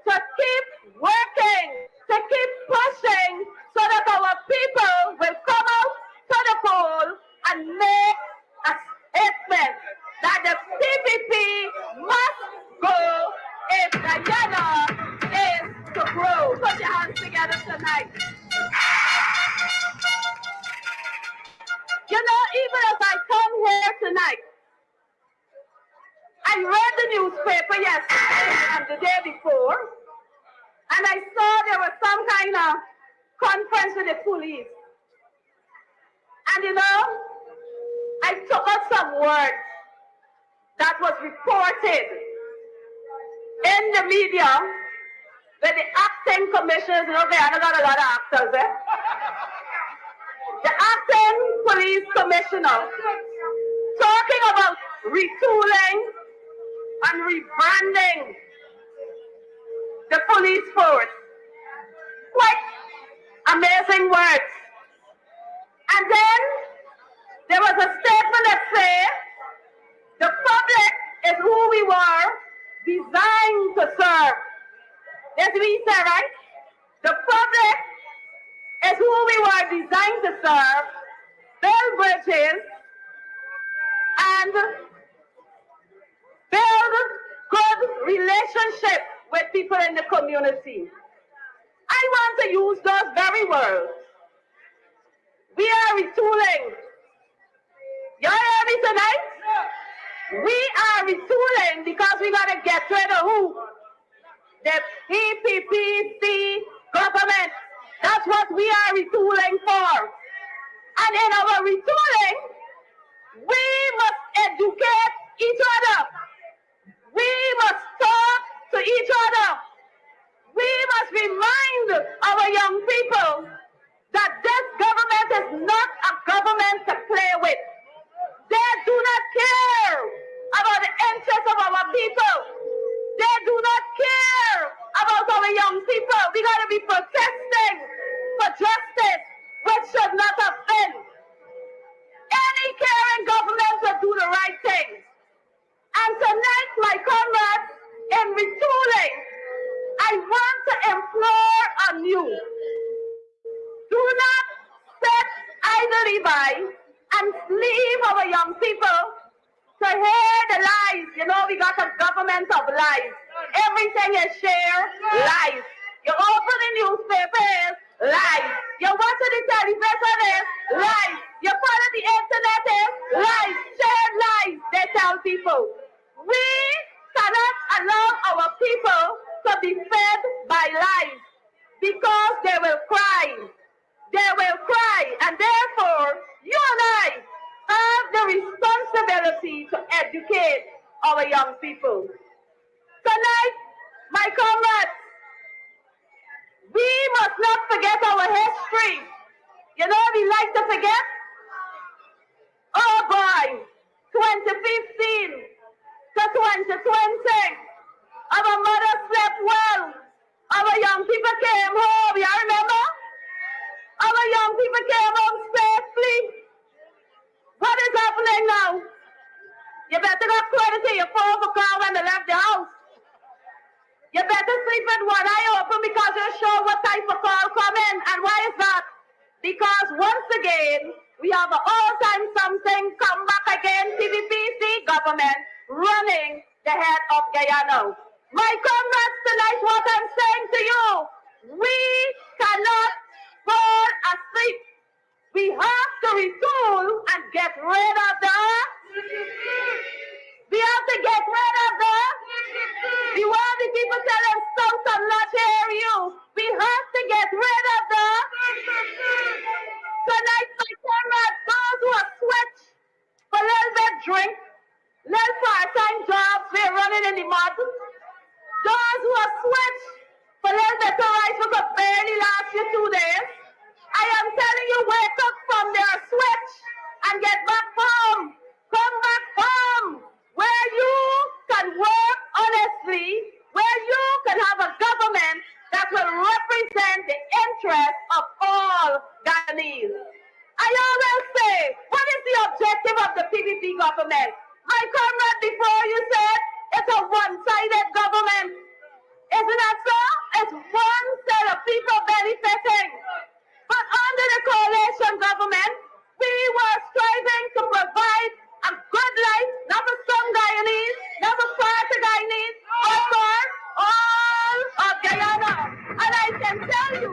to keep working, to keep pushing, so that our people will come out to the poll and make a statement that the PPP must go if Guyana is to grow. Put your hands together tonight. You know, even as I come here tonight, I read the newspaper yesterday and the day before, and I saw there was some kind of conference with the police. And you know, I took out some words that was reported in the media with the acting commissioners. You know, they haven't got a lot of actors, eh? The acting police commissioner talking about retooling and rebranding the police force. Quite amazing words. And then there was a statement that said, the public is who we were designed to serve. That's what he said, right? The public is who we were designed to serve, build bridges, and build good relationship with people in the community. I want to use those very words. We are retooling. Y'all hear me tonight? We are retooling because we got to get rid of who? The PPPC government. That's what we are retooling for. And in our retooling, we must educate each other. We must talk to each other. We must remind our young people that this government is not a government to play with. They do not care about the interests of our people. They do not care about our young people. We got to be protesting for justice, which should not have been. Any caring government will do the right thing. And tonight, my comrades, in retooling, I want to implore on you. Do not sit idly by and leave our young people to hear the lies. You know, we got a government of lies. Everything is shared lies. You open the newspaper is lies. You watch the television is lies. You follow the internet is lies. Shared lies, they tell people. We cannot allow our people to be fed by lies because they will cry. They will cry, and therefore, you and I have the responsibility to educate our young people. Tonight, my comrades, we must not forget our history. You know, we like to forget. Oh boy, 2015 to 2020, our mother slept well. Our young people came home, you remember? Our young people came home safely. What is happening now? You better not credit to your phone for call when they left the house. You better sleep with one eye open because you're sure what type of call come in. And why is that? Because once again, we have an all-time something come back again, PPPC government running the head of Guyana. My comrades, tonight what I'm saying to you, we cannot fall asleep. We have to retool and get rid of the. We have to get rid of the. We want the people telling South and not hear you. We have to get rid of the. Tonight, my comrades, those who have switched for a little bit drink, little part-time jobs, we're running in the mud. Those who have switched for a little bit of rice, we could barely last you 2 days. I am telling you, wake up from their switch and get back home. Come back home where you can work honestly, where you can have a government that will represent the interests of all Ghanaians. I always say, what is the objective of the PPP government? My comrade before you said it's a one-sided government. Isn't that so? It's one set of people benefiting. But under the coalition government, we were striving to provide a good life, not for some Guyanese, not for part of Guyanese, but for all of Guyana. And I can tell you,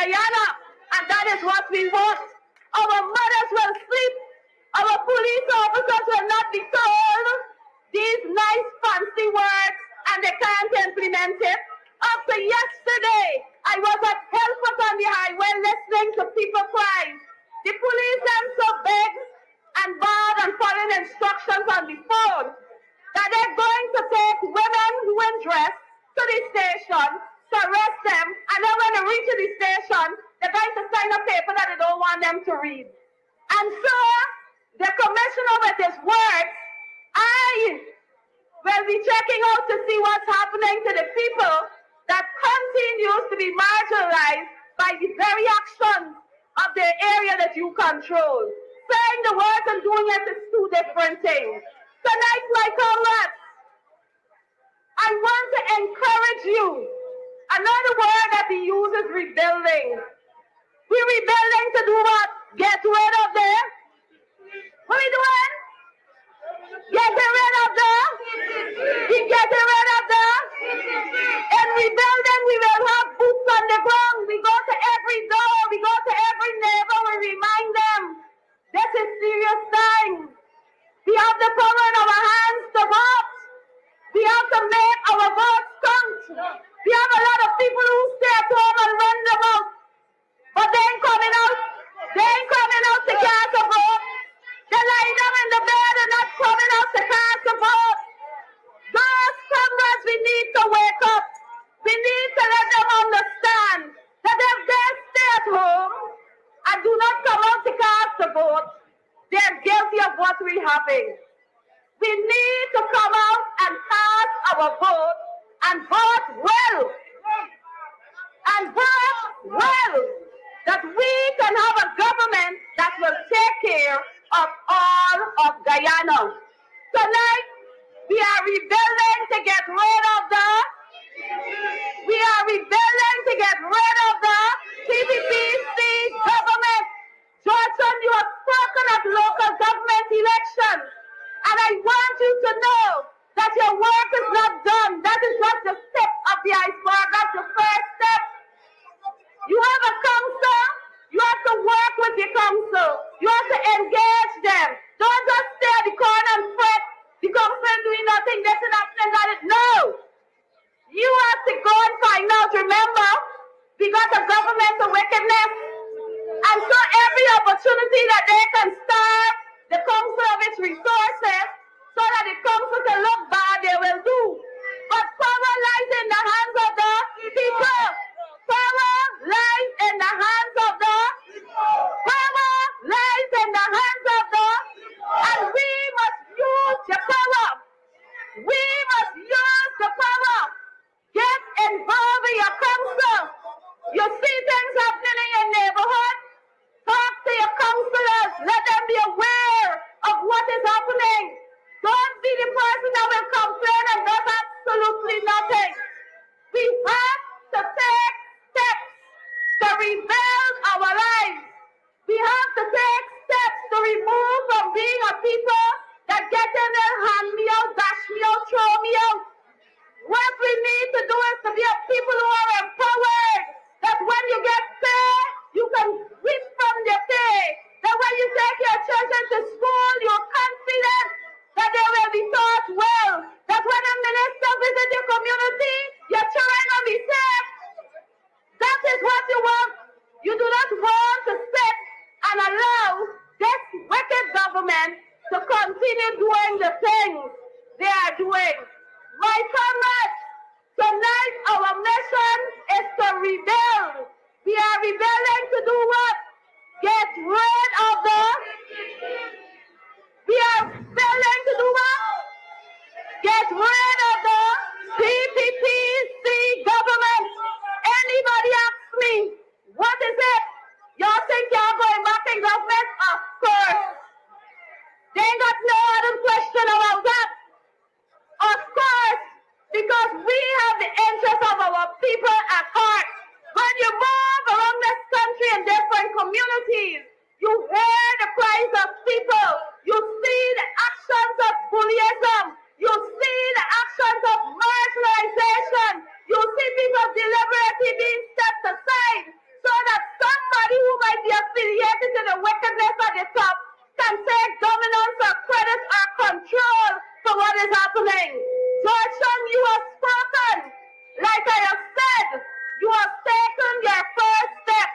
Guyana, and that is what we want. Our mothers will sleep. Our police officers will not be told these nice fancy words and they can't implement it. After yesterday, I was at Helford on the highway listening to people cry. The police them so big and bad and following instructions on the phone that they're going to take women who in dress to the station to arrest them, and then when they reach the station, they're going to sign a paper that they don't want them to read. And so, the commissioner with his words, I will be checking out to see what's happening to the people that continues to be marginalized by the very actions of the area that you control. Saying the words and doing it is two different things. Tonight, my comrades, I want to encourage you. Another word that he uses is rebuilding. We're rebuilding to do what? Get rid of them. What are we doing? Getting rid of them. We getting rid of them. In rebuilding, we will have boots on the ground. We go to every door. We go to every neighbor. We remind them. This is serious time. We have the power in our hands to vote. We have to make our votes count. We have a lot of people who stay at home and run them out. But they ain't coming out. They ain't coming out to cast a vote. They lie down in the bed and not coming out to cast a vote. Those comrades, we need to wake up. We need to let them understand that if they stay at home and do not come out to cast a vote, they're guilty of what we're having. We need to come out and cast our vote and vote well. And vote well. That we can have a government that will take care of all of Guyana. Tonight, we are rebuilding to get rid of the PPPC government. Johnson, you have spoken at local government elections. And I want you to know that your work is not done. That is just the tip of the iceberg. That's the first step. You have a council. You have to work with your council. You have to engage them. Don't just stay at the corner and fret. The council doing nothing, this and that and that. No. You have to go and find out. Remember, we got a government of wickedness. And so every opportunity that they can starve the council of its resources so that the council can look bad, they will do. But power lies in the hands of the people. Power lies in the hands of the power lies in the hands of the and we must use the power. We must use the power. Get involved in your council. You see things happening in your neighborhood. Talk to your councillors. Let them be aware of what is happening. Don't be the person that will complain and does absolutely nothing. We have to take steps to rebuild our lives. We have to take steps to remove from being a people that get in there, hand me out, dash me out, throw me out. What we need to do is to be a people who are empowered. That when you get pay, you can reap from the pay. That when you take your children to school, you're confident that they will be taught well. That when a minister visits your community, your children will be safe. That is what you want. You do not want to sit and allow this wicked government to continue doing the things they are doing. My comrades, tonight our mission is to rebuild. We are rebelling to do what? Get rid of the... We are rebelling to do what? Get rid of the PPPC government. Anybody ask me, what is it? Y'all think y'all going back in government? Of course. They ain't got no other question about that. Of course, because we have the interest of our people at heart. When you move around this country in different communities, you hear the cries of people. You see the actions of bullyism. You see the the top can take dominance or credit or control for what is happening. Georgetown, you have spoken. Like I have said, you have taken your first step.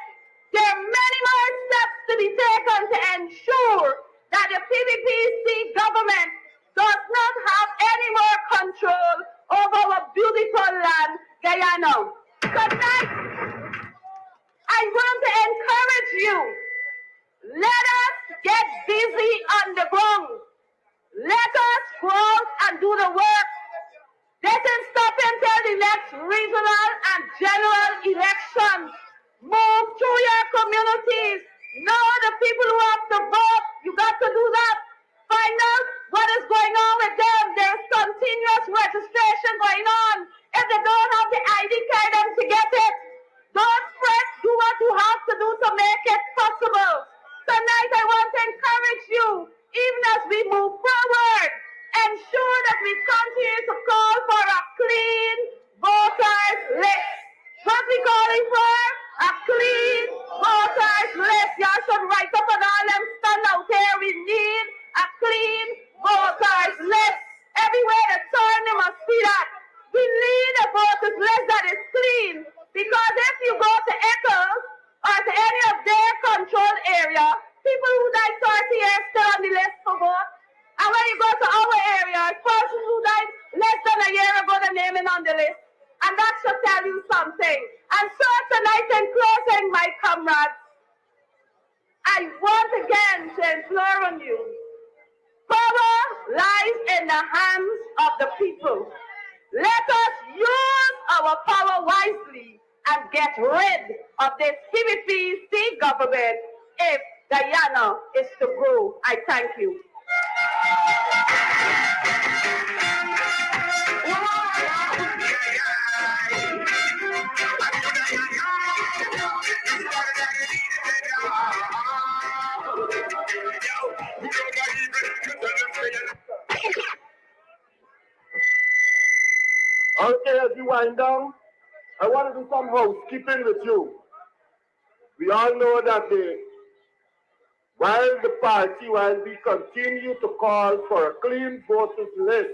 There are many more steps to be taken to ensure that the PVPC government does not have any more control over our beautiful land, Guyana. Tonight, I want to encourage you. Let us get busy on the ground. Let us go out and do the work. Doesn't stop until the next regional and general elections. Move through your communities. Know the people who have to vote. You got to do that. Find out what is going on with them. There's continuous registration going on. If they don't have the ID card, them to get it. Don't fret. Do what you have to do to make it possible. Tonight, I want to encourage you, even as we move forward, ensure that we continue to call for a clean voters list. What we calling for? A clean voters list. Y'all should write up on all them stand out here. We need a clean voters list. Everywhere that turn, you must see that. We need a voters list that is clean. Because if you go to Eccles or to any of their controlled area, people who died 30 years still on the list for vote. And when you go to our area, persons who died less than a year ago, the naming on the list. And that should tell you something. And so tonight, in closing, my comrades, I want again to implore on you. Power lies in the hands of the people. Let us use our power wisely and get rid of this PVPC government if Guyana is to grow. I thank you. Okay, as you wind down, I want to do some housekeeping with you. We all know that while we continue to call for a clean voters list,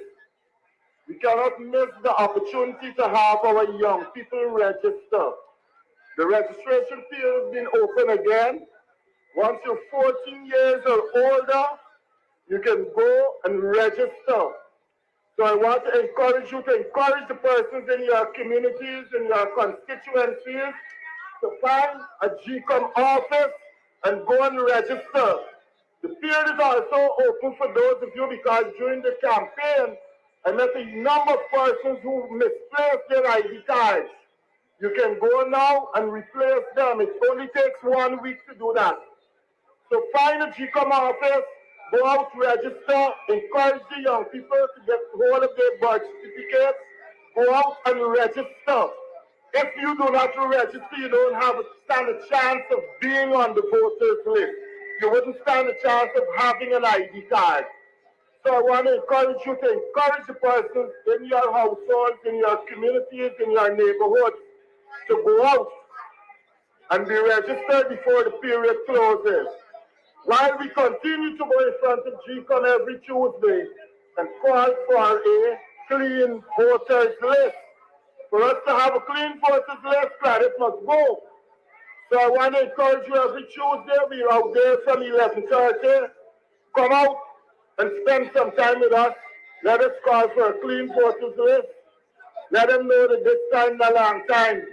we cannot miss the opportunity to have our young people register. The registration period has been open again. Once you're 14 years or older, you can go and register. So I want to encourage you to encourage the persons in your communities, in your constituencies, to find a GCOM office and go and register. The period is also open for those of you because during the campaign, I met a number of persons who misplaced their ID cards. You can go now and replace them. It only takes 1 week to do that. So find a GCOM office, go out, register, encourage the young people to get hold of their birth certificates, go out and register. If you do not register, you don't stand a chance of being on the voters list. You wouldn't stand a chance of having an ID card. So I want to encourage you to encourage the persons in your households, in your communities, in your neighborhoods to go out and be registered before the period closes. While we continue to go in front of GCOM every Tuesday and call for a clean voters list. For us to have a clean voters list, credit must go. So I want to encourage you every Tuesday, we're out there from 11:30. Come out and spend some time with us. Let us call for a clean voters list. Let them know that this time is a long time.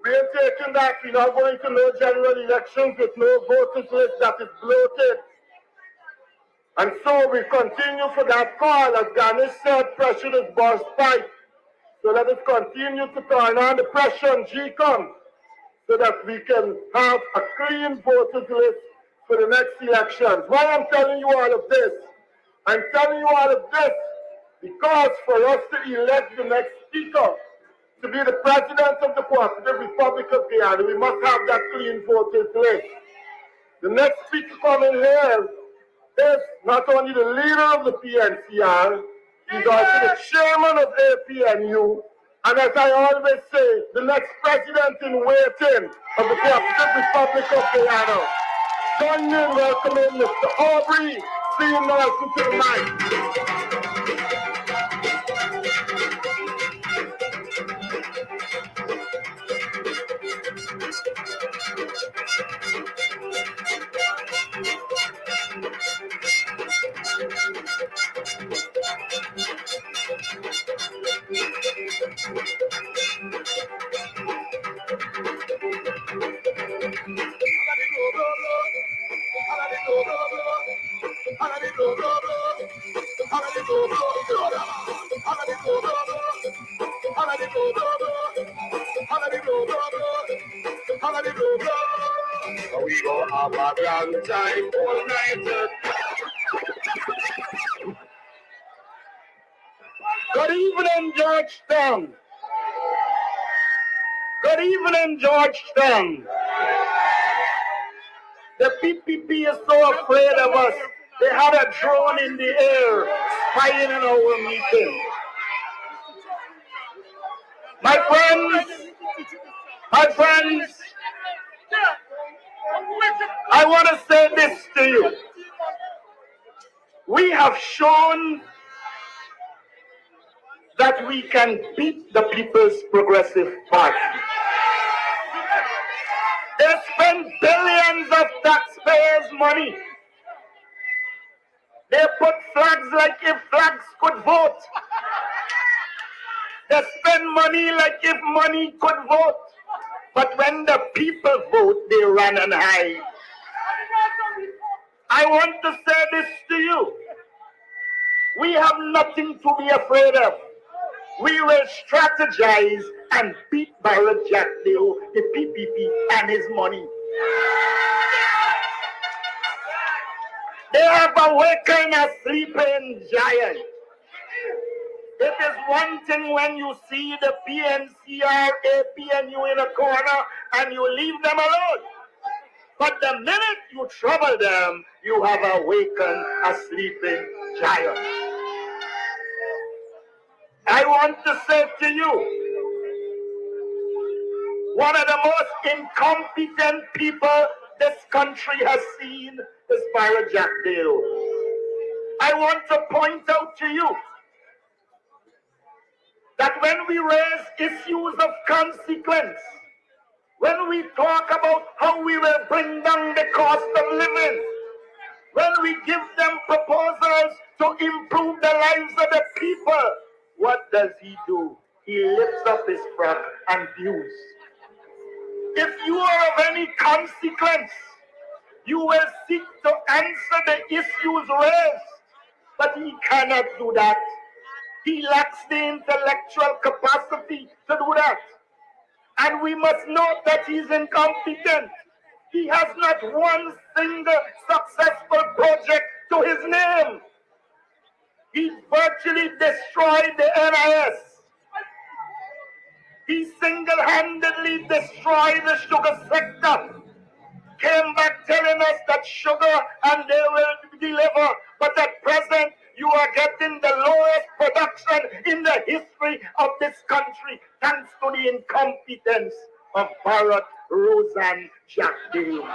We are taking that. We're not going to no general elections with no voters list that is bloated. And so we continue for that call. As Ganesh said, pressure is burst pipe. So let us continue to turn on the pressure on GCOM so that we can have a clean voters list for the next elections. Why I'm telling you all of this? I'm telling you all of this because for us to elect the next speaker to be the president of the Cooperative Republic of Guyana, we must have that clean voters list. The next speaker coming here is not only the leader of the PNCR, he's also the chairman of APNU, and as I always say, the next president in waiting of the Cooperative Republic of Guyana. Join me in welcoming Mr. Aubrey Norton to the mic. We go have a grand time all night. Good evening, Georgetown. Good evening, Georgetown. The PPP is so afraid of us. They had a drone in the air spying on our meeting. My friends, I want to say this to you. We have shown that we can beat the People's Progressive Party. They spend billions of taxpayers' money. They put flags like if flags could vote. They spend money like if money could vote. But when the people vote, they run and hide. I want to say this to you. We have nothing to be afraid of. We will strategize and beat Barrett Jackdale, the PPP, and his money. They have awakened a sleeping giant. It is one thing when you see the PNCR, APNU in a corner and you leave them alone. But the minute you trouble them, you have awakened a sleeping giant. I want to say to you, one of the most incompetent people this country has seen is Barrett Jackdale. I want to point out to you that when we raise issues of consequence, when we talk about how we will bring down the cost of living, when we give them proposals to improve the lives of the people, what does he do? He lifts up his frock and views. If you are of any consequence, you will seek to answer the issues raised, but he cannot do that. He lacks the intellectual capacity to do that. And we must note that he's incompetent. He has not one single successful project to his name. He virtually destroyed the NIS. He single-handedly destroyed the sugar sector. Came back telling us that sugar and they will deliver, but at present you are getting the lowest production in the history of this country thanks to the incompetence of Barrett Roseanne Jackdale.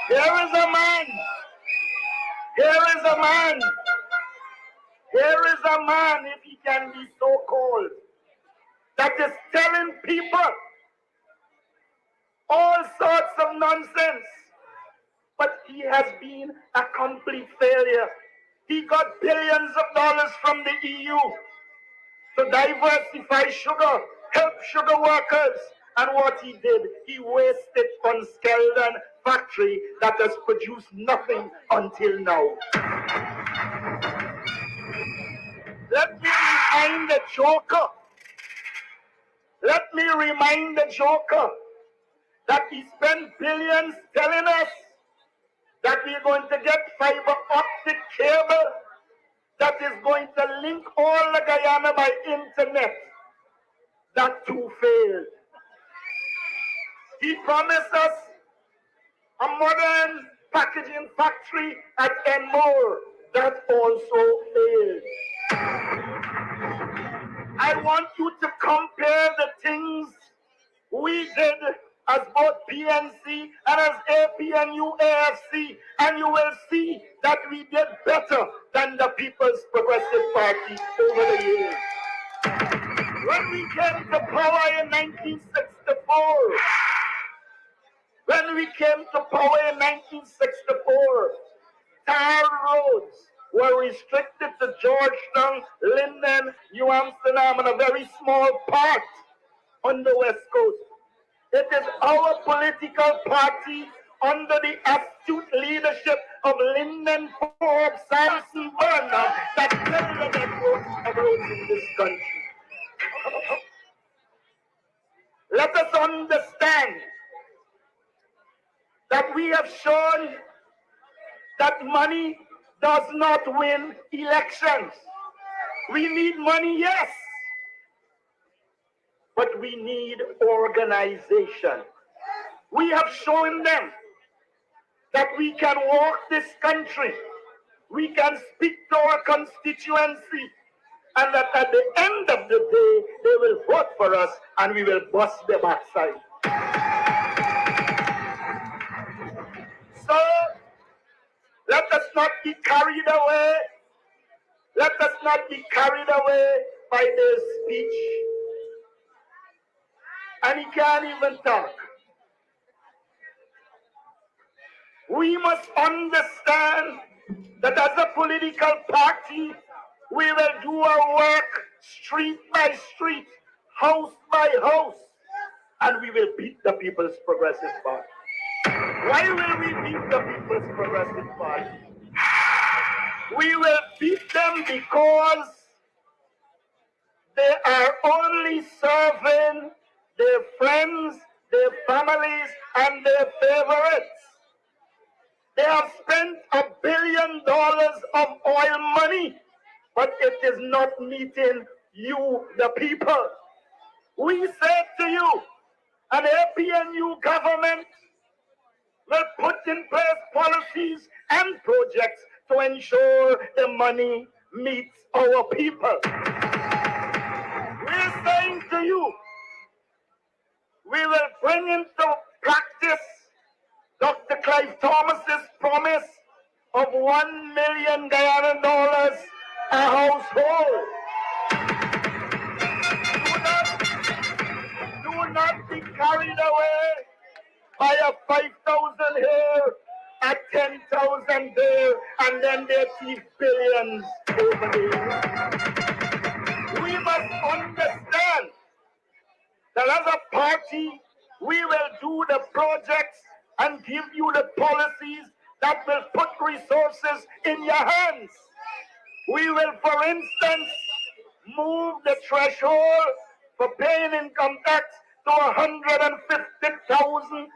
Here is a man. Here is a man. Here is a man, if he can be so called, that is telling people all sorts of nonsense. But he has been a complete failure. He got billions of dollars from the EU to diversify sugar, help sugar workers. And what he did, he wasted on Skeldon factory that has produced nothing until now. Let me remind the joker. Let me remind the joker that he spent billions telling us that we're going to get fiber optic cable that is going to link all the Guyana by internet. That too failed. He promised us a modern packaging factory at Enmore. That also failed. I want you to compare the things we the new AFC, and you will see that we did better than the People's Progressive Party over the years. When we came to power in 1964, tar roads were restricted to Georgetown, Linden, New Amsterdam, and a very small part on the West Coast. It is our political party under the astute leadership of Lyndon Forbes, Samson Burnham, that built the network of roads in this country. Let us understand that we have shown that money does not win elections. We need money, yes, but we need organization. We have shown them that we can walk this country, we can speak to our constituency, and that at the end of the day, they will vote for us and we will bust their backside. So, let us not be carried away. Let us not be carried away by their speech. And he can't even talk. We must understand that as a political party, we will do our work street by street, house by house, and we will beat the People's Progressive Party. Why will we beat the People's Progressive Party? We will beat them because they are only serving their friends, their families, and their favorites. They have spent $1 billion of oil money, but it is not meeting you, the people. We say to you, an APNU government will put in place policies and projects to ensure the money meets our people. We're saying to you, we will bring into practice Dr. Clive Thomas's promise of $1 million Guyana a household. Do not be carried away by a 5,000 here, a 10,000 there, and then they see billions over there. We must understand that as a party, we will do the projects and give you the policies that will put resources in your hands. We will, for instance, move the threshold for paying income tax to $150,000.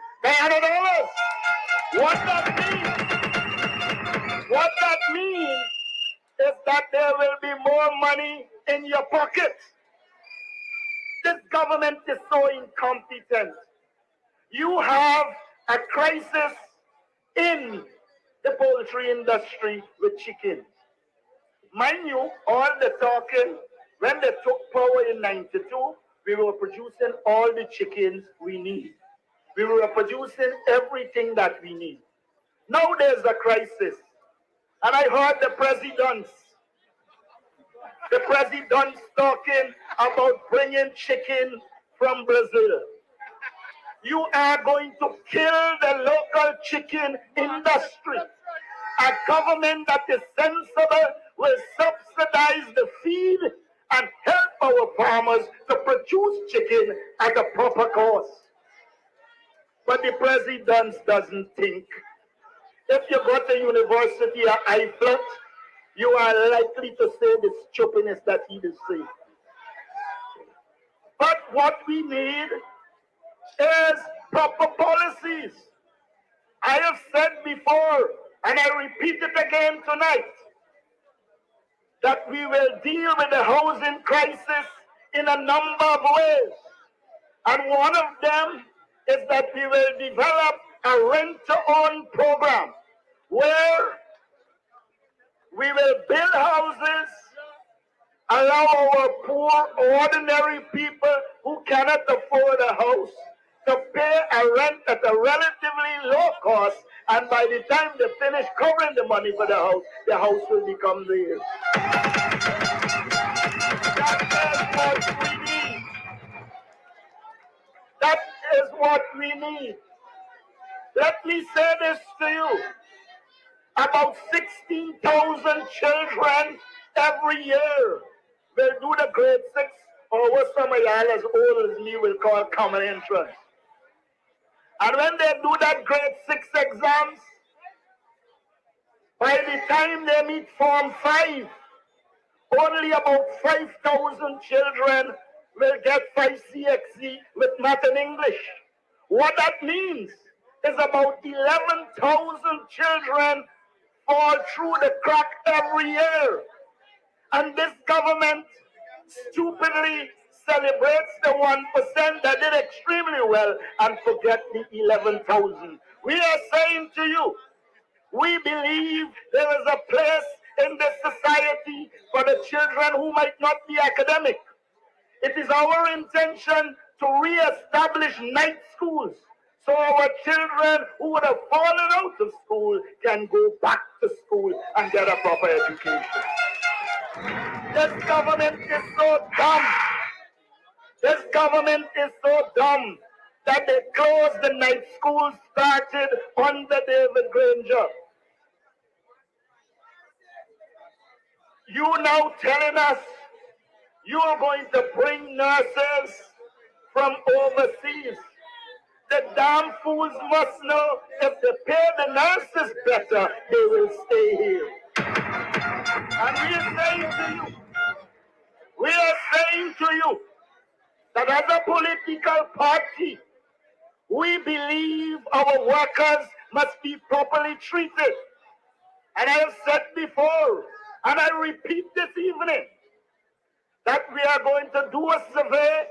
What that means is that there will be more money in your pocket. This government is so incompetent. You have a crisis in the poultry industry with chickens. Mind you, all the talking, when they took power in 92, we were producing all the chickens we need. We were producing everything that we need. Now there's a crisis. And I heard the presidents talking about bringing chicken from Brazil. You are going to kill the local chicken industry. A government that is sensible will subsidize the feed and help our farmers to produce chicken at a proper cost. But the president doesn't think. If you go to university at IFLET, you are likely to say the stupidness that he is saying. But what we need is proper policies. I have said before, and I repeat it again tonight, that we will deal with the housing crisis in a number of ways. And one of them is that we will develop a rent-to-own program where we will build houses, allow our poor, ordinary people who cannot afford a house to pay a rent at a relatively low cost And by the time they finish covering the money for the house will become theirs. That is what we need. That is what we need. Let me say this to you. About 16,000 children every year will do the grade 6, or what some of y'all as old as me will call common entrance. And when they do that grade 6 exams, by the time they meet Form 5, only about 5,000 children will get 5 CXC with math and English. What that means is about 11,000 children fall through the crack every year. And this government stupidly celebrates the 1% that did extremely well and forget the 11,000. We are saying to you, we believe there is a place in this society for the children who might not be academic. It is our intention to re-establish night schools so our children who would have fallen out of school can go back to school and get a proper education. This government is so dumb. This government is so dumb that they closed the night schools started under David Granger. You now telling us you are going to bring nurses from overseas. The damn fools must know if they pay the nurses better, they will stay here. And we are saying to you that as a political party, we believe our workers must be properly treated. And I have said before, and I repeat this evening, that we are going to do a survey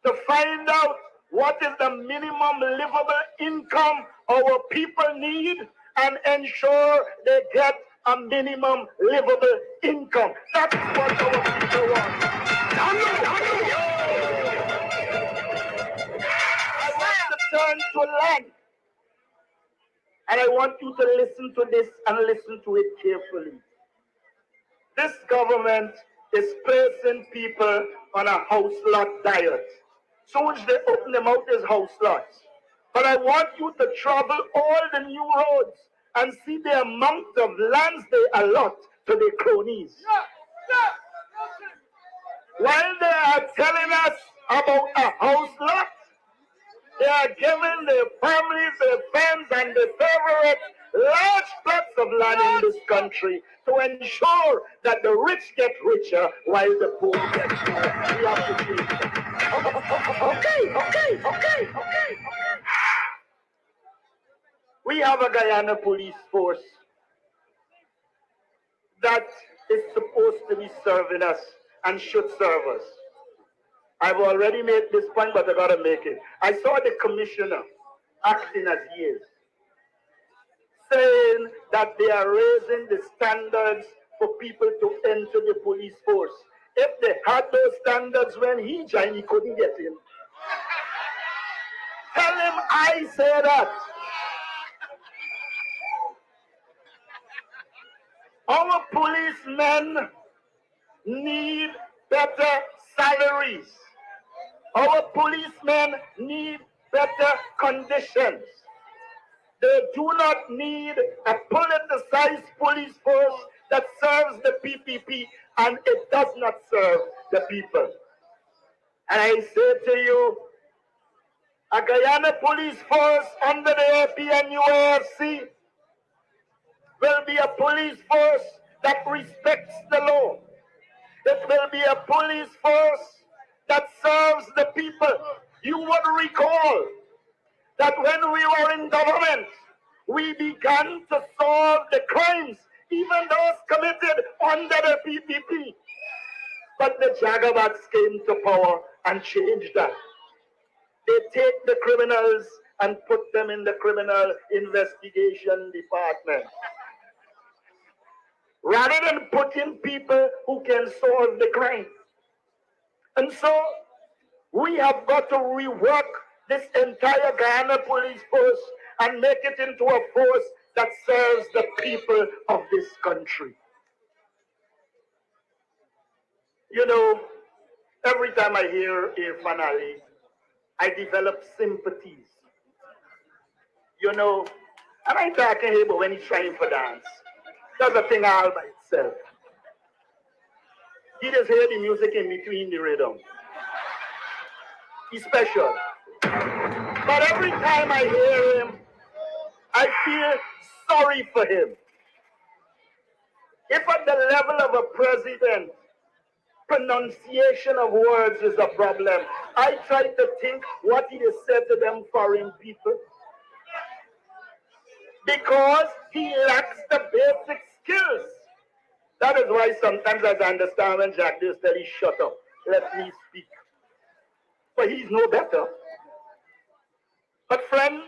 to find out what is the minimum livable income our people need and ensure they get a minimum livable income. That's what our people want. I want to turn to land. And I want you to listen to this and listen to it carefully. This government is placing people on a house lot diet. Soon as they open them out as house lots. But I want you to travel all the new roads and see the amount of lands they allot to their cronies. While they are telling us about a house lot, they are giving their families, their friends, and their favorites large plots of land in this country to ensure that the rich get richer while the poor get poor. We have to change that. Okay. We have a Guyana police force that is supposed to be serving us and should serve us. I've already made this point, but I gotta make it. I saw the commissioner acting as he is, saying that they are raising the standards for people to enter the police force. If they had those standards when he joined, he couldn't get in. Tell him I say that. Our policemen need better salaries. Our policemen need better conditions. They do not need a politicized police force that serves the PPP, and it does not serve the people. And I say to you, a Guyana police force under the AP and UAFC will be a police force that respects the law. It will be a police force that serves the people. You would recall that when we were in government, we began to solve the crimes, even those committed under the PPP. But the Jagabats came to power and changed that. They take the criminals and put them in the criminal investigation department, rather than putting people who can solve the crime. And so we have got to rework this entire Guyana police force and make it into a force that serves the people of this country. You know, every time I hear Irfan Ali, I develop sympathies. You know, and I'm talking here, but when he's trying for dance, that's a thing all by itself. He just hear the music in between the rhythm. He's special. But every time I hear him, I feel sorry for him. If at the level of a president, pronunciation of words is a problem, I try to think what he has said to them foreign people. Because he lacks the basic skills. That is why sometimes I understand when Jack just tell you, shut up, let me speak. But he's no better. But friends,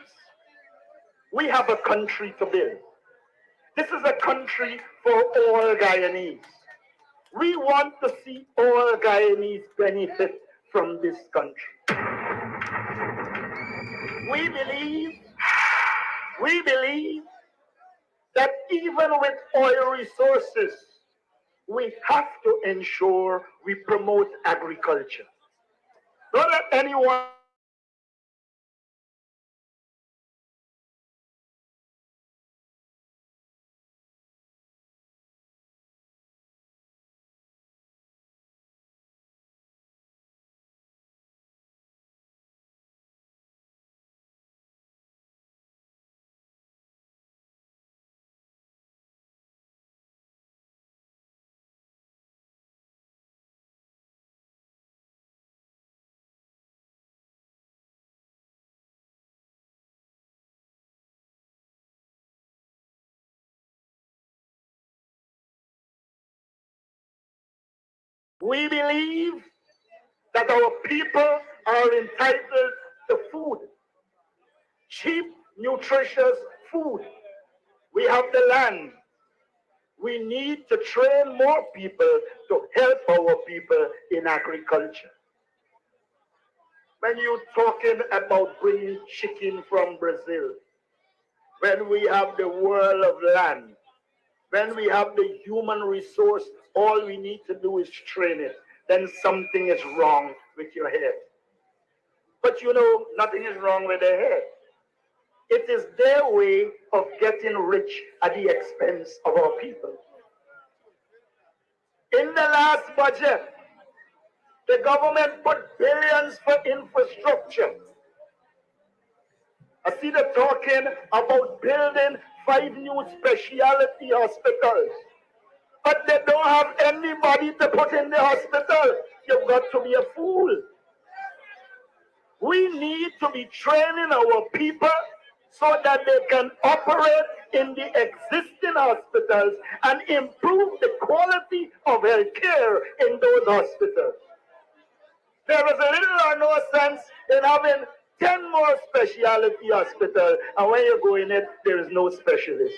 we have a country to build. This is a country for all Guyanese. We want to see all Guyanese benefit from this country. We believe that even with oil resources, we have to ensure we promote agriculture. Don't let anyone We believe that our people are entitled to food, cheap, nutritious food. We have the land. We need to train more people to help our people in agriculture. When you're talking about bringing chicken from Brazil, when we have the world of land, when we have the human resource, all we need to do is train it. Then something is wrong with your head. But you know, nothing is wrong with their head. It is their way of getting rich at the expense of our people. In the last budget, the government put billions for infrastructure. I see them talking about building 5 new specialty hospitals. But they don't have anybody to put in the hospital. You've got to be a fool. We need to be training our people so that they can operate in the existing hospitals and improve the quality of health care in those hospitals. There is a little or no sense in having 10 more specialty hospitals, and when you go in it, there is no specialist.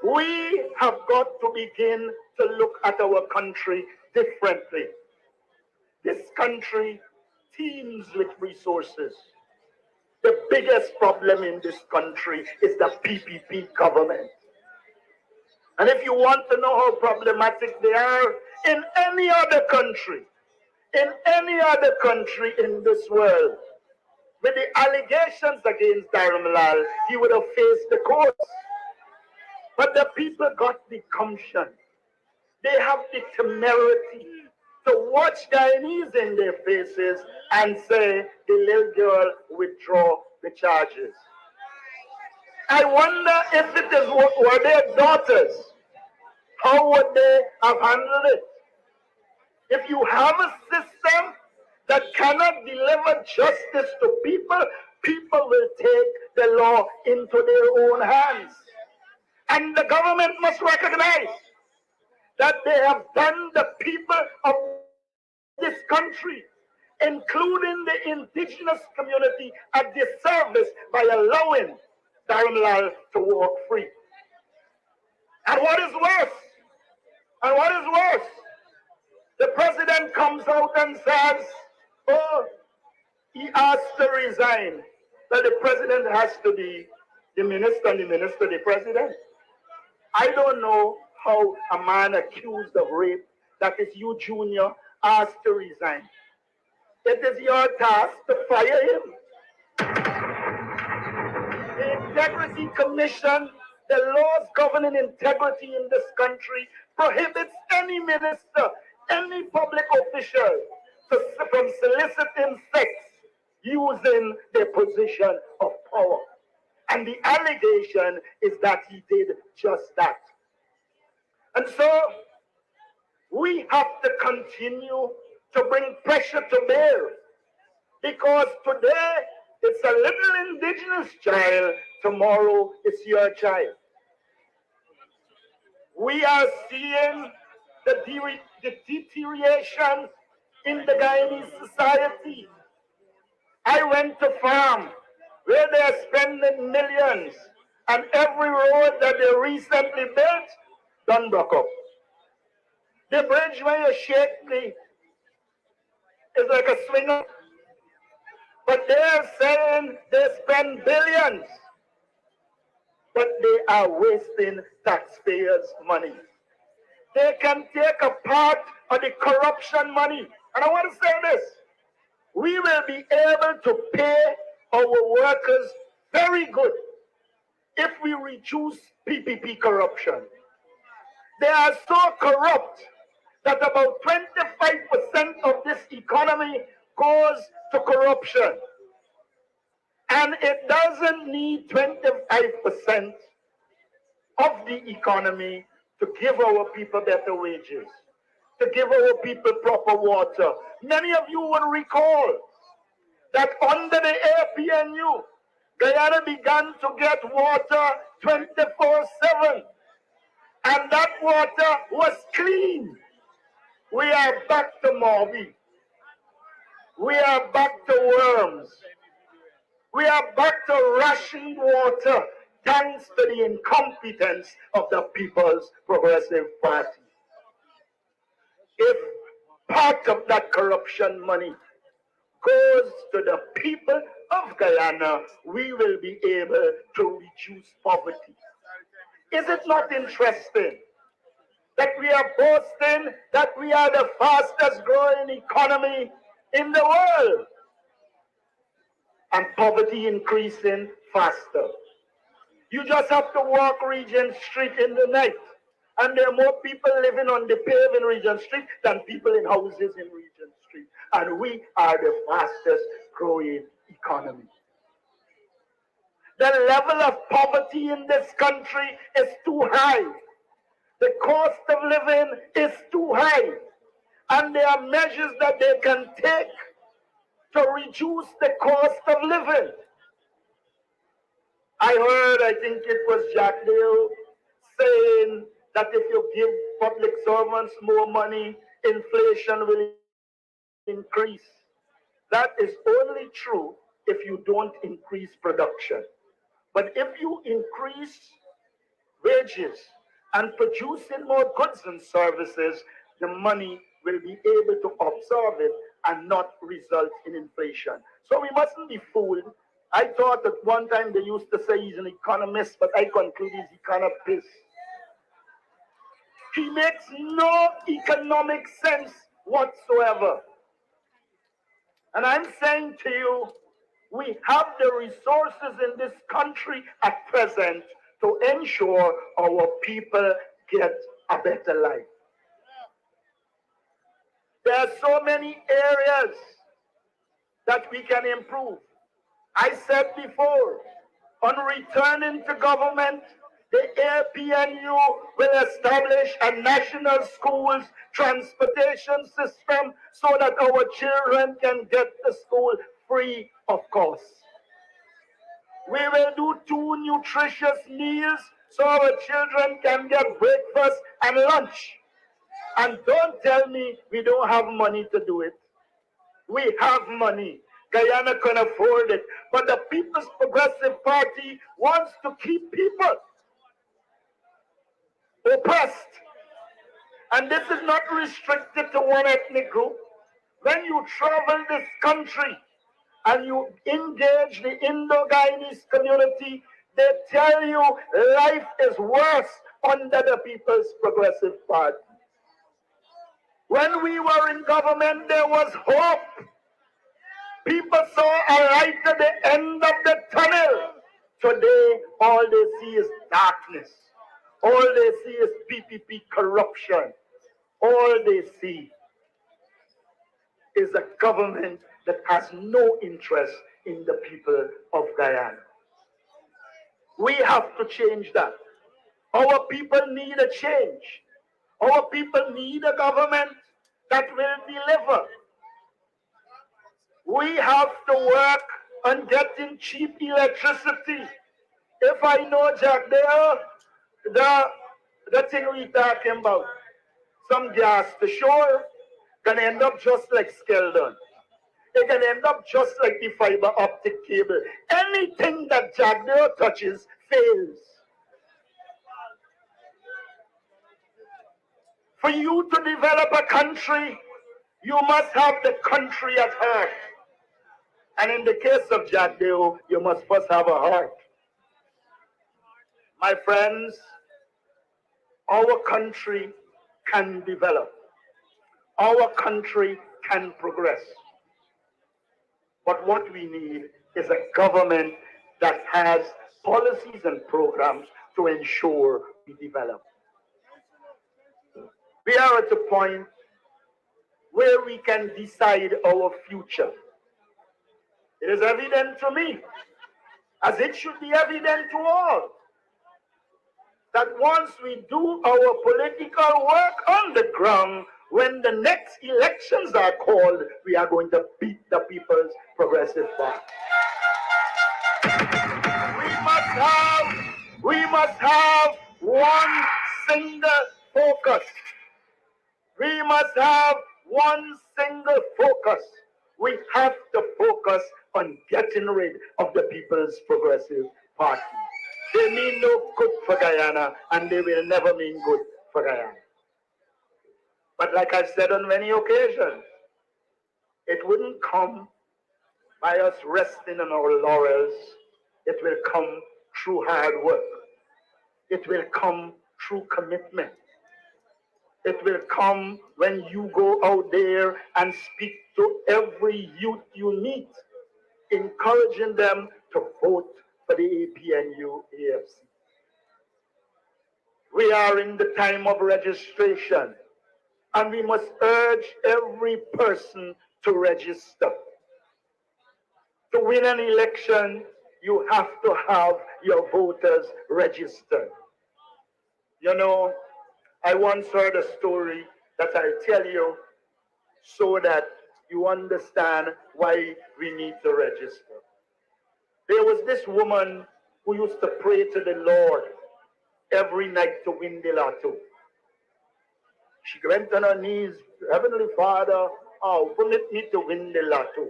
We have got to begin to look at our country differently. This country teems with resources. The biggest problem in this country is the PPP government. And if you want to know how problematic they are in any other country in this world, with the allegations against Dharamlal, he would have faced the courts. But the people got the gumption. They have the temerity to watch Guyanese in their faces and say, the little girl withdraw the charges. I wonder if it is were their daughters, how would they have handled it? If you have a system that cannot deliver justice to people, people will take the law into their own hands. And the government must recognize that they have done the people of this country, including the indigenous community, a disservice by allowing Dharamlal to walk free. And what is worse, the president comes out and says, oh, he asked to resign, that the president has to be the minister and the minister the president. I don't know how a man accused of rape, that is you, Junior, asked to resign. It is your task to fire him. The Integrity Commission, the laws governing integrity in this country, prohibits any minister, any public official from soliciting sex using their position of power. And the allegation is that he did just that. And so we have to continue to bring pressure to bear, because today it's a little indigenous child, tomorrow it's your child. We are seeing the deterioration in the Guyanese society. I went to farm where they're spending millions, and every road that they recently built done broke up. The bridge where you shake me is like a swinger. But they're saying they spend billions, but they are wasting taxpayers' money. They can take a part of the corruption money. And I want to say this, we will be able to pay our workers very good if we reduce PPP corruption. They are so corrupt that about 25% of this economy goes to corruption. And it doesn't need 25% of the economy to give our people better wages, to give our people proper water. Many of you will recall that under the APNU, Guyana began to get water 24/7. And that water was clean. We are back to Morbi. We are back to worms. We are back to rationed water, thanks to the incompetence of the People's Progressive Party. If part of that corruption money goes to the people of Guyana, we will be able to reduce poverty. Is it not interesting that we are boasting that we are the fastest growing economy in the world, and poverty increasing faster? You just have to walk Regent Street in the night, and there are more people living on the pave in Regent Street than people in houses in Regent Street. And we are the fastest growing economy. The level of poverty in this country is too high. The cost of living is too high. And there are measures that they can take to reduce the cost of living. I heard, I think it was Jack Dale, saying that if you give public servants more money, inflation will increase. That is only true if you don't increase production. But if you increase wages and producing more goods and services, the money will be able to absorb it and not result in inflation. So we mustn't be fooled. I thought at one time they used to say he's an economist, but I conclude he's economist. He makes no economic sense whatsoever. And I'm saying to you, we have the resources in this country at present to ensure our people get a better life. There are so many areas that we can improve. I said before, on returning to government, the APNU will establish a national schools transportation system so that our children can get to school free of cost. We will do 2 nutritious meals so our children can get breakfast and lunch. And don't tell me we don't have money to do it. We have money. Guyana can afford it. But the People's Progressive Party wants to keep people oppressed. And this is not restricted to one ethnic group. When you travel this country, and you engage the Indo-Guyanese community, they tell you life is worse under the People's Progressive Party. When we were in government, there was hope. People saw a light at the end of the tunnel. Today, all they see is darkness. All they see is PPP corruption. All they see is a government that has no interest in the people of Guyana. We have to change that. Our people need a change. Our people need a government that will deliver. We have to work on getting cheap electricity. If I know Jack there, the thing we talking about, some gas to shore can end up just like Skeldon. It can end up just like the fiber optic cable. Anything that Jack there touches fails. For you to develop a country, you must have the country at heart. And in the case of Jack Deo, you must first have a heart. My friends, our country can develop. Our country can progress. But what we need is a government that has policies and programs to ensure we develop. We are at a point where we can decide our future. It is evident to me, as it should be evident to all, that once we do our political work on the ground, when the next elections are called, we are going to beat the People's Progressive Party. We must have one single focus. We must have one single focus. We have to focus on getting rid of the People's Progressive Party. They mean no good for Guyana, and they will never mean good for Guyana. But like I've said on many occasions, it wouldn't come by us resting on our laurels. It will come through hard work. It will come through commitment. It will come when you go out there and speak to every youth you meet, encouraging them to vote for the APNU AFC. We are in the time of registration, and we must urge every person to register. To win an election, you have to have your voters registered. You know, I once heard a story that I'll tell you so that you understand why we need to register. There was this woman who used to pray to the Lord every night to win the lotto. She went on her knees, Heavenly Father, permit me to win the lotto.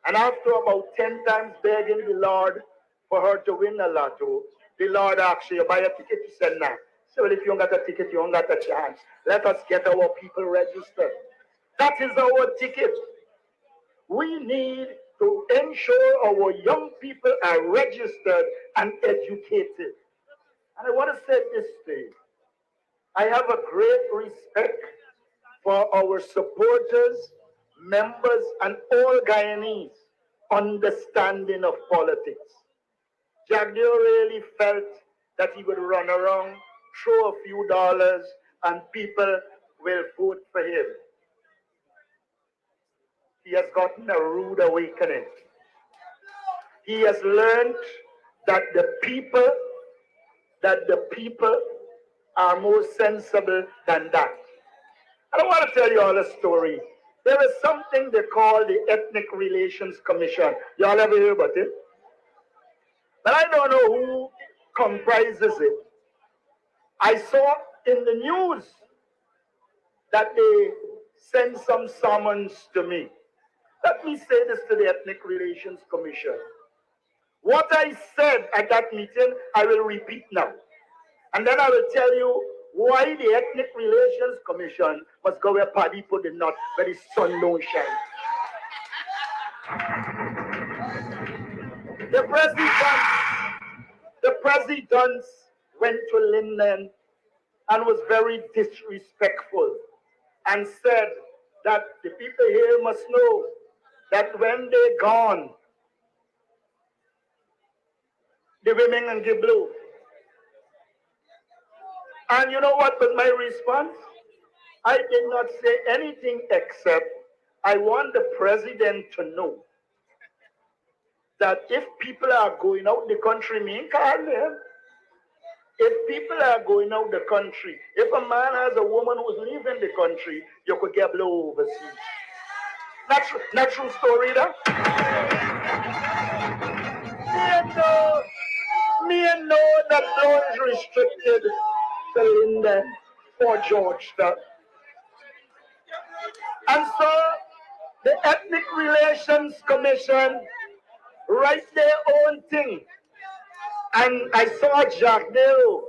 And after about 10 times begging the Lord for her to win the lotto, the Lord asked you, buy a ticket. She said, nah. So well, if you don't got a ticket, you don't got a chance. Let us get our people registered. That is our ticket. We need to ensure our young people are registered and educated. And I want to say this to you. I have a great respect for our supporters, members, and all Guyanese understanding of politics. Jack Deo really felt that he would run around, throw a few dollars, and people will vote for him. He has gotten a rude awakening. He has learned that the people are more sensible than that. I don't want to tell you all a story. There is something they call the Ethnic Relations Commission. Y'all ever hear about it? But I don't know who comprises it. I saw in the news that they sent some summons to me. Let me say this to the Ethnic Relations Commission. What I said at that meeting, I will repeat now. And then I will tell you why the Ethnic Relations Commission must go where paddy put the nut, where the sun don't shine. The president went to Linden and was very disrespectful and said that the people here must know that when they're gone, the women can give blue. And you know what was my response? I did not say anything except I want the president to know that if people are going out the country, me call them. If people are going out the country, if a man has a woman who's leaving the country, you could get blow overseas. Not true story, that. Me know that blow is restricted to Linden for Georgetown. And so the Ethnic Relations Commission write their own thing. And I saw Jack Dale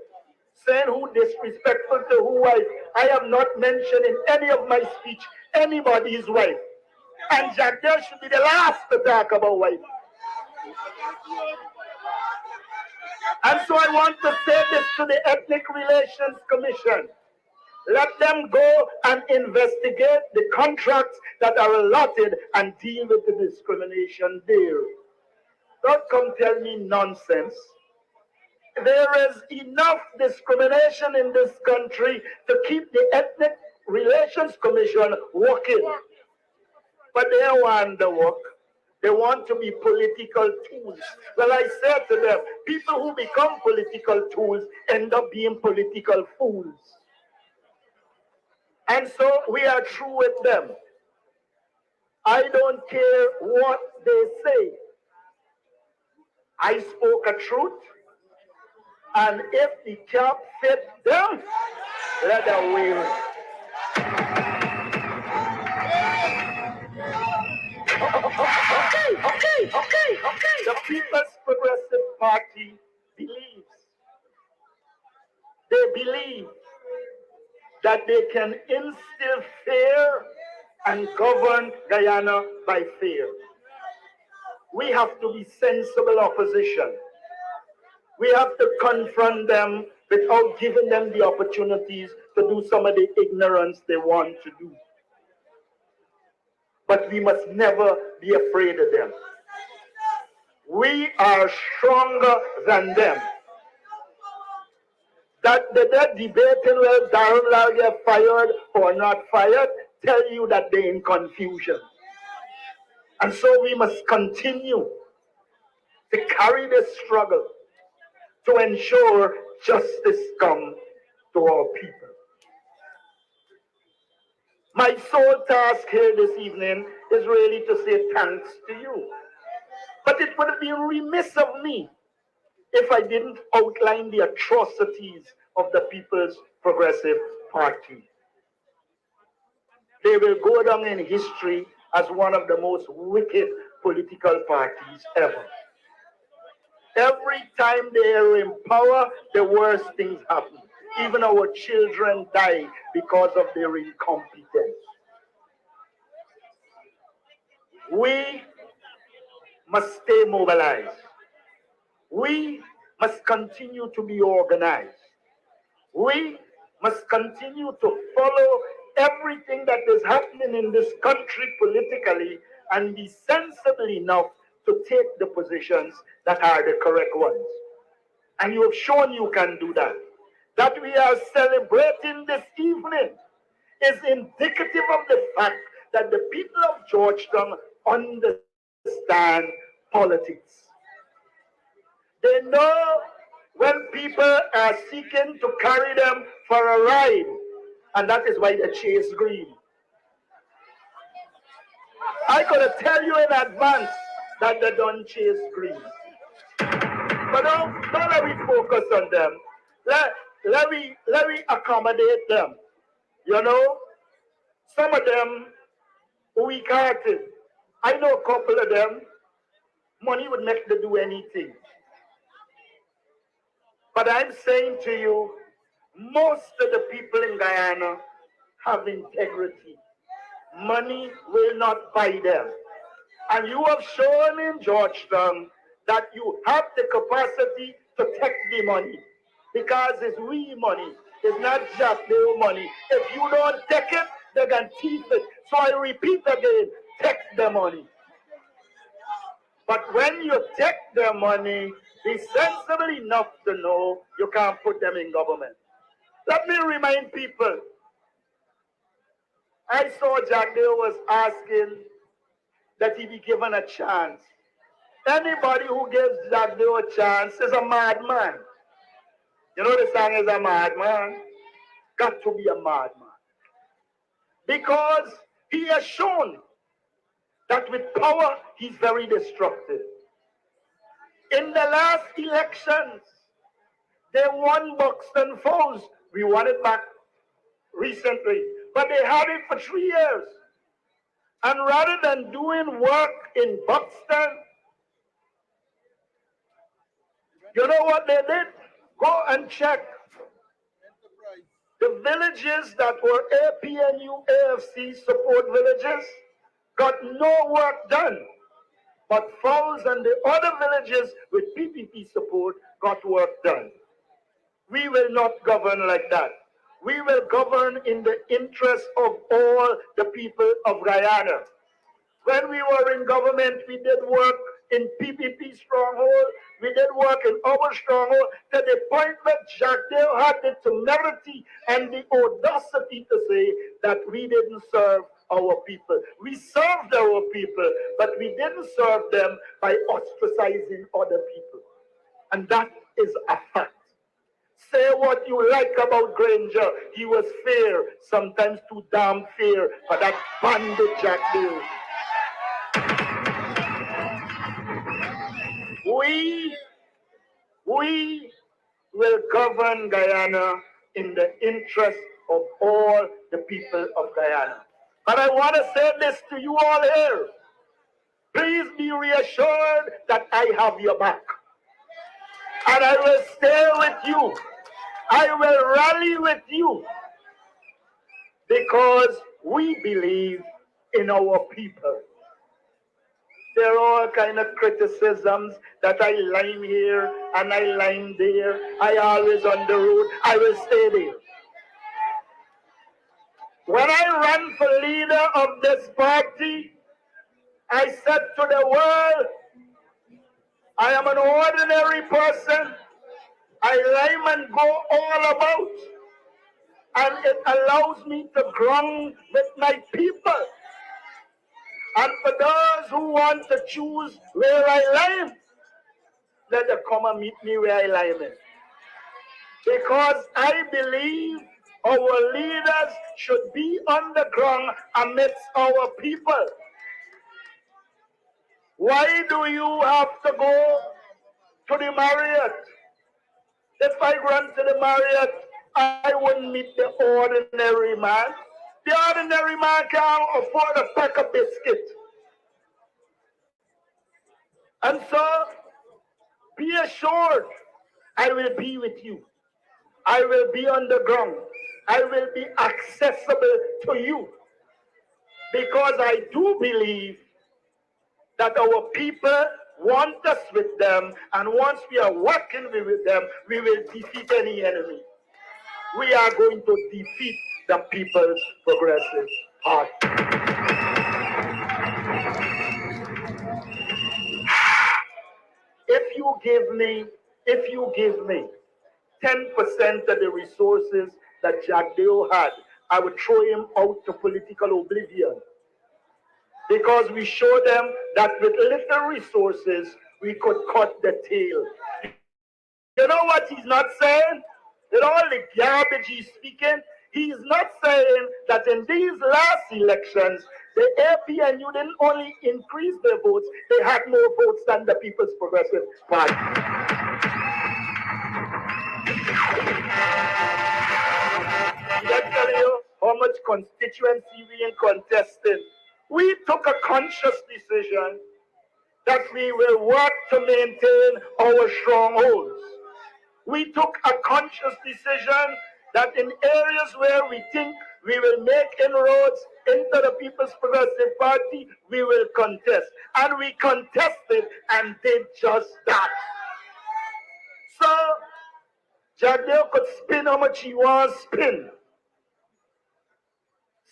saying who disrespectful to who wife. I have not mentioned in any of my speech anybody's wife. And Jack Dale should be the last to talk about wife. And so I want to say this to the Ethnic Relations Commission. Let them go and investigate the contracts that are allotted and deal with the discrimination there. Don't come tell me nonsense. There is enough discrimination in this country to keep the Ethnic Relations Commission working. But they want the work. They want to be political tools. Well, I said to them, people who become political tools end up being political fools. And so we are through with them. I don't care what they say. I spoke a truth. And if the cap fit them, let them wear it. Okay. The People's Progressive Party believes. They believe that they can instill fear and govern Guyana by fear. We have to be sensible opposition. We have to confront them without giving them the opportunities to do some of the ignorance they want to do. But we must never be afraid of them. We are stronger than them. That they're debating whether Dron will get fired or not fired, tell you that they're in confusion. And so we must continue to carry this struggle to ensure justice comes to our people. My sole task here this evening is really to say thanks to you. But it would have been remiss of me if I didn't outline the atrocities of the People's Progressive Party. They will go down in history as one of the most wicked political parties ever. Every time they are in power, the worst things happen. Even our children die because of their incompetence. We must stay mobilized. We must continue to be organized. We must continue to follow everything that is happening in this country politically and be sensible enough to take the positions that are the correct ones. And you have shown you can do that. That we are celebrating this evening is indicative of the fact that the people of Georgetown understand politics. They know when people are seeking to carry them for a ride, and that is why they chase green. I could tell you in advance that they don't chase green. But don't let me focus on them. Let me accommodate them. You know, some of them weak-hearted. I know a couple of them, money would make them do anything. But I'm saying to you, most of the people in Guyana have integrity. Money will not buy them. And you have shown in Georgetown that you have the capacity to take the money. Because it's we money. It's not just their money. If you don't take it, they can thief it. So I repeat again, take the money. But when you take their money, be sensible enough to know you can't put them in government. Let me remind people, I saw Jack Dale was asking that he be given a chance. Anybody who gives Jack Dale a chance is a madman. You know the song is a madman? Got to be a madman. Because he has shown that with power, he's very destructive. In the last elections, they won Buxton Falls. We won it back recently. But they had it for 3 years. And rather than doing work in Buxton, you know what they did? Go and check. The villages that were APNU, AFC support villages got no work done. But Falls and the other villages with PPP support got work done. We will not govern like that. We will govern in the interest of all the people of Guyana. When we were in government, we did work in PPP stronghold. We did work in our stronghold to the point that Jack Dale had the temerity and the audacity to say that we didn't serve our people. We served our people, but we didn't serve them by ostracizing other people. And that is a fact. Say what you like about Granger. He was fair, sometimes too damn fair for that bandit Jack Dale. We will govern Guyana in the interest of all the people of Guyana. But I want to say this to you all here. Please be reassured that I have your back. And I will stay with you. I will rally with you. Because we believe in our people. There are all kind of criticisms that I line here and I line there. I always on the road. I will stay there. When I ran for leader of this party, I said to the world, I am an ordinary person. I rhyme and go all about. And it allows me to ground with my people. And for those who want to choose where I live, let them come and meet me where I live. Because I believe our leaders should be on the ground amidst our people. Why do you have to go to the Marriott? If I run to the Marriott, I wouldn't meet the ordinary man. The ordinary man can't afford a pack of biscuit. And so, be assured, I will be with you. I will be on the ground. I will be accessible to you. Because I do believe that our people want us with them, and once we are working with them, we will defeat any enemy. We are going to defeat the People's Progressive Party. If you give me 10% of the resources that Jack Dale had, I would throw him out to political oblivion. Because we show them that with little resources, we could cut the tail. You know what he's not saying? With all the garbage he's speaking, he's not saying that in these last elections, the APNU didn't only increase their votes, they had more votes than the People's Progressive Party. Did I tell you how much constituency we in contesting? We took a conscious decision that we will work to maintain our strongholds. We took a conscious decision that in areas where we think we will make inroads, into the People's Progressive Party, we will contest. And we contested and did just that. So, Jagdeo could spin how much he wants spin.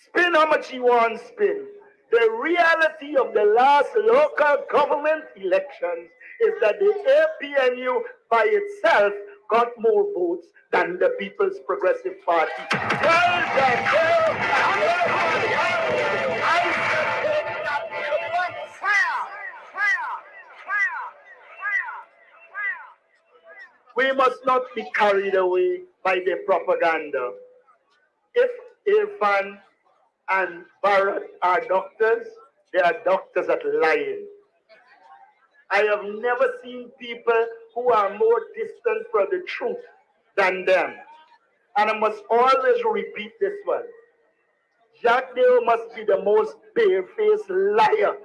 Spin how much he wants spin. The reality of the last local government elections is that the APNU by itself got more votes than the People's Progressive Party. We must not be carried away by the propaganda. If Irfan and Bharat are doctors, they are doctors at lying. I have never seen people who are more distant from the truth than them. And I must always repeat this one. Jacques Deo must be the most bare-faced liar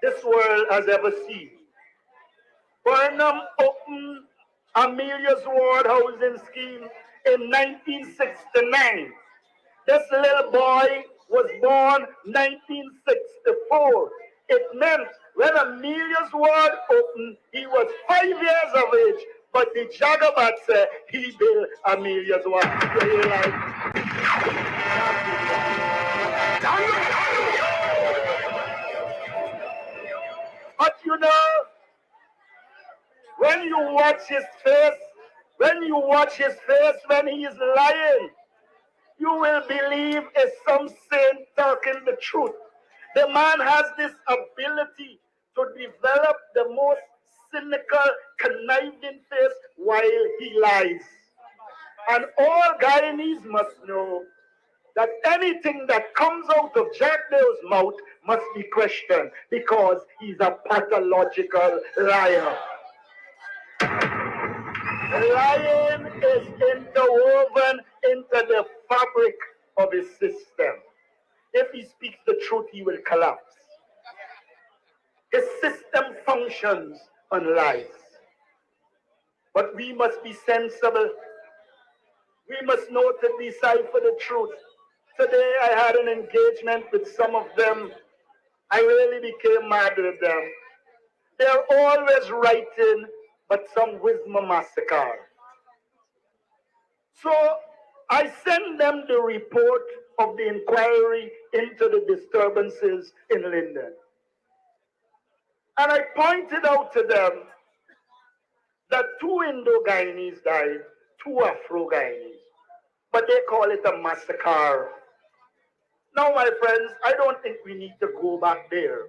this world has ever seen. Burnham opened Amelia's Ward housing scheme in 1969. This little boy was born 1964. It meant when Amelia's Ward opened, he was 5 years of age. But the Jagabat said he built Amelia's Ward. But you know, when you watch his face, when he is lying, you will believe it's some saint talking the truth. The man has this ability to develop the most cynical, conniving face while he lies. And all Guyanese must know that anything that comes out of Jack Deo's mouth must be questioned because he's a pathological liar. Lying is interwoven into the fabric of his system. If he speaks the truth, he will collapse. His system functions on lies. But we must be sensible. We must know to decipher the truth. Today I had an engagement with some of them. I really became mad with them. They're always writing, but some wisdom massacre. So I sent them the report of the inquiry into the disturbances in Linden. And I pointed out to them that 2 Indo-Guyanese died, 2 Afro-Guyanese. But they call it a massacre. Now, my friends, I don't think we need to go back there.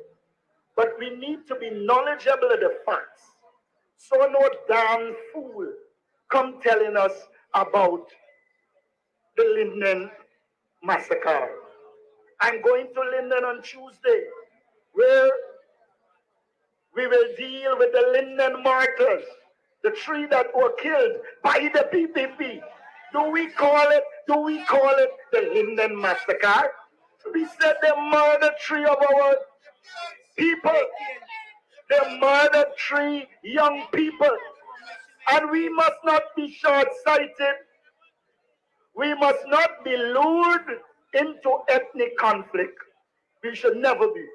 But we need to be knowledgeable of the facts. So no damn fool come telling us about the Linden massacre. I'm going to Linden on Tuesday, where we will deal with the Linden martyrs, the 3 that were killed by the PPP. Do we call it the Linden massacre? We said they murdered 3 of our people. They murdered 3 young people. And we must not be short-sighted. We must not be lured into ethnic conflict. We should never be.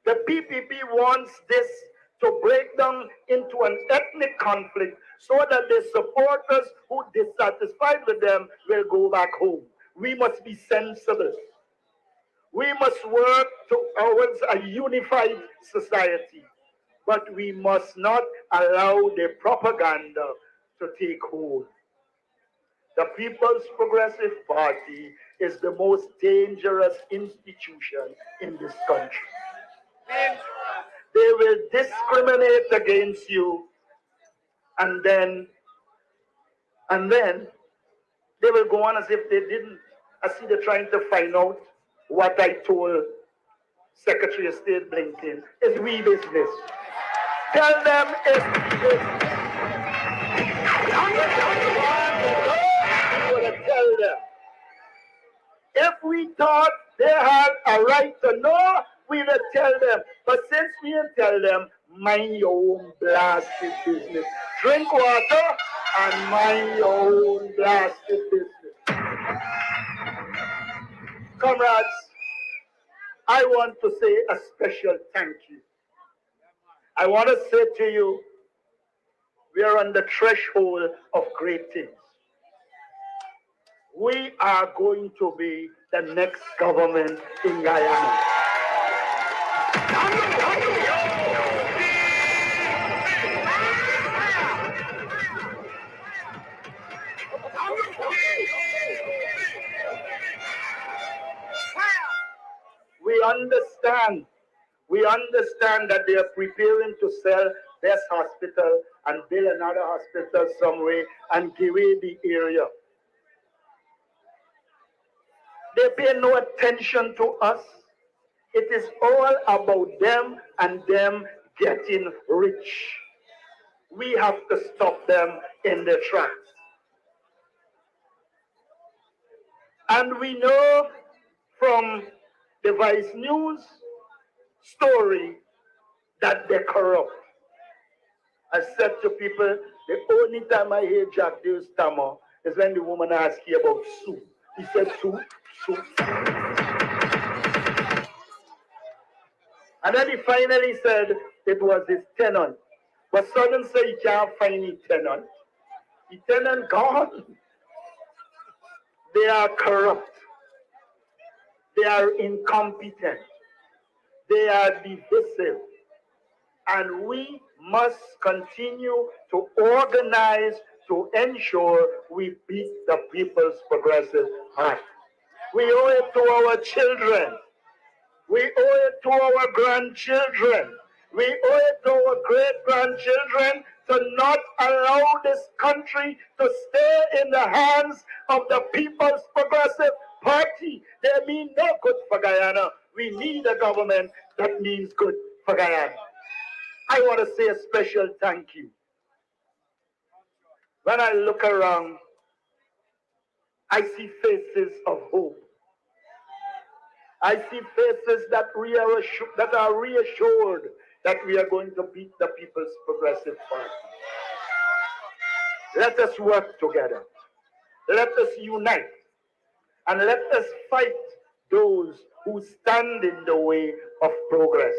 The PPP wants this to break down into an ethnic conflict so that the supporters who are dissatisfied with them will go back home. We must be sensible. We must work towards a unified society, but we must not allow the propaganda to take hold. The People's Progressive Party is the most dangerous institution in this country. They will discriminate against you, and then they will go on as if they didn't. I see they're trying to find out what I told Secretary of State Blinken is we business. Tell them it's we business. I'm going to tell them. If we thought they had a right to know, we would tell them. But since we didn't tell them, mind your own blasted business. Drink water and mind your own blasted business. Comrades, I want to say a special thank you. I want to say to you, we are on the threshold of great things. We are going to be the next government in Guyana. We understand that they are preparing to sell this hospital and build another hospital somewhere and give away the area. They pay no attention to us. It is all about them and them getting rich. We have to stop them in their tracks. And we know from the Vice News story that they're corrupt. I said to people, the only time I hear Jack do stammer is when the woman asks you about soup. He said soup, soup. And then he finally said it was his tenant. But suddenly say he can't find his tenant. The tenant gone. They are corrupt. They are incompetent. They are divisive. And we must continue to organize to ensure we beat the People's Progressive Party. We owe it to our children. We owe it to our grandchildren. We owe it to our great-grandchildren to not allow this country to stay in the hands of the People's Progressive Party. They mean no good for Guyana. We need a government that means good for Guyana. I want to say a special thank you. When I look around, I see faces of hope. I see faces that are reassured that we are going to beat the People's Progressive Party. Let us work together. Let us unite. And let us fight those who stand in the way of progress.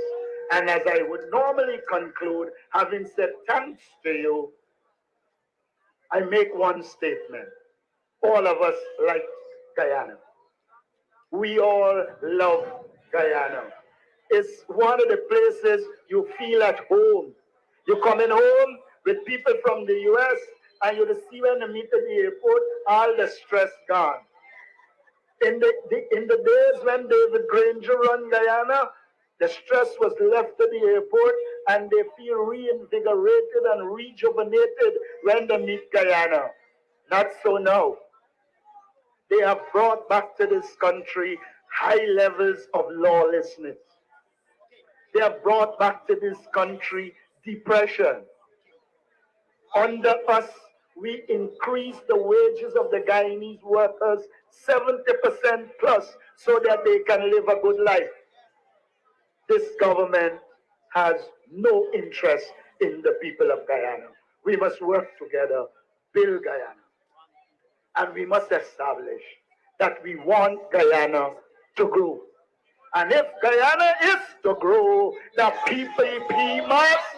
And as I would normally conclude, having said thanks to you, I make one statement. All of us like Guyana. We all love Guyana. It's one of the places you feel at home. You're coming home with people from the US and you'll see when they meet at the airport, all the stress gone. In the days when David Granger run Guyana, the stress was left at the airport and they feel reinvigorated and rejuvenated when they meet Guyana. Not so now. They have brought back to this country high levels of lawlessness. They have brought back to this country depression. Under us, we increased the wages of the Guyanese workers 70% plus so that they can live a good life. This government has no interest in the people of Guyana. We must work together, build Guyana. And we must establish that we want Guyana to grow. And if Guyana is to grow, the PPP must.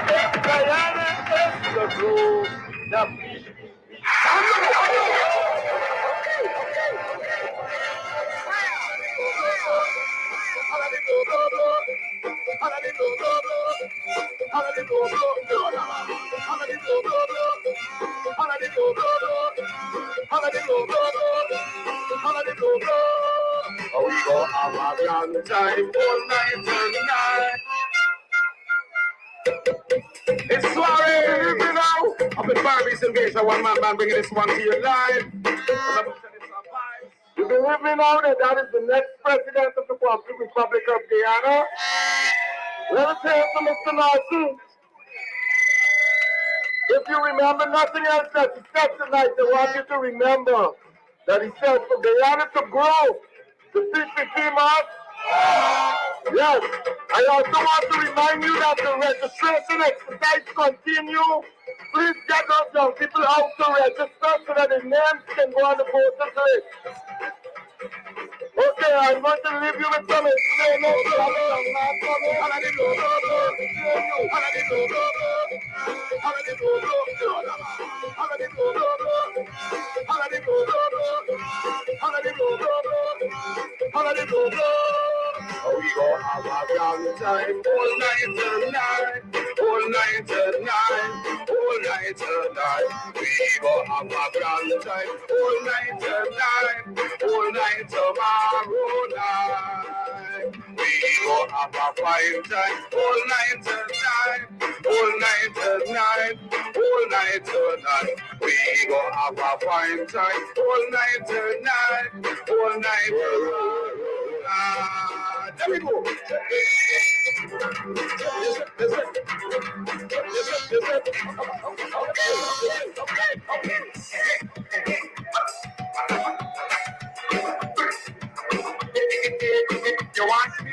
If Guyana is to grow, the PPP we go have a long time all night tonight. It's Suarez, you know. Up in Barbies engaged, one man bringing this one to you live. You believe me now that is the next president of the Republic of Guyana? Let us hear from Mr. Norton. If you remember nothing else that he said tonight, I want you to remember that he said for Guyana to grow, the PPP must. Yes, I also want to remind you that the registration exercise continue. Please get those young people out to register so that their names can go on the voters list. Okay, I'm going to leave you with some explain no problem. We gonna have a young time all night tonight, all night tonight, all night tonight. We gonna have a grand time all night tonight, all night tomorrow night. We gonna have a fine time all night tonight, all night tonight, all night tonight. We gonna have a fine time all night tonight, all night tomorrow night. There we go. You want me?